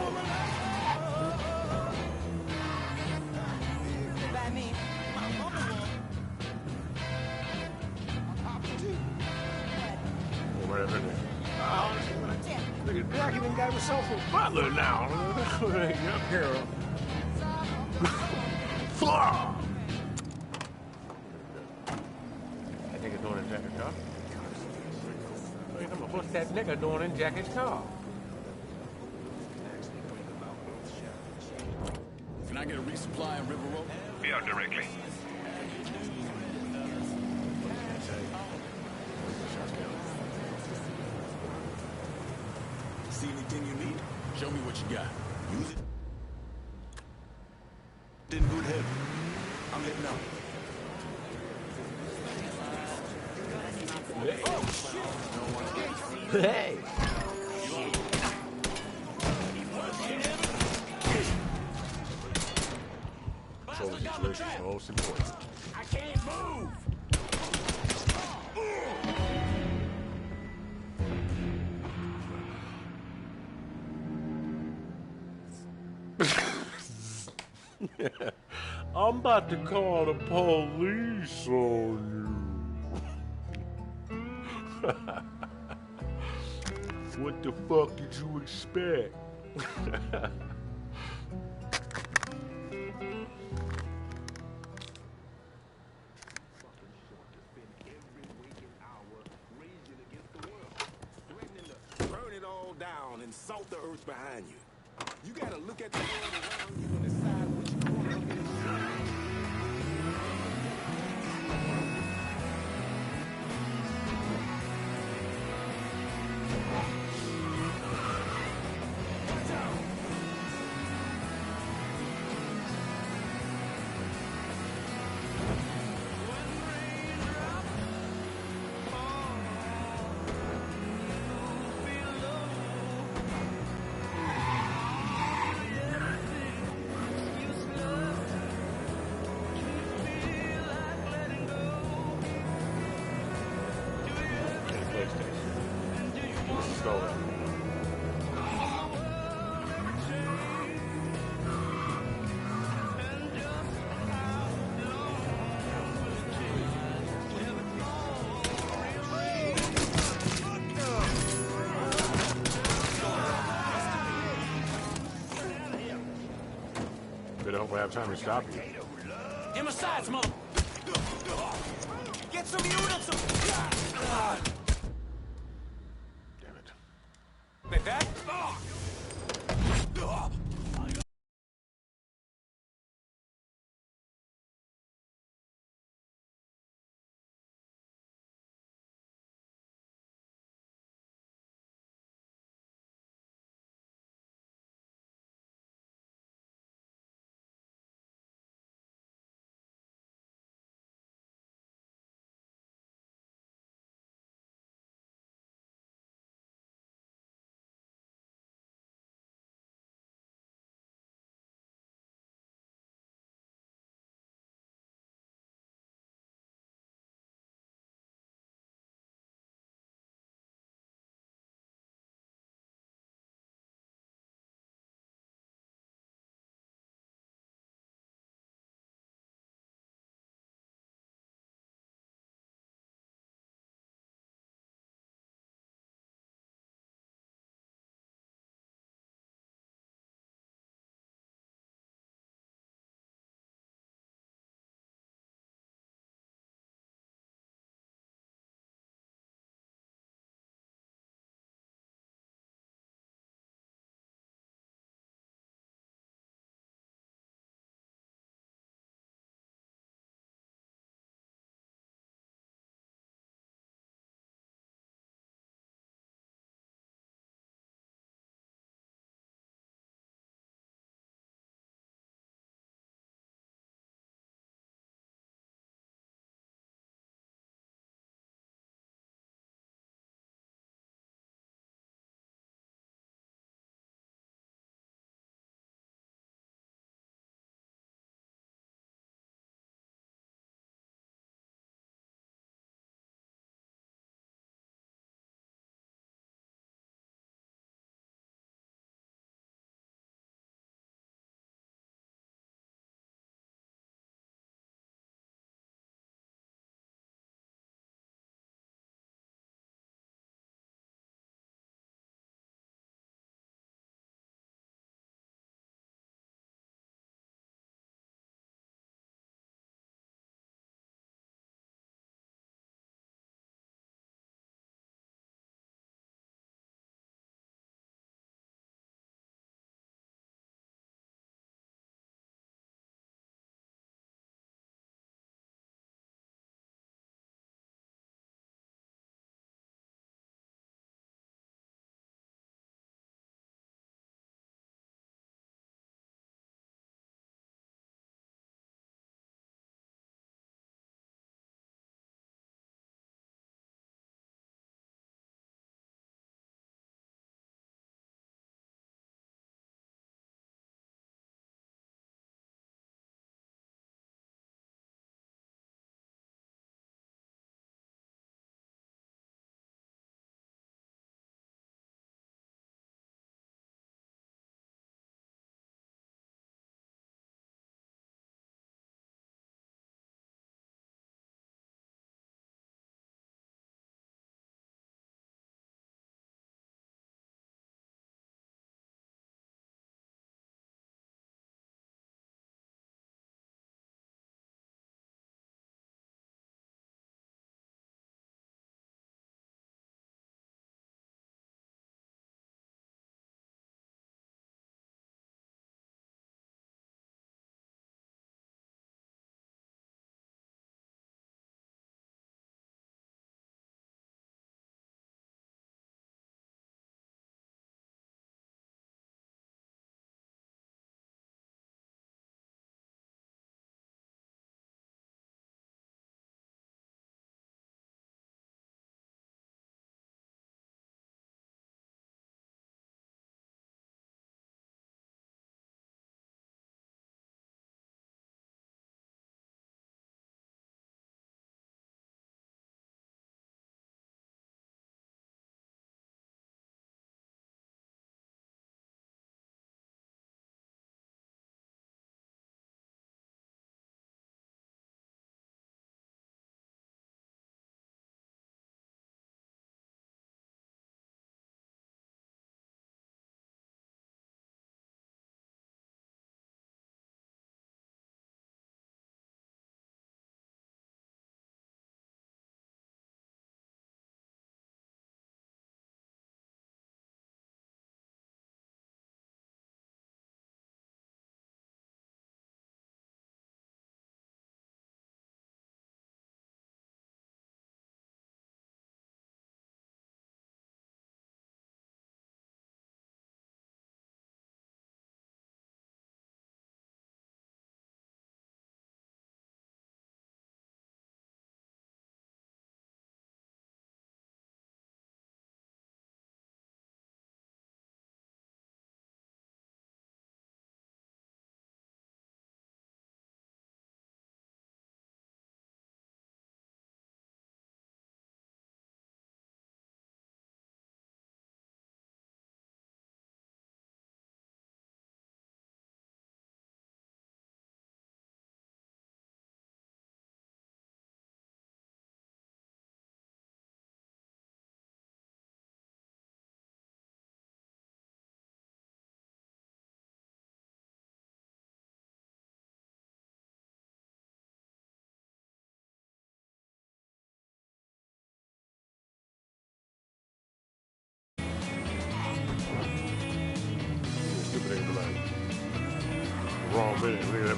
By me. My mama was. My papa too. Whatever it is. Oh, Tell me. Look at Jackie done got himself a butler now. Young girl. That nigga doing in Jackie's car? What's that nigga doing in Jackie's car? Can I get a resupply in River Road? Be out directly. See anything you need? Show me what you got. Use it. In good health. I'm heading out. Hey. So the situation is most important. I can't move! I'm about to call the police on you. What the fuck did you expect? Burn it all down and salt the earth behind you. You gotta look at the world around you and decide which corner of it is yours. Watch out! Better hope I have time to stop you. In my sights, mother. Get some units. Damn it. Like that?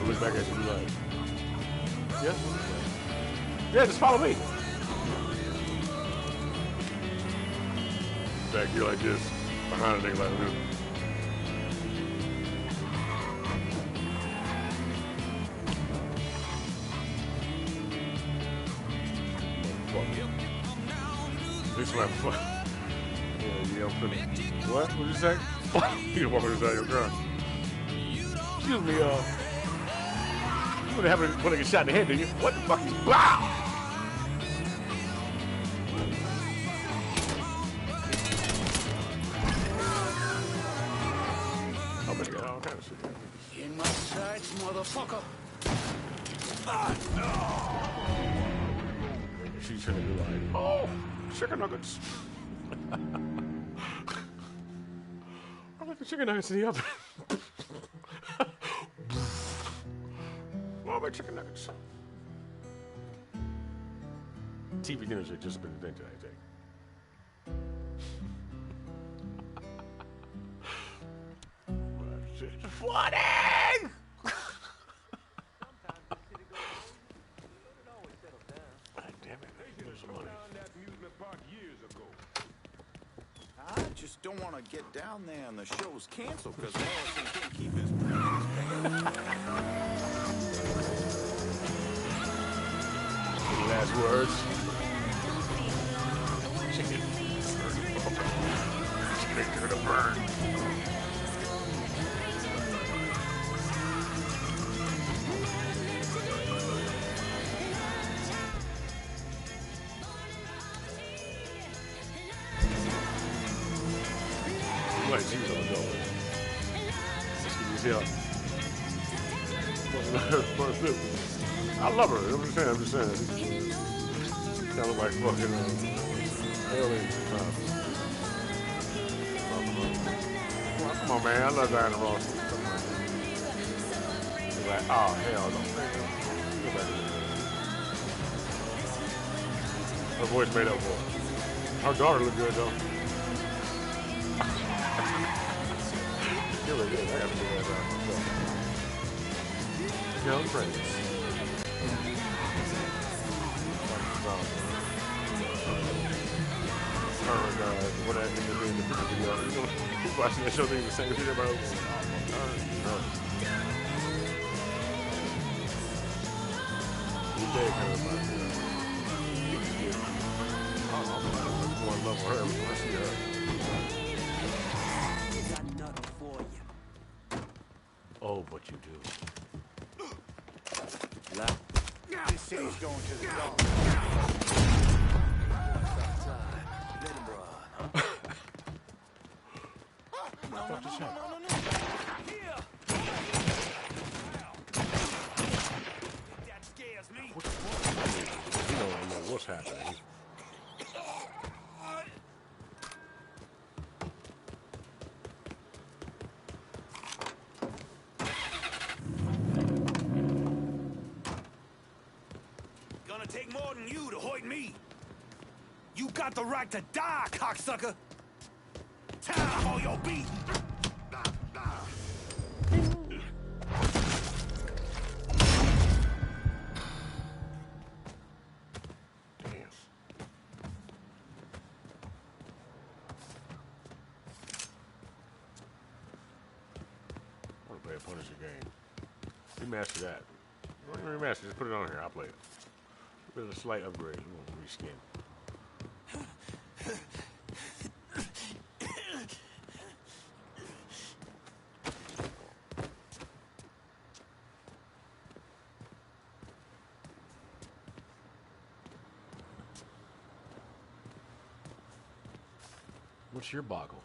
look back at you like, yeah? Yeah, just follow me. Back here like this, behind a nigga like this. This one, yeah, I'm finna. What? What'd you say? You walking inside your car. Excuse me, you wouldn't want to get shot in the head, do you? What the fuck is wow? Oh my god, all kind of shit. In my sights, motherfucker. She's trying to be like, oh, chicken nuggets. I like the chicken nuggets in the oven. Oh, my chicken nuggets. TV dinners have just been invented, I think. It's flooding! God damn it. There's some money. I just don't want to get down there and the show's canceled because Morrison can't keep his promise. Last words. Chicken. Chicken to the burn. Wait, she was on the door. I love her. I'm just saying. Kind of like fucking early. Come on, man. I love Diana Ross. She's like, oh, hell no. Go back. Her voice made up for her. Her daughter looked good, though. She looked good. I got to do that myself. Tell friends. What I think in the video, you know, people watching that show think the same shit about it. You day kind of like, I'm more in love with her when I see her. Got nothing for you. Oh, but you do. This city's going to the dog. Let him run. What just happened? That scares me. You don't know what's happening. Gonna take more than you to hoit me. You got the right to die, cocksucker. Tired of all your beat. I want to play a Punisher game. Remaster that. Remaster, just put it on here. I'll play it. There's a slight upgrade. You want to reskin. What's your boggle?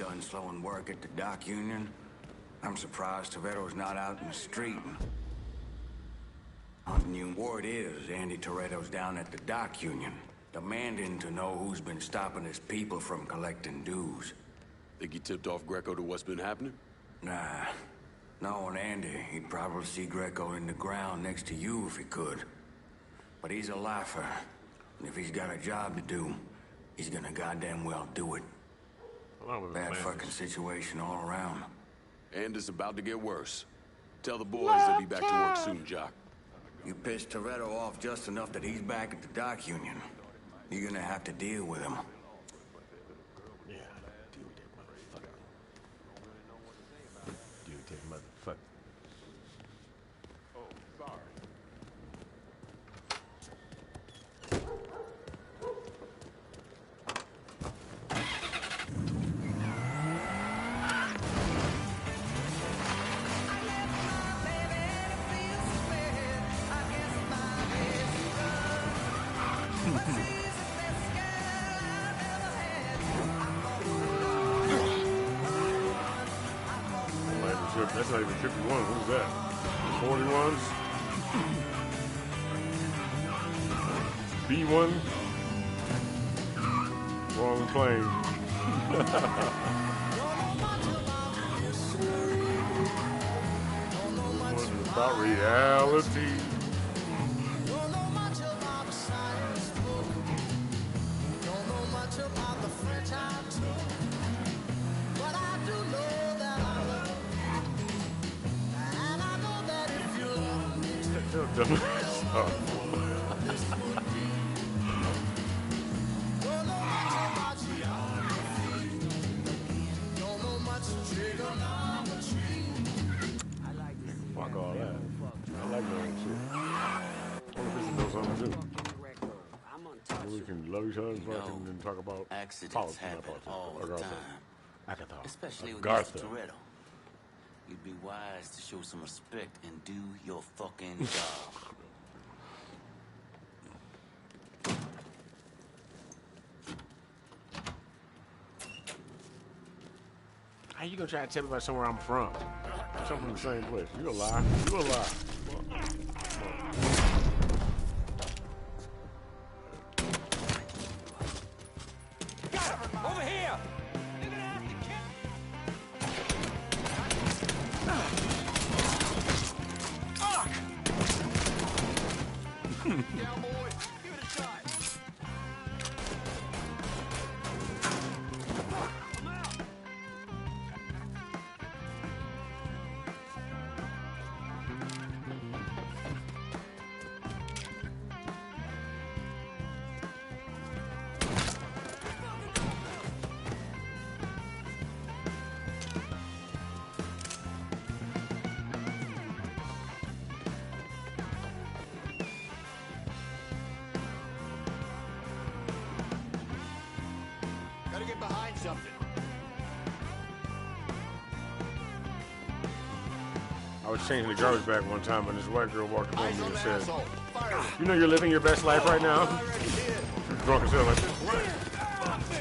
done slowing work at the dock union, I'm surprised Toretto's not out in the street. Hunting you. Word is, Andy Toretto's down at the dock union, demanding to know who's been stopping his people from collecting dues. Think he tipped off Greco to what's been happening? Nah. Knowing Andy, he'd probably see Greco in the ground next to you if he could. But he's a lifer. And if he's got a job to do, he's gonna goddamn well do it. Bad fucking situation all around. And it's about to get worse. Tell the boys they'll be back to work soon, Jock. You pissed Toretto off just enough that he's back at the dock union. You're gonna have to deal with him. Yeah, deal with that motherfucker. Deal with that motherfucker. Oh, sorry. That's not even 51. What is that? 41s? B1? Wrong plane. What about reality? Fuck all that. I like that shit. I want to know something too. We can love each other and fucking and talk about accidents happen all the time. Especially with Mr. Toretto. You'd be wise to show some respect and do your fucking job. How you gonna try to tell me about somewhere I'm from? I'm from the same place. You a lie. You a lie. Got him! Over here! Down, boy. Give it a shot. Gotta get behind something. I was changing the garbage bag one time, and this white girl walked up on me and said, "You know you're living your best life right now." She was drunk as hell. Like, what?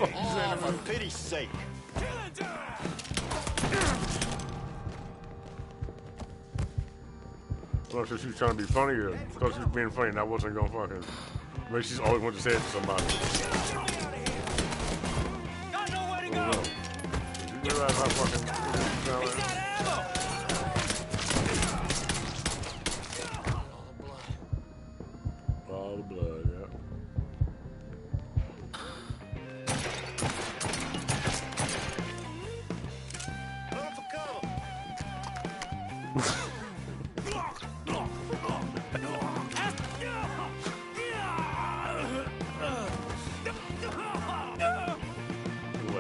Oh, for pity's sake. Well, so she was trying to be funny, or thought she was being funny, and I wasn't gonna fucking. Maybe she's always wanted to say it to somebody. Got nowhere to go! You realize how fucking. All the blood, yeah. Run for cover.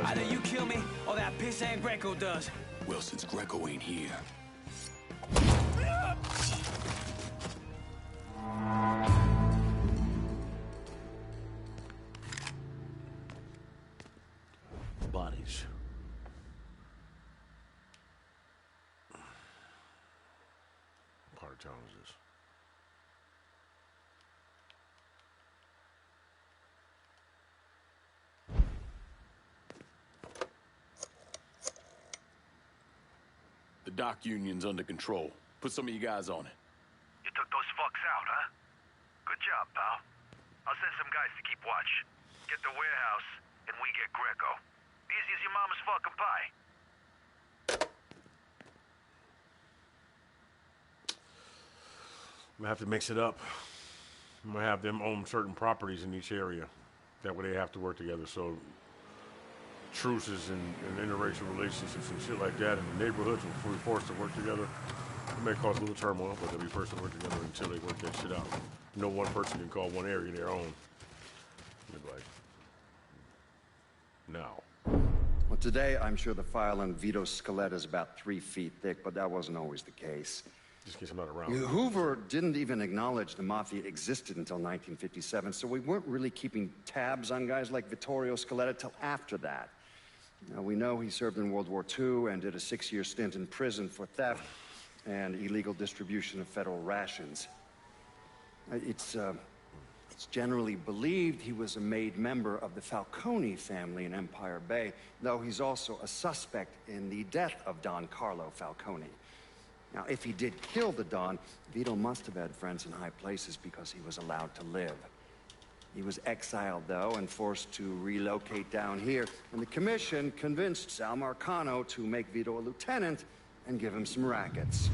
Either you kill me, or that pissant Greco does. Well, since Greco ain't here. Bodies. What part of town is this? dock union's under control. Put some of you guys on it. You took those fucks out, huh? Good job, pal. I'll send some guys to keep watch. Get the warehouse, and we get Greco. Easy as your mama's fucking pie. I'm gonna have to mix it up. I'm gonna have them own certain properties in each area. That way they have to work together. So truces and interracial relationships and shit like that in the neighborhoods will be forced to work together. It may cause a little turmoil, but they'll be forced to work together until they work that shit out. No one person can call one area their own. You're like, no. Well, today I'm sure the file on Vito Scaletta is about 3 feet thick, but that wasn't always the case. Just in case I'm not around. Hoover didn't even acknowledge the Mafia existed until 1957, so we weren't really keeping tabs on guys like Vittorio Scaletta till after that. Now, we know he served in World War II and did a 6-year stint in prison for theft and illegal distribution of federal rations. It's generally believed he was a made member of the Falcone family in Empire Bay, though he's also a suspect in the death of Don Carlo Falcone. Now, if he did kill the Don, Vito must have had friends in high places because he was allowed to live. He was exiled, though, and forced to relocate down here, and the commission convinced Sal Marcano to make Vito a lieutenant and give him some rackets.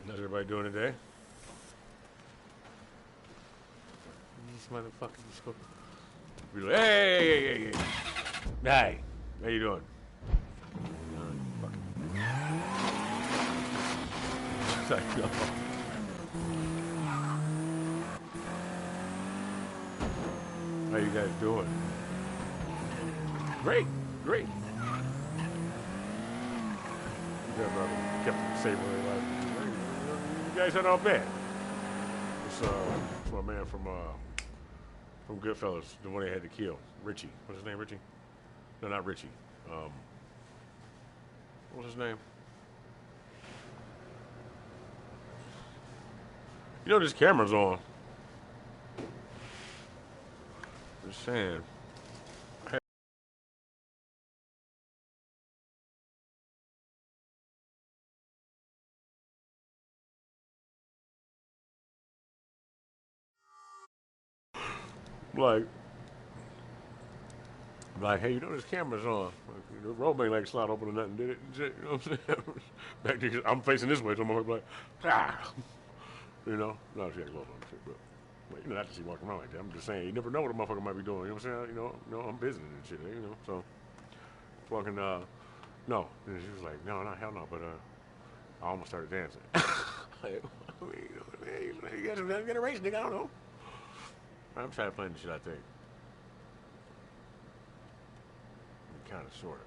How's everybody doing today? This motherfucker just go. Hey! Hey! How you doing? How you guys doing? Great! Great! You guys kept it the same way, like, you guys are not bad. It's my man from Goodfellas, the one they had to kill. Richie. What's his name, Richie? No, not Richie. What's his name? You know this camera's on. Just saying. Like, hey, you know this camera's on. Like, the road ain't like slide open or nothing, did it? You know what I'm saying? Back there, I'm facing this way, so I'm like, ah. You know? No, she had clothes on and shit, but you know, not that she walking around like that. I'm just saying, you never know what a motherfucker might be doing. You know what I'm saying? You know, I'm visiting and shit, you know? So, fucking, no. And she was like, no, hell no, but, I almost started dancing. Like, I mean, you got to get a race, nigga, I don't know. I'm trying to plan the shit, I think. Kind of, sort of.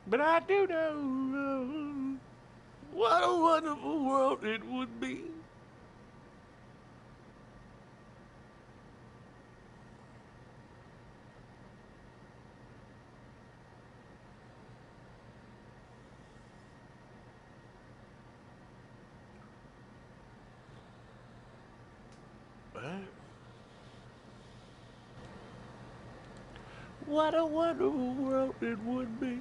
But I do know what a wonderful world it would be. What a wonderful world it would be.